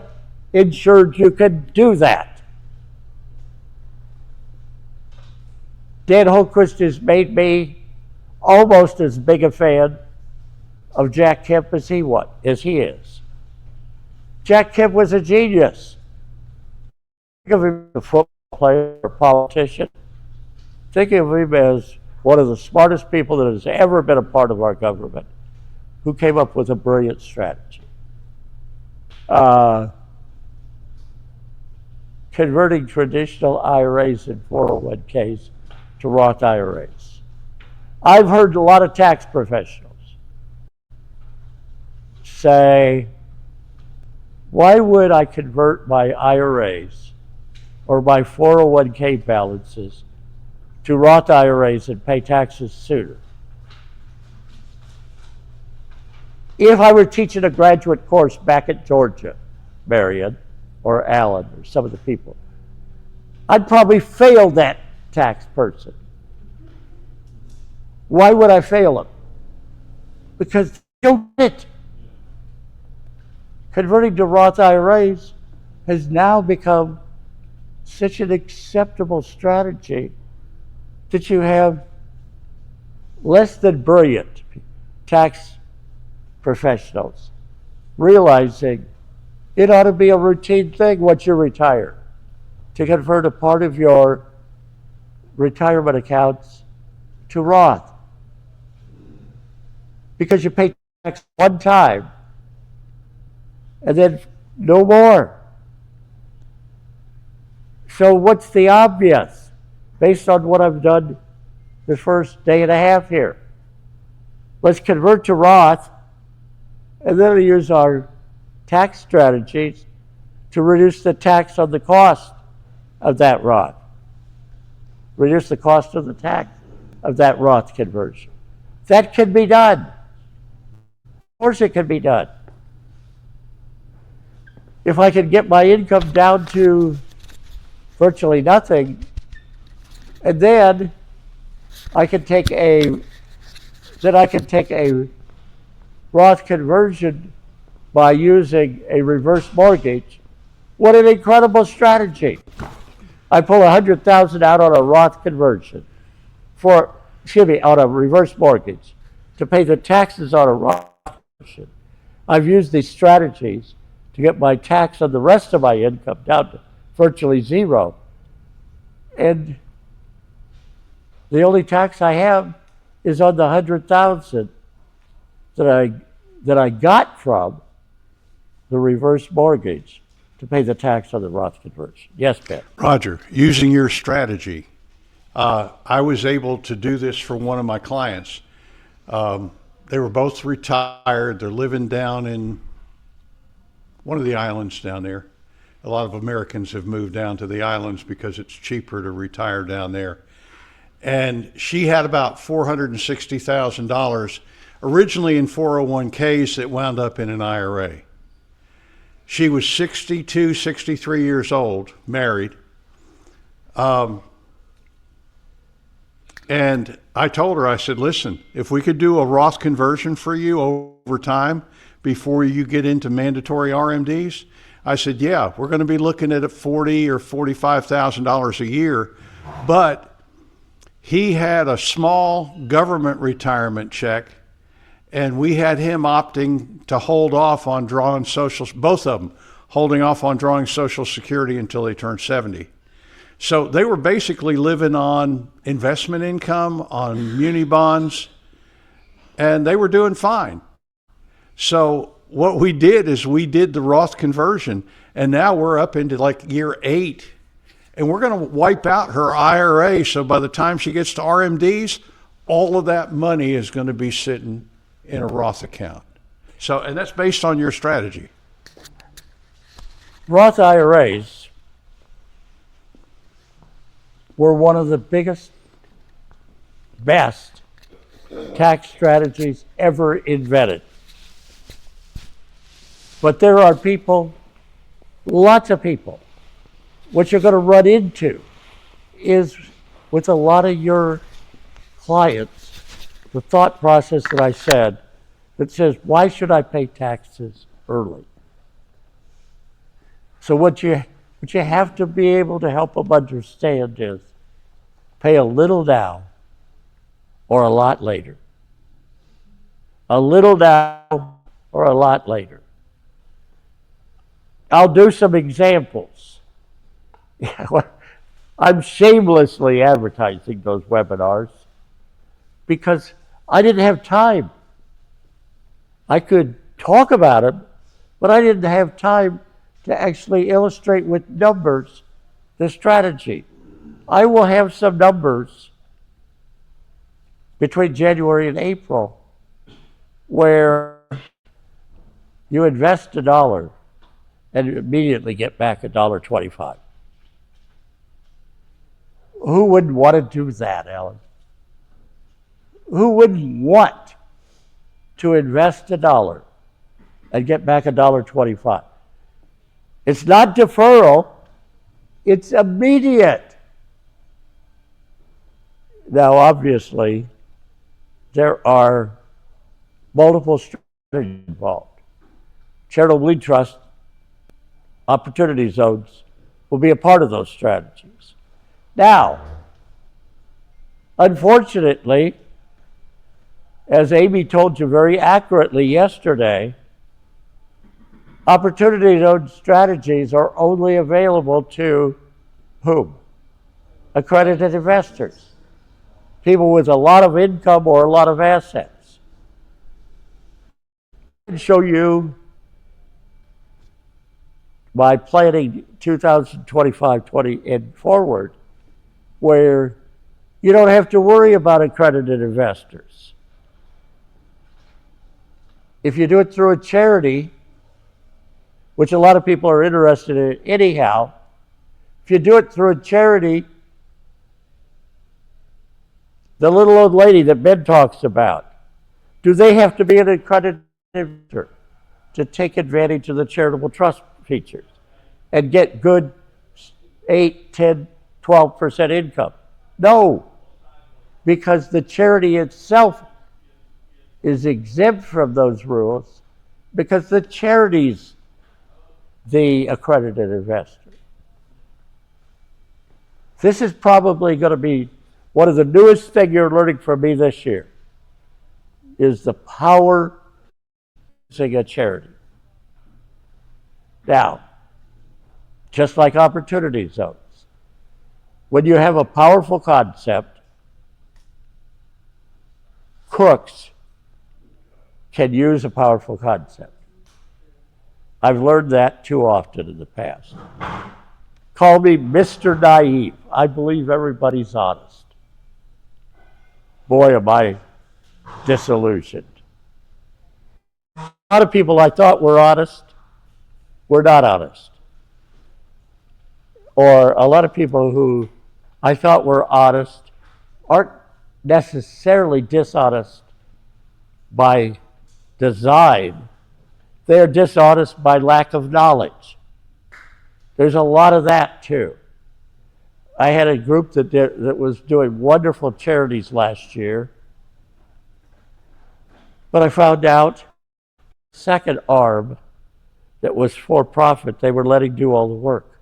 ensured you could do that. Dan Holquist has made me almost as big a fan of Jack Kemp as he is. Jack Kemp was a genius. Think of him as a football player or politician. Think of him as one of the smartest people that has ever been a part of our government, who came up with a brilliant strategy. Converting traditional IRAs and 401ks to Roth IRAs. I've heard a lot of tax professionals say, why would I convert my IRAs or my 401k balances to Roth IRAs and pay taxes sooner? If I were teaching a graduate course back at Georgia, Marion, or Allen, or some of the people, I'd probably fail that tax person. Why would I fail them? Because they don't get it. Converting to Roth IRAs has now become such an acceptable strategy that you have less than brilliant tax professionals realizing it ought to be a routine thing once you retire to convert a part of your retirement accounts to Roth. Because you pay tax one time and then no more. So what's the obvious based on what I've done the first day and a half here? Let's convert to Roth and then use our tax strategies to reduce the tax on the cost of that Roth. Reduce the cost of the tax of that Roth conversion. That can be done. Of course it can be done. If I can get my income down to virtually nothing, and then I can take a Roth conversion by using a reverse mortgage. What an incredible strategy. I pull $100,000 out on a Roth conversion on a reverse mortgage to pay the taxes on a Roth conversion. I've used these strategies to get my tax on the rest of my income down to virtually zero. And the only tax I have is on the $100,000 that I got from the reverse mortgage to pay the tax on the Roth conversion. Yes, Ben. Roger, using your strategy, I was able to do this for one of my clients. They were both retired. They're living down in one of the islands down there. A lot of Americans have moved down to the islands because it's cheaper to retire down there. And she had about $460,000 originally in 401ks that wound up in an IRA. She was 62, 63 years old, married. And I told her, I said, listen, if we could do a Roth conversion for you over time before you get into mandatory RMDs, I said, yeah, we're going to be looking at $40,000 or $45,000 a year. But he had a small government retirement check, and we had him opting to hold off on drawing both of them, holding off on drawing Social Security until they turned 70. So they were basically living on investment income, on muni bonds, and they were doing fine. So what we did is we did the Roth conversion, and now we're up into like year 8, and we're going to wipe out her IRA. So by the time she gets to RMDs, all of that money is going to be sitting in a Roth account. So, and that's based on your strategy. Roth IRAs were one of the biggest, best tax strategies ever invented. But there are people, lots of people, what you're going to run into is with a lot of your clients, the thought process that I said that says, why should I pay taxes early? So what you have to be able to help them understand is pay a little now or a lot later. A little now or a lot later. I'll do some examples. I'm shamelessly advertising those webinars because I didn't have time. I could talk about them, but I didn't have time to actually illustrate with numbers the strategy. I will have some numbers between January and April where you invest $1 and immediately get back $1.25. Who wouldn't want to do that, Alan? Who wouldn't want to invest $1 and get back $1.25. It's not deferral, it's immediate. Now, obviously, there are multiple strategies involved. Charitable Lead Trust, opportunity zones will be a part of those strategies. Now, unfortunately, as Amy told you very accurately yesterday, opportunity zone strategies are only available to whom? Accredited investors. People with a lot of income or a lot of assets. I can show you by planning 2025-20 and forward, where you don't have to worry about accredited investors. If you do it through a charity, which a lot of people are interested in anyhow, if you do it through a charity, the little old lady that Ben talks about, do they have to be an accredited investor to take advantage of the charitable trust features and get good 8, 10, 12% income? No, because the charity itself is exempt from those rules because the charity's the accredited investor. This is probably going to be one of the newest things you're learning from me this year, is the power of using a charity. Now, just like opportunity zones, when you have a powerful concept, crooks can use a powerful concept. I've learned that too often in the past. Call me Mr. Naive. I believe everybody's honest. Boy, am I disillusioned. A lot of people I thought were honest were not honest. Or a lot of people who I thought were honest aren't necessarily dishonest by design. They're dishonest by lack of knowledge. There's a lot of that too. I had a group that was doing wonderful charities last year, but I found out second arm that was for profit, they were letting do all the work.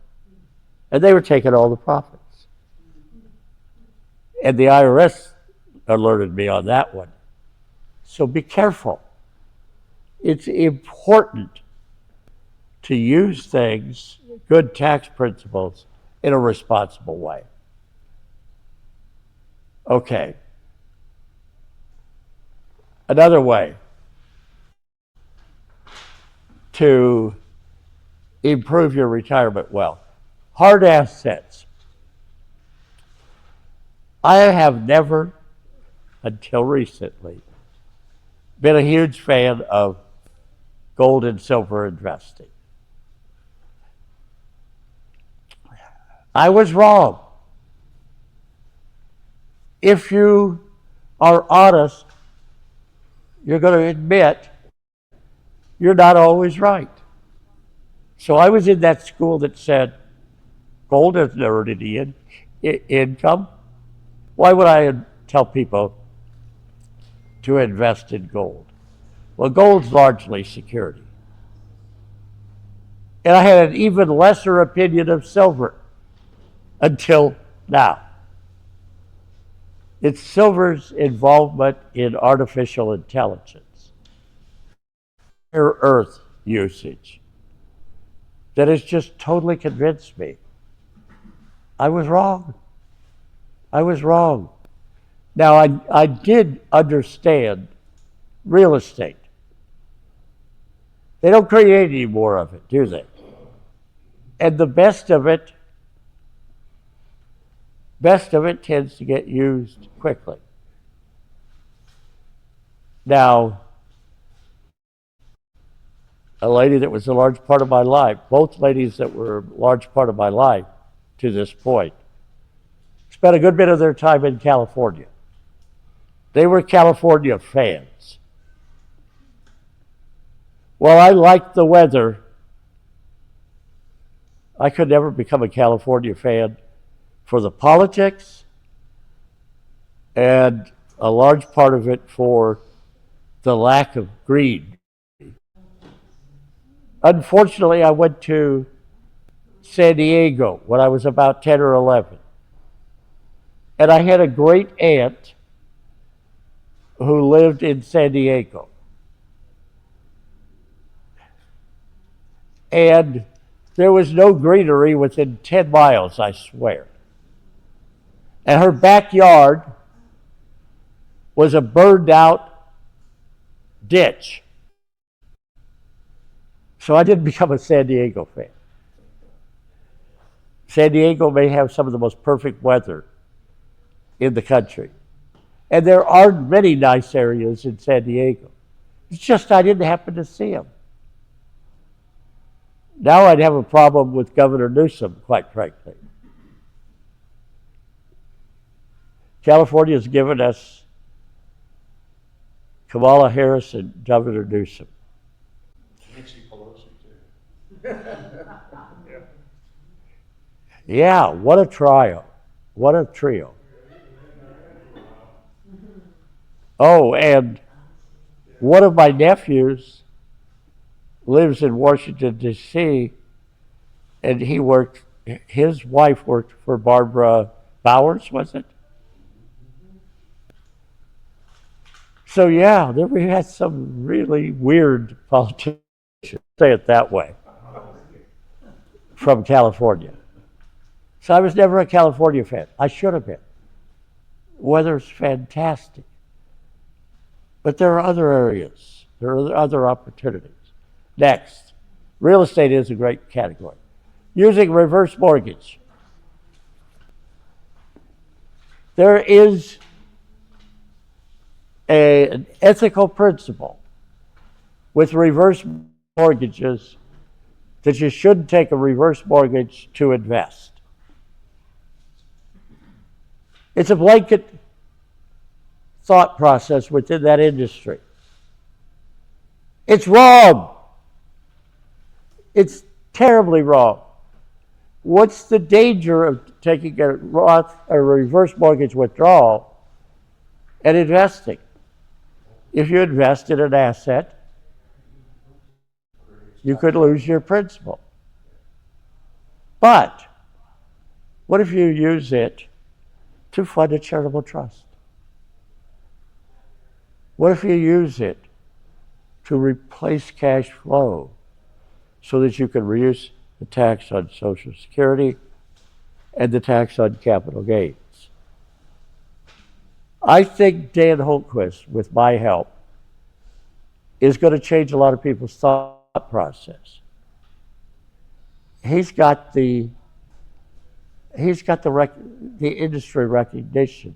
And they were taking all the profits. And the IRS alerted me on that one. So be careful. It's important to use things, good tax principles, in a responsible way. Okay. Another way to improve your retirement wealth. Hard assets. I have never, until recently, been a huge fan of gold and silver investing. I was wrong. If you are honest, you're going to admit you're not always right. So I was in that school that said, gold doesn't earn any income. Why would I tell people to invest in gold? Well, gold's largely security. And I had an even lesser opinion of silver until now. It's silver's involvement in artificial intelligence, rare earth usage, that has just totally convinced me I was wrong. I was wrong. Now, I did understand real estate. They don't create any more of it, do they? And the best of it tends to get used quickly. Now, a lady that was a large part of my life, both ladies that were a large part of my life to this point, spent a good bit of their time in California. They were California fans. Well, I like the weather. I could never become a California fan for the politics and a large part of it for the lack of green. Unfortunately, I went to San Diego when I was about 10 or 11. And I had a great aunt who lived in San Diego. And there was no greenery within 10 miles, I swear. And her backyard was a burned out ditch. So I didn't become a San Diego fan. San Diego may have some of the most perfect weather in the country. And there are many nice areas in San Diego. It's just I didn't happen to see them. Now I'd have a problem with Governor Newsom, quite frankly. California's given us Kamala Harris and Governor Newsom. Nancy Pelosi too. Yeah, what a trio. What a trio. Oh, and one of my nephews lives in Washington, D.C., and his wife worked for Barbara Bowers, was it? So yeah, we had some really weird politicians, say it that way, from California. So I was never a California fan. I should have been. Weather's fantastic. But there are other areas. There are other opportunities. Next, real estate is a great category. Using reverse mortgage. There is an ethical principle with reverse mortgages that you shouldn't take a reverse mortgage to invest. It's a blanket thought process within that industry. It's wrong. It's terribly wrong. What's the danger of taking a reverse mortgage withdrawal and investing? If you invest in an asset, you could lose your principal. But what if you use it to fund a charitable trust? What if you use it to replace cash flow so that you can reduce the tax on Social Security and the tax on capital gains? I think Dan Holtquist, with my help, is going to change a lot of people's thought process. He's got the industry recognition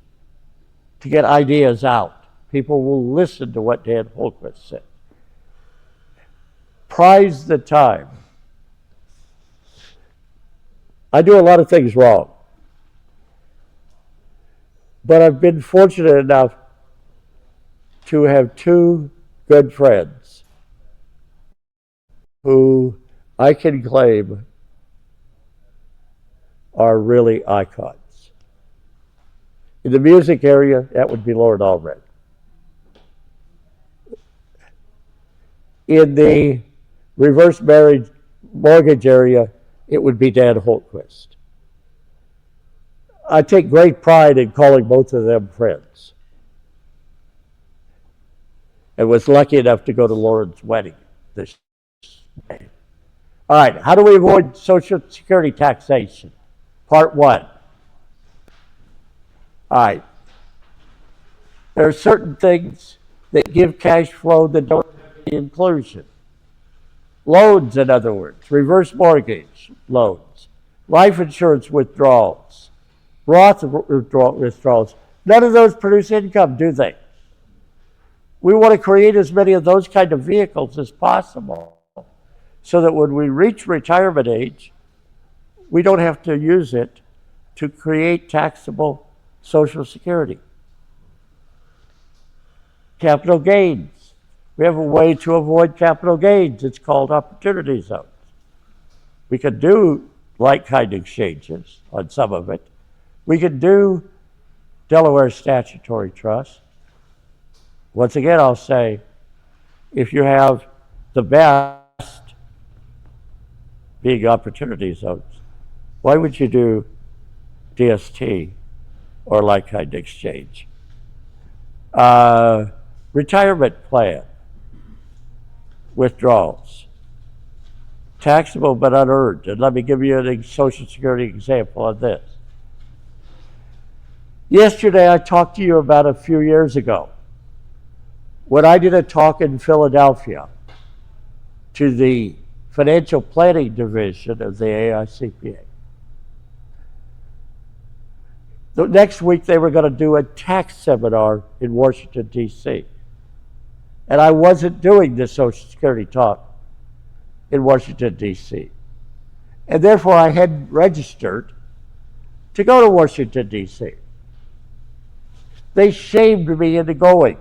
to get ideas out. People will listen to what Dan Holtquist said. Prize the time. I do a lot of things wrong, but I've been fortunate enough to have two good friends who I can claim are really icons. In the music area, that would be Lord Allred. In the reverse mortgage area, it would be Dan Holtquist. I take great pride in calling both of them friends. And was lucky enough to go to Lauren's wedding this day. All right, how do we avoid Social Security taxation? Part one. All right. There are certain things that give cash flow that don't have the inclusion. Loans, in other words, reverse mortgage loans, life insurance withdrawals, Roth withdrawals. None of those produce income, do they? We want to create as many of those kind of vehicles as possible so that when we reach retirement age, we don't have to use it to create taxable Social Security. Capital gains. We have a way to avoid capital gains. It's called opportunity zones. We could do like-kind exchanges on some of it. We could do Delaware statutory trust. Once again, I'll say, if you have the best being opportunity zones, why would you do DST or like-kind exchange? Retirement plan withdrawals, taxable but unearned. And let me give you a Social Security example of this. Yesterday, I talked to you about a few years ago when I did a talk in Philadelphia to the Financial Planning Division of the AICPA. The next week, they were going to do a tax seminar in Washington, D.C. And I wasn't doing the Social Security talk in Washington, D.C. And therefore, I hadn't registered to go to Washington, D.C. They shamed me into going.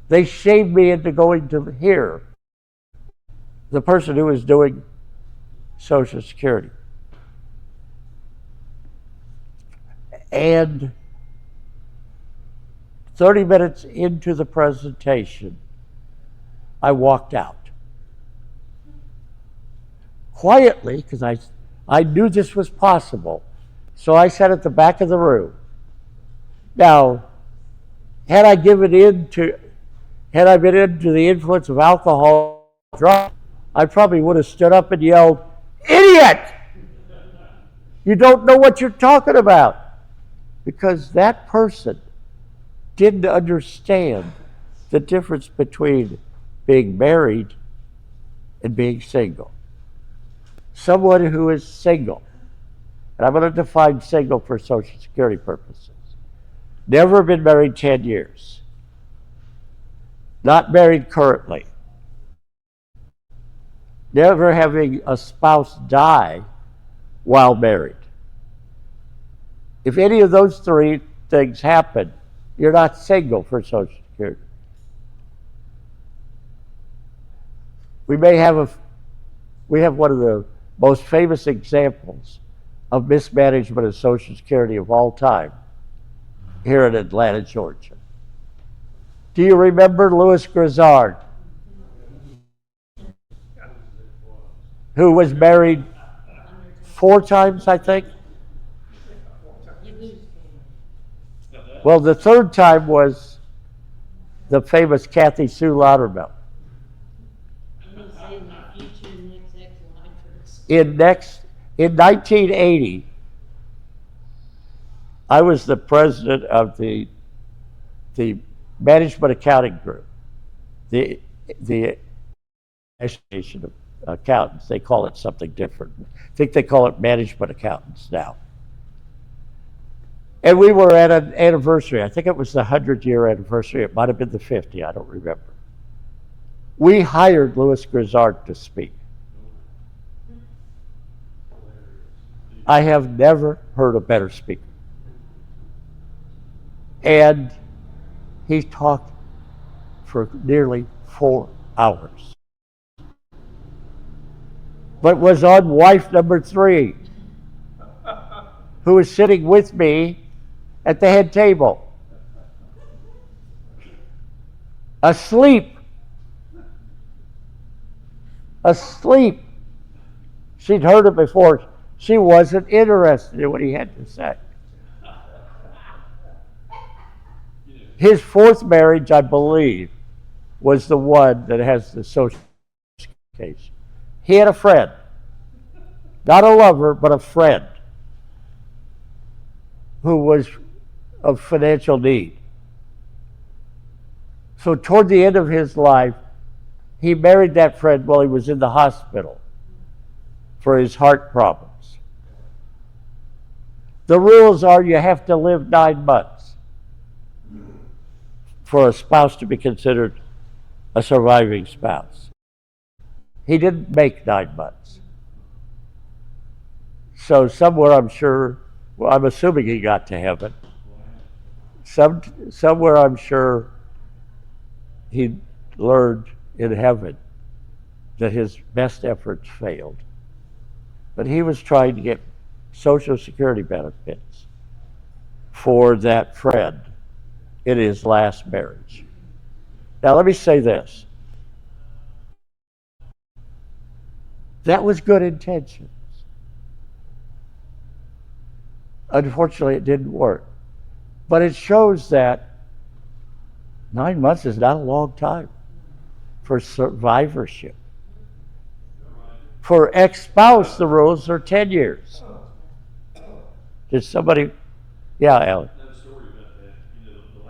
They shamed me into going to hear the person who was doing Social Security. And 30 minutes into the presentation, I walked out. Quietly, because I knew this was possible, so I sat at the back of the room. Now, had I been into the influence of alcohol or drugs, I probably would have stood up and yelled, "Idiot! You don't know what you're talking about." Because that person didn't understand the difference between being married and being single. Someone who is single, and I'm going to define single for Social Security purposes, never been married 10 years, not married currently, never having a spouse die while married. If any of those three things happen, you're not single for Social Security. We have one of the most famous examples of mismanagement of Social Security of all time here in Atlanta, Georgia. Do you remember Louis Grizzard, who was married 4 times, I think? Well, the 3rd time was the famous Kathy Sue Loudermilk. In 1980, I was the president of the management accounting group, the Association of Accountants. They call it something different. I think they call it management accountants now. And we were at an anniversary. I think it was the 100-year anniversary. It might have been the 50. I don't remember. We hired Louis Grizzard to speak. I have never heard a better speaker. And he talked for nearly 4 hours. But was on wife number 3, who was sitting with me at the head table, asleep. She'd heard it before. She wasn't interested in what he had to say. His 4th marriage, I believe, was the one that has the social case. He had a friend, not a lover, but a friend, who was of financial need. So toward the end of his life, he married that friend while he was in the hospital for his heart problems. The rules are you have to live 9 months for a spouse to be considered a surviving spouse. He didn't make 9 months. So somewhere, I'm sure, well, I'm assuming he got to heaven. Somewhere, I'm sure, he learned in heaven that his best efforts failed. But he was trying to get Social Security benefits for that friend in his last marriage. Now, let me say this. That was good intentions. Unfortunately, it didn't work. But it shows that 9 months is not a long time for survivorship. For ex-spouse, the rules are 10 years. Did somebody, yeah, Alan? Another story about that. You know, the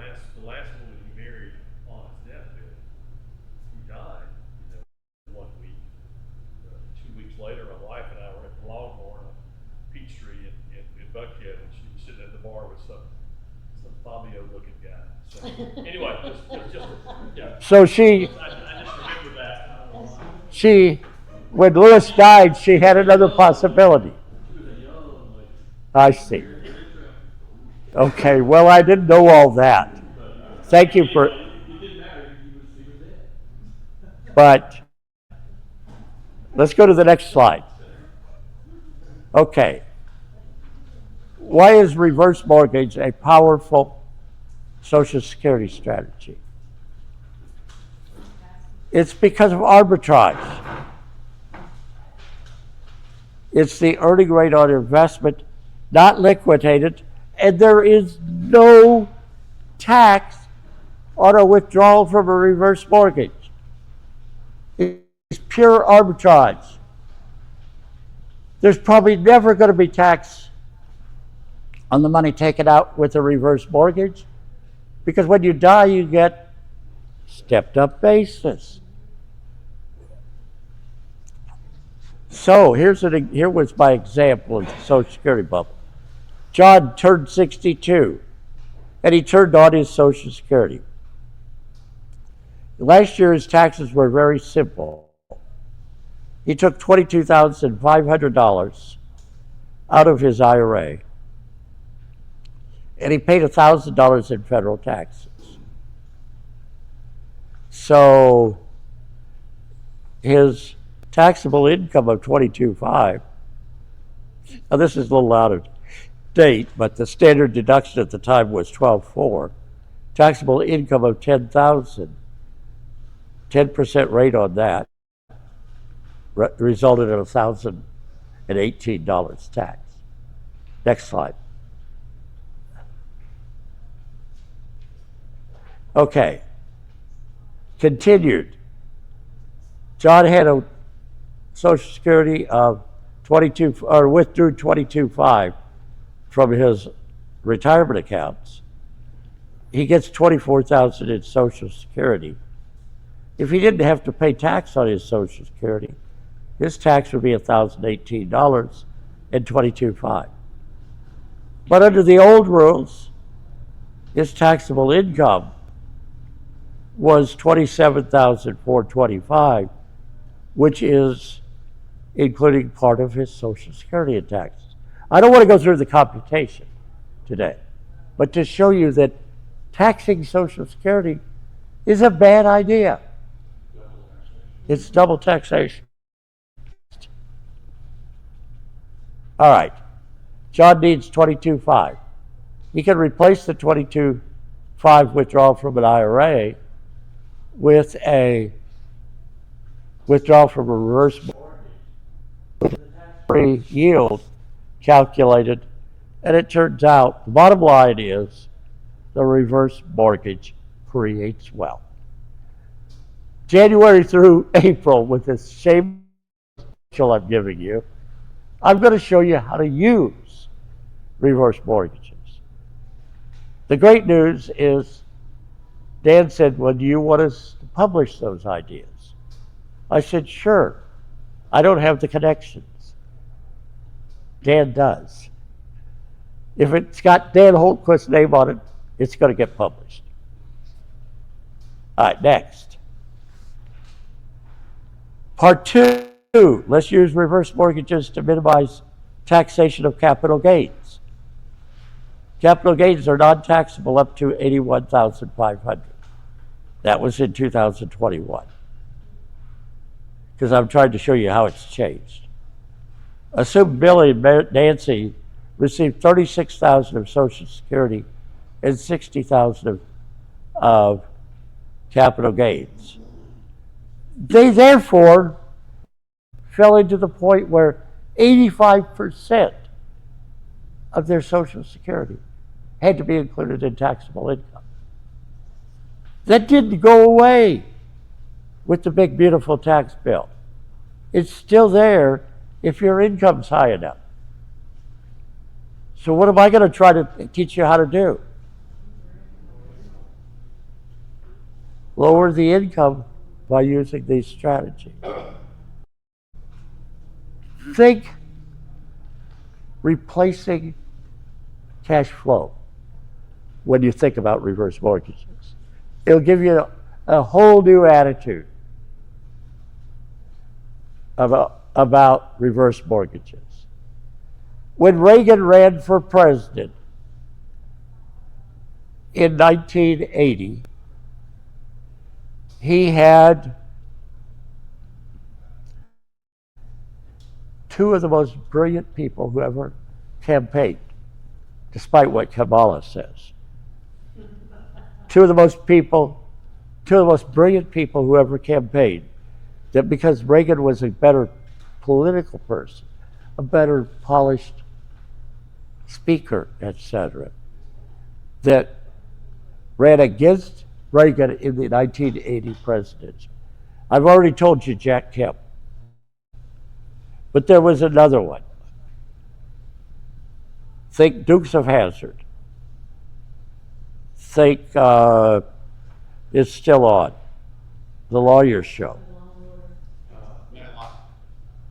last woman he married on his deathbed, who died, you know, 1 week. 2 weeks later, my wife and I were at the Longhorn on Peachtree in Buckhead, and she was sitting at the bar with some Fabio-looking guy. So anyway, just yeah. So she, I just remember that. I don't know why. she, when Lewis died, she had another possibility. She was a young lady. I see. Okay, well, I didn't know all that. Thank you for, It didn't matter. He was dead. but let's go to the next slide. Okay. Why is reverse mortgage a powerful Social Security strategy? It's because of arbitrage. It's the earning rate on investment, not liquidated, and there is no tax on a withdrawal from a reverse mortgage. It's pure arbitrage. There's probably never going to be tax on the money taken out with a reverse mortgage, because when you die, you get stepped up basis. So here was my example of the Social Security bubble. John turned 62, and he turned on his Social Security. Last year, his taxes were very simple. He took $22,500 out of his IRA, and he paid $1,000 in federal taxes. So his taxable income of $22,500, now this is a little out of date, but the standard deduction at the time was $12,400. Taxable income of $10,000, 10% rate on that resulted in $1,018 tax. Next slide. Okay. Continued. John had a Social Security of withdrew $22,500 from his retirement accounts. He gets $24,000 in Social Security. If he didn't have to pay tax on his Social Security, his tax would be $1,018 and $22,500. But under the old rules, his taxable income was $27,425, which is including part of his Social Security and taxes. I don't want to go through the computation today, but to show you that taxing Social Security is a bad idea. It's double taxation. All right. John needs $22,500. He can replace the $22,500 withdrawal from an IRA with a withdrawal from a reverse mortgage with a tax-free yield calculated, and it turns out the bottom line is the reverse mortgage creates wealth. January through April, with this shameless I'm giving you, I'm going to show you how to use reverse mortgages. The great news is Dan said, well, do you want us to publish those ideas? I said, sure. I don't have the connections. Dan does. If it's got Dan Holtquist's name on it, it's going to get published. All right, next. Part 2, let's use reverse mortgages to minimize taxation of capital gains. Capital gains are non-taxable up to $81,500. That was in 2021. Because I'm trying to show you how it's changed. Assume Billy and Nancy received $36,000 of Social Security and $60,000 of capital gains. They therefore fell into the point where 85% of their Social Security had to be included in taxable income. That didn't go away with the big, beautiful tax bill. It's still there if your income's high enough. So what am I going to try to teach you how to do? Lower the income by using these strategies. Think replacing cash flow when you think about reverse mortgages. It'll give you a whole new attitude about reverse mortgages. When Reagan ran for president in 1980, he had two of the most brilliant people who ever campaigned, despite what Kamala says. Two of the most brilliant people who ever campaigned, that because Reagan was a better political person, a better polished speaker, etc., that ran against Reagan in the 1980 presidency. I've already told you Jack Kemp. But there was another one. Think Dukes of Hazzard. Think it's still on. The Lawyer Show.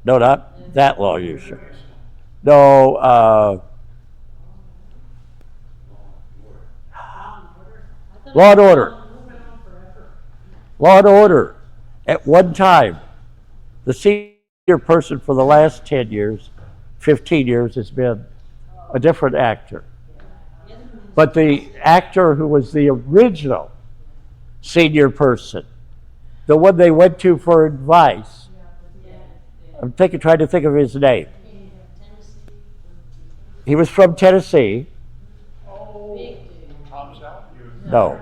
No, not that Lawyer Show. No, Law and Order. Law and Order. At one time, the senior person for the last 10 years, 15 years has been a different actor. But the actor who was the original senior person, the one they went to for advice, I'm trying to think of his name. He was from Tennessee. No.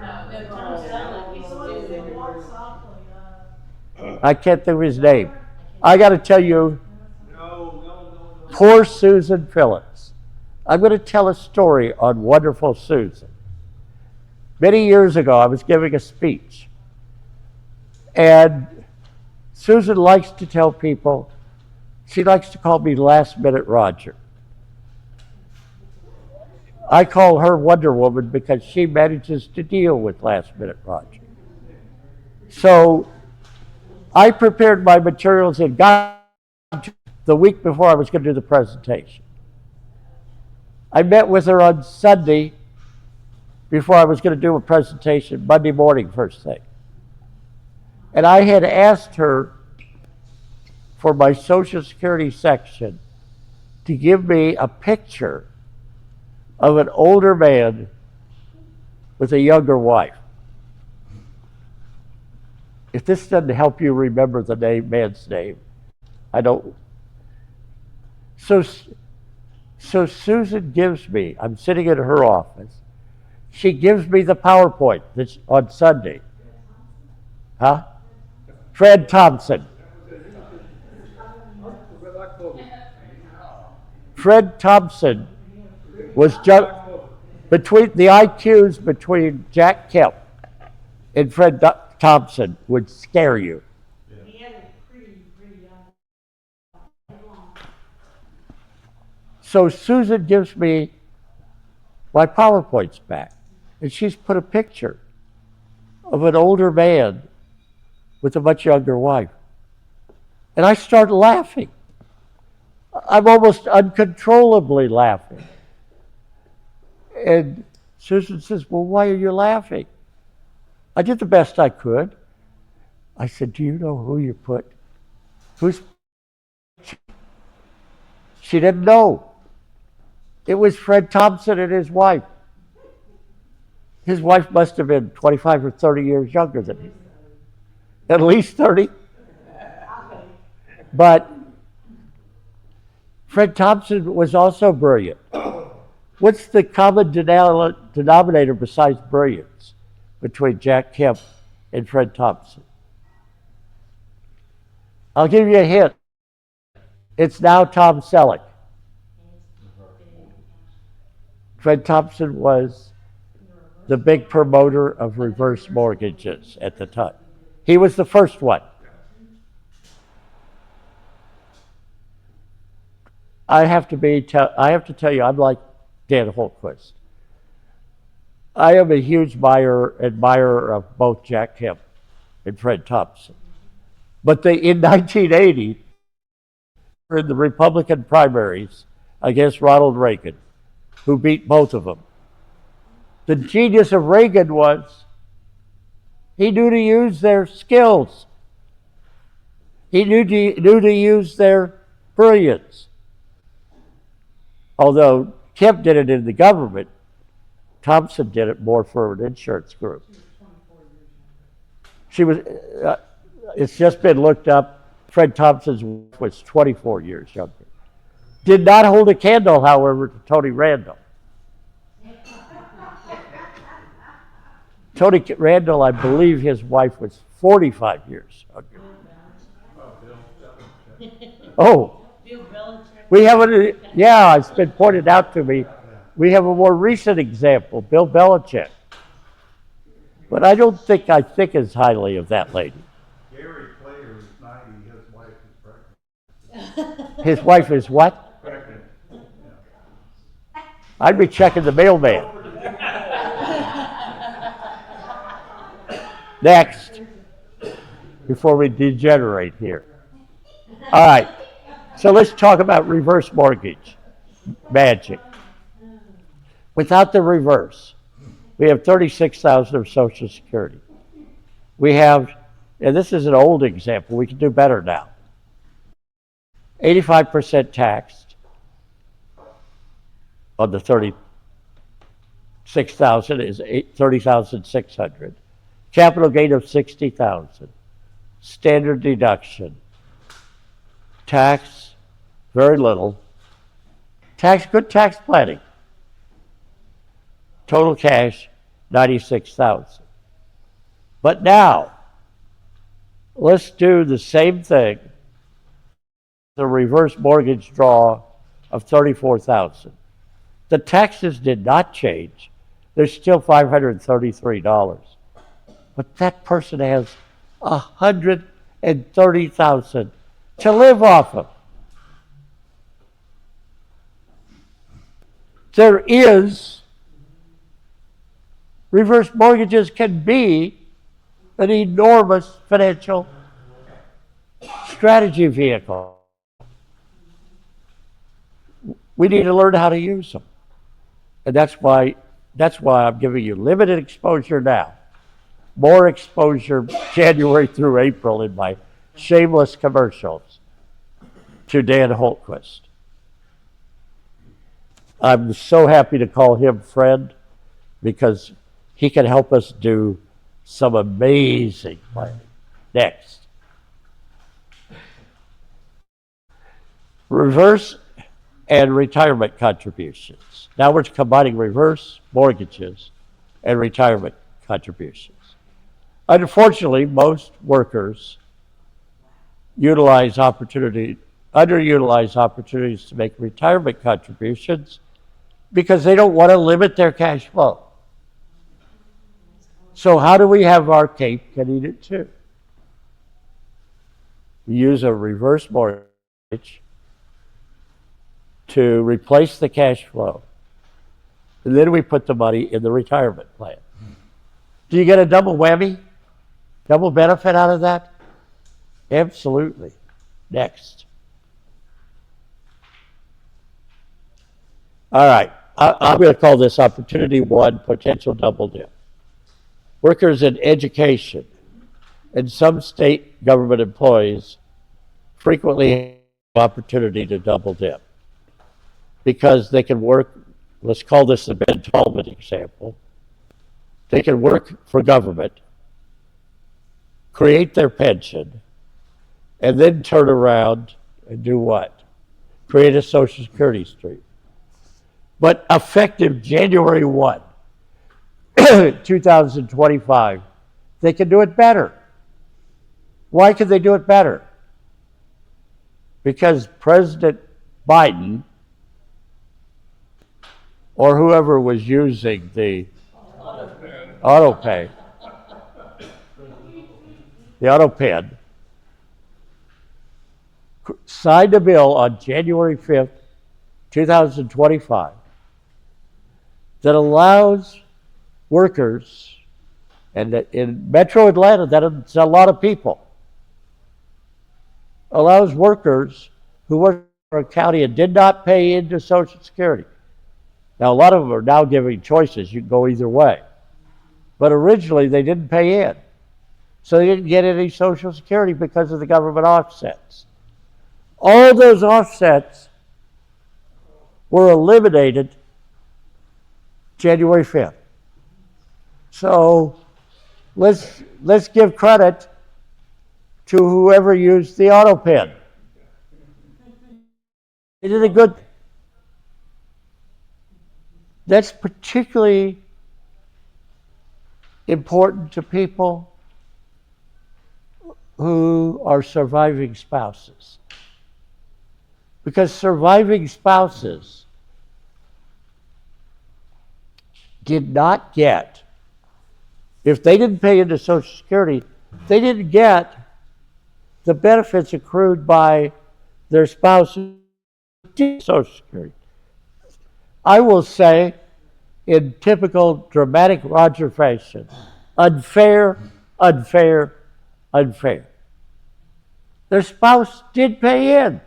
I can't think of his name. I got to tell you, poor Susan Phillips. I'm going to tell a story on Wonderful Susan. Many years ago, I was giving a speech. And Susan likes to tell people, she likes to call me Last Minute Roger. I call her Wonder Woman because she manages to deal with Last Minute Roger. So I prepared my materials and got the week before I was going to do the presentation. I met with her on Sunday before I was going to do a presentation, Monday morning, first thing. And I had asked her for my Social Security section to give me a picture of an older man with a younger wife. If this doesn't help you remember the man's name, I don't. So Susan gives me, I'm sitting in her office, she gives me the PowerPoint that's on Sunday. Huh? Fred Thompson. Fred Thompson was just between the IQs between Jack Kemp and Fred Thompson would scare you. So Susan gives me my PowerPoints back, and she's put a picture of an older man with a much younger wife. And I start laughing. I'm almost uncontrollably laughing. And Susan says, well, why are you laughing? I did the best I could. I said, do you know who you put? She didn't know. It was Fred Thompson and his wife. His wife must have been 25 or 30 years younger than him. At least 30. But Fred Thompson was also brilliant. What's the common denominator besides brilliance between Jack Kemp and Fred Thompson? I'll give you a hint. It's now Tom Selleck. Fred Thompson was the big promoter of reverse mortgages at the time. He was the first one. I have to tell you, I'm like Dan Holtquist. I am a huge admirer of both Jack Kemp and Fred Thompson. But in 1980, in the Republican primaries against Ronald Reagan, who beat both of them, the genius of Reagan was he knew to use their skills. He knew to use their brilliance. Although Kemp did it in the government, Thompson did it more for an insurance group. She was, it's just been looked up. Fred Thompson's wife was 24 years younger. Did not hold a candle, however, to Tony Randall. Tony Randall, I believe his wife was 45 years younger. Oh. We have it's been pointed out to me. We have a more recent example, Bill Belichick. But I don't think I think as highly of that lady. Gary Player is 90, his wife is pregnant. His wife is what? Pregnant. I'd be checking the mailman. Next, before we degenerate here. All right. So let's talk about reverse mortgage magic. Without the reverse, we have 36,000 of Social Security. We have, and this is an old example, we can do better now. 85% taxed on the 36,000 is 30,600. Capital gain of 60,000. Standard deduction. Tax, very little. Good tax planning. Total cash, 96,000. But now, let's do the same thing. The reverse mortgage draw of 34,000. The taxes did not change. There's still $533. But that person has $130,000 to live off of. Reverse mortgages can be an enormous financial strategy vehicle. We need to learn how to use them. And that's why I'm giving you limited exposure now. More exposure January through April in my shameless commercials to Dan Holtquist. I'm so happy to call him friend because he can help us do some amazing planning. Next. Reverse and retirement contributions. Now we're combining reverse mortgages and retirement contributions. Unfortunately, most workers underutilize opportunities to make retirement contributions because they don't want to limit their cash flow. So how do we have our cake and eat it too? We use a reverse mortgage to replace the cash flow. And then we put the money in the retirement plan. Do you get a double whammy? Double benefit out of that? Absolutely. Next. All right. I'm going to call this opportunity one, potential double dip. Workers in education and some state government employees frequently have the opportunity to double dip because they can work, let's call this the Ben Tallman example, They can work for government, create their pension, and then turn around and do what? Create a Social Security stream. But effective January 1, 2025, they can do it better. Why can they do it better? Because President Biden or whoever was using the auto pay, the auto pen, signed a bill on January 5th, 2025, that allows workers, and in Metro Atlanta, that's a lot of people, allows workers who work for a county and did not pay into Social Security. Now, a lot of them are now giving choices. You can go either way. But originally, they didn't pay in. So they didn't get any Social Security because of the government offsets. All those offsets were eliminated January 5th. So let's give credit to whoever used the auto pen. They did a good. That's particularly important to people who are surviving spouses. Because surviving spouses did not get, if they didn't pay into Social Security, they didn't get the benefits accrued by their spouse who did Social Security. I will say, in typical dramatic Roger fashion, unfair, unfair, unfair. Their spouse did pay in.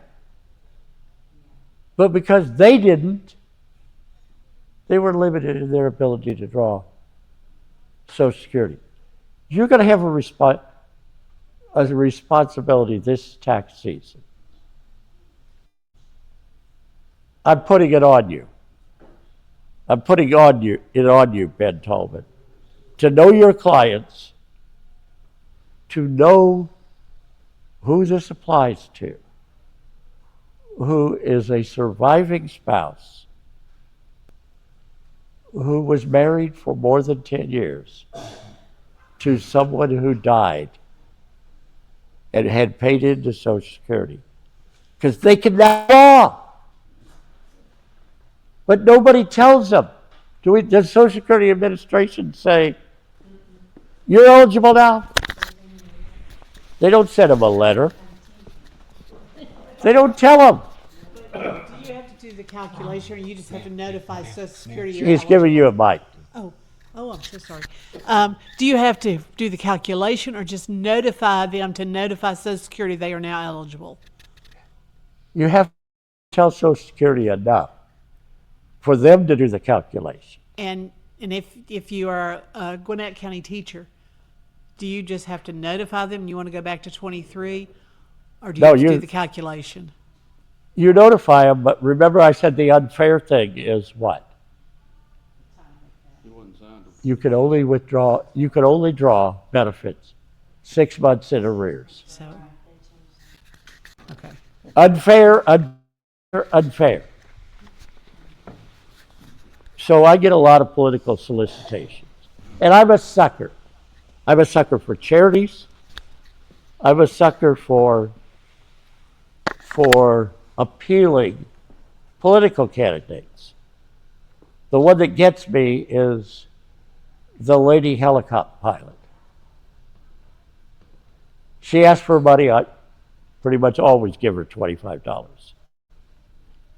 But because they didn't, they were limited in their ability to draw Social Security. You're going to have a responsibility this tax season. I'm putting it on you. I'm putting it on you, Ben Tolman, to know your clients, to know who this applies to, who is a surviving spouse, who was married for more than 10 years to someone who died and had paid into Social Security. Because they can now draw. But nobody tells them. Does Social Security Administration say, you're eligible now? They don't send them a letter. They don't tell them. Do you have to do the calculation, or you just have to notify Social Security? you're He's giving you a mic. Oh, I'm so sorry. Do you have to do the calculation, or just notify them to notify Social Security they are now eligible? You have to tell Social Security enough for them to do the calculation. And if you are a Gwinnett County teacher, do you just have to notify them you want to go back to 23, or do you have to do the calculation? You notify them, but remember I said the unfair thing is what? You can only draw benefits 6 months in arrears. So, okay. Unfair. So I get a lot of political solicitations. And I'm a sucker. I'm a sucker for charities. I'm a sucker for appealing political candidates. The one that gets me is the lady helicopter pilot. She asks for money, I pretty much always give her $25.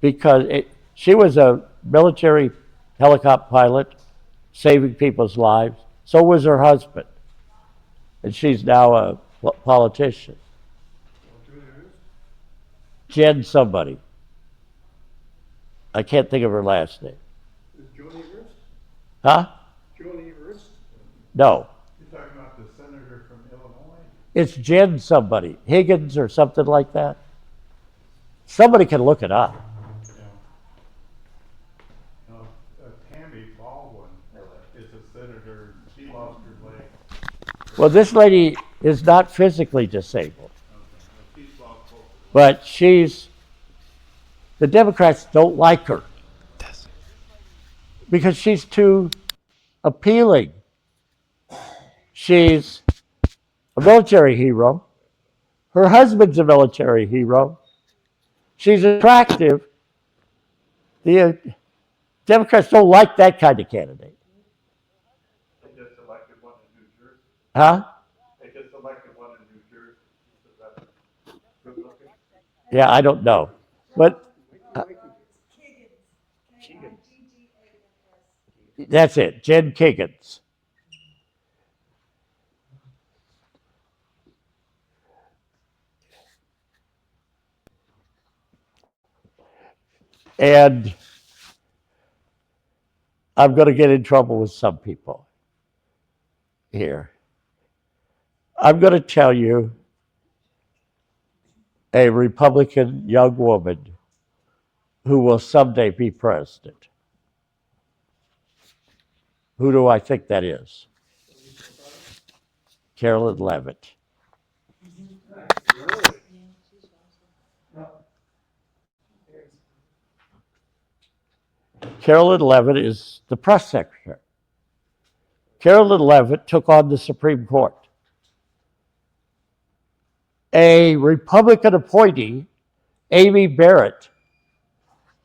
Because she was a military helicopter pilot, saving people's lives. So was her husband. And she's now a politician. Jen somebody. I can't think of her last name. Is Joni Ernst? Huh? Joni Ernst? No. You're talking about the senator from Illinois? It's Jen somebody. Higgins or something like that. Somebody can look it up. Tammy Baldwin is a senator. She's Well, this lady is not physically disabled, but the Democrats don't like her because she's too appealing. She's a military hero. Her husband's a military hero. She's attractive. The Democrats don't like that kind of candidate. They just elected one in New Jersey. Huh? They just elected one in New Jersey. Is that good looking? Yeah, I don't know. But that's it, Jen Kiggins. And I'm going to get in trouble with some people here. I'm going to tell you a Republican young woman who will someday be president. Who do I think that is? Carolyn Levitt. Carolyn Levitt is the press secretary. Carolyn Levitt took on the Supreme Court. A Republican appointee, Amy Barrett,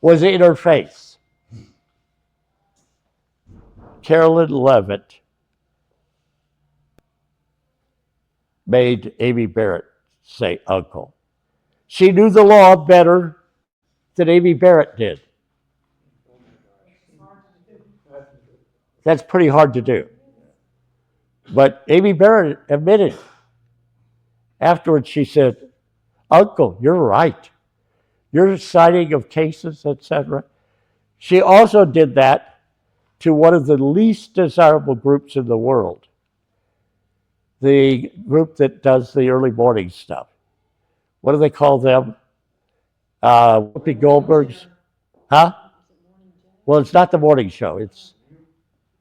was in her face. Carolyn Levitt made Amy Barrett say uncle. She knew the law better than Amy Barrett did. That's pretty hard to do. But Amy Barrett admitted. Afterwards, she said, Uncle, you're right. Your citing of cases, etc. She also did that to one of the least desirable groups in the world, the group that does the early morning stuff. What do they call them? Whoopi Goldberg's? Huh? Well, it's not the morning show. It's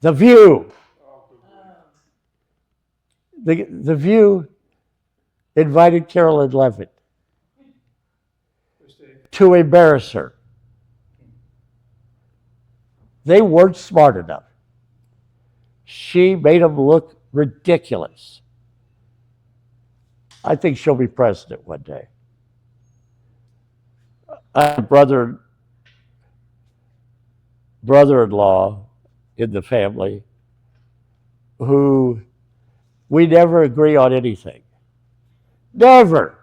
The View. The View invited Carolyn Levitt to embarrass her. They weren't smart enough. She made them look ridiculous. I think she'll be president one day. I have a brother-in-law in the family who we never agree on anything. Never.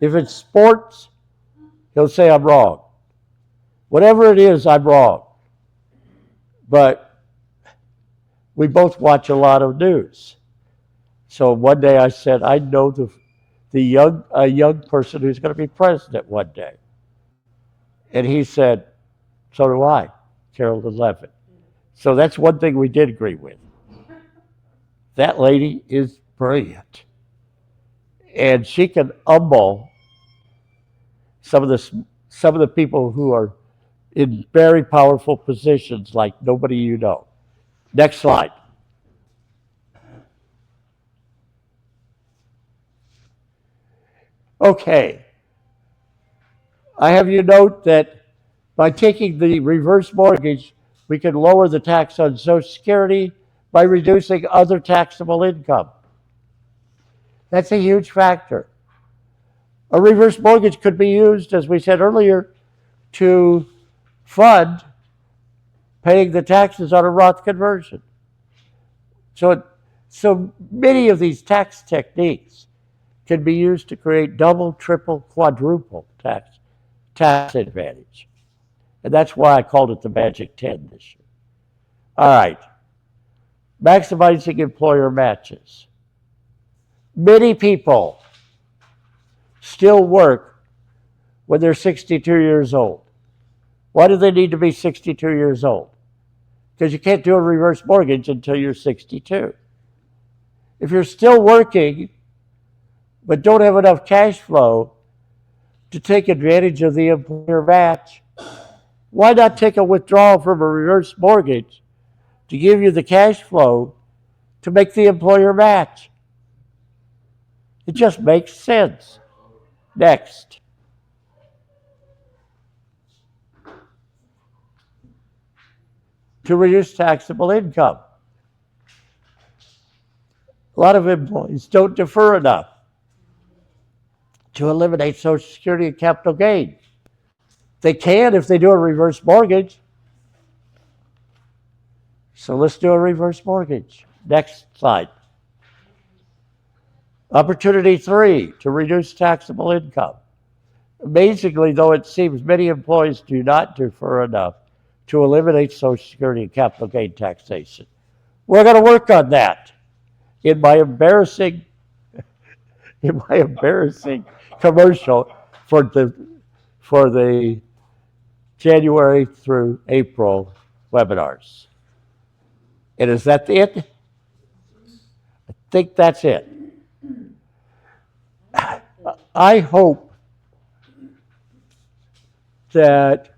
If it's sports, he'll say I'm wrong. Whatever it is, I'm wrong. But we both watch a lot of news. So one day I said, I know a young person who's going to be president one day. And he said, so do I, Carolyn Levitt. So that's one thing we did agree with. That lady is brilliant. And she can humble some of the people who are in very powerful positions like nobody you know. Next slide. Okay. I have you note that by taking the reverse mortgage, we can lower the tax on Social Security by reducing other taxable income. That's a huge factor. A reverse mortgage could be used, as we said earlier, to fund paying the taxes on a Roth conversion. So many of these tax techniques can be used to create double, triple, quadruple tax advantage. And that's why I called it the Magic 10 this year. All right. Maximizing employer matches. Many people still work when they're 62 years old. Why do they need to be 62 years old? Because you can't do a reverse mortgage until you're 62. If you're still working but don't have enough cash flow to take advantage of the employer match, why not take a withdrawal from a reverse mortgage to give you the cash flow to make the employer match? It just makes sense. Next. To reduce taxable income. A lot of employees don't defer enough to eliminate Social Security and capital gain. They can if they do a reverse mortgage. So let's do a reverse mortgage. Next slide. Opportunity 3, to reduce taxable income. Amazingly, though, it seems many employees do not defer enough to eliminate Social Security and capital gain taxation. We're going to work on that. In my embarrassing commercial for the January through April webinars. And is that it? I think that's it. I hope that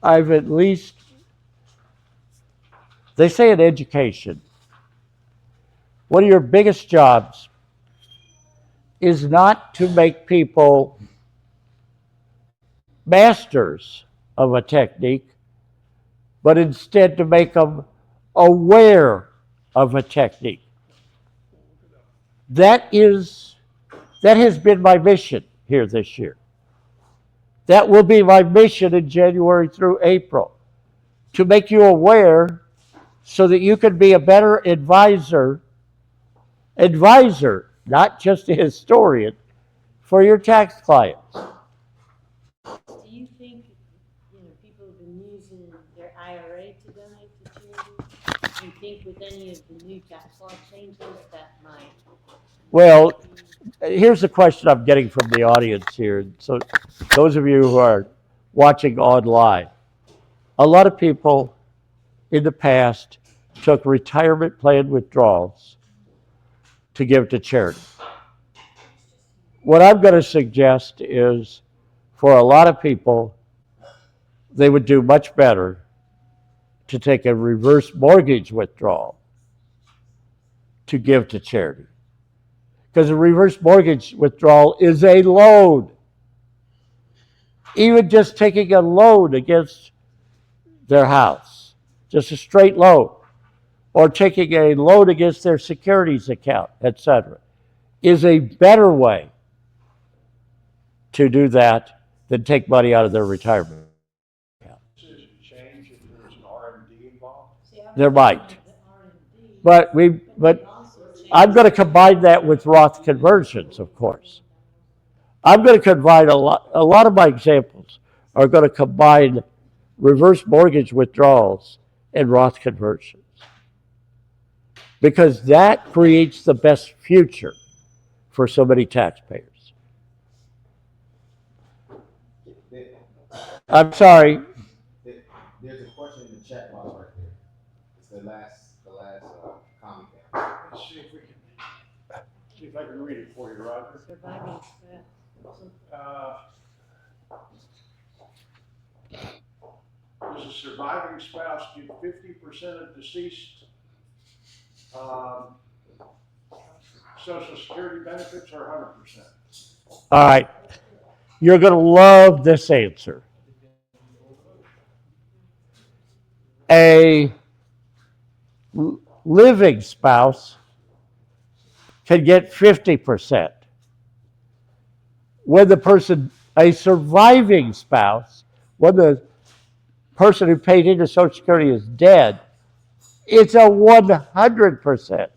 I've at least, they say in education, one of your biggest jobs is not to make people masters of a technique, but instead to make them aware of a technique. That has been my mission here this year. That will be my mission in January through April, to make you aware so that you can be a better advisor, not just a historian, for your tax clients. Do you think, people have been using their IRA to donate to charity? Do you think with any of the new tax law changes that might? Well, here's the question I'm getting from the audience here. So those of you who are watching online, a lot of people in the past took retirement plan withdrawals to give to charity. What I'm going to suggest is, for a lot of people, they would do much better to take a reverse mortgage withdrawal to give to charity. Because a reverse mortgage withdrawal is a loan. Even just taking a loan against their house, just a straight loan, or taking a loan against their securities account, etc., is a better way to do that than take money out of their retirement account. Does it change if there's an RMD involved? There might. But I'm going to combine that with Roth conversions, of course. I'm going to combine a lot of my examples are going to combine reverse mortgage withdrawals and Roth conversions, because that creates the best future for so many taxpayers. I'm sorry. There's a question in the chat box right there. It's the last comment. Let's see if I can read it for you, Roger. Surviving spouse. Does a surviving spouse get 50% of deceased Social Security benefits or 100%? All right. You're going to love this answer. A living spouse can get 50%. When a surviving spouse, when the person who paid into Social Security is dead, it's a 100%.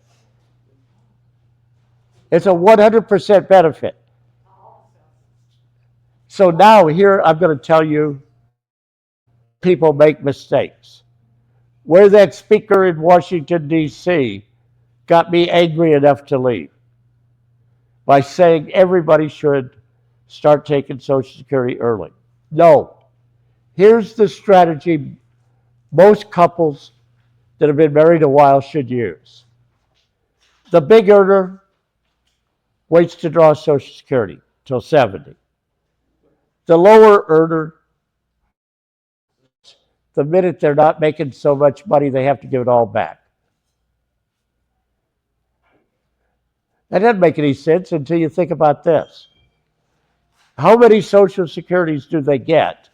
It's a 100% benefit. So now here I'm going to tell you, people make mistakes. Where that speaker in Washington, D.C. got me angry enough to leave by saying everybody should start taking Social Security early. No. Here's the strategy most couples that have been married a while should use. The big earner waits to draw Social Security till 70. The lower earner, the minute they're not making so much money, they have to give it all back. That doesn't make any sense until you think about this. How many Social Securities do they get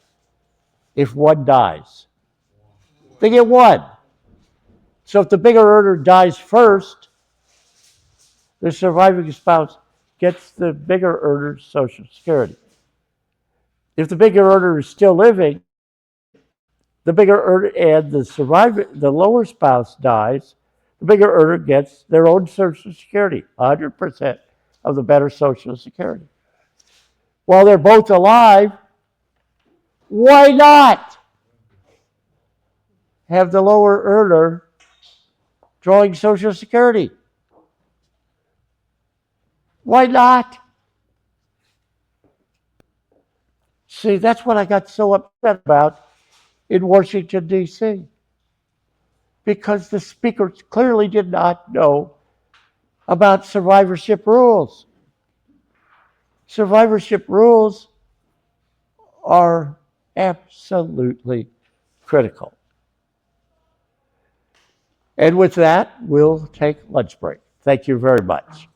if one dies? They get one. So if the bigger earner dies first, the surviving spouse gets the bigger earner's Social Security. If the bigger earner is still living, the bigger earner and the lower spouse dies, the bigger earner gets their own Social Security, 100% of the better Social Security. While they're both alive, why not have the lower earner drawing Social Security? Why not? See, that's what I got so upset about in Washington, D.C. Because the speaker clearly did not know about survivorship rules. Survivorship rules are absolutely critical. And with that, we'll take lunch break. Thank you very much.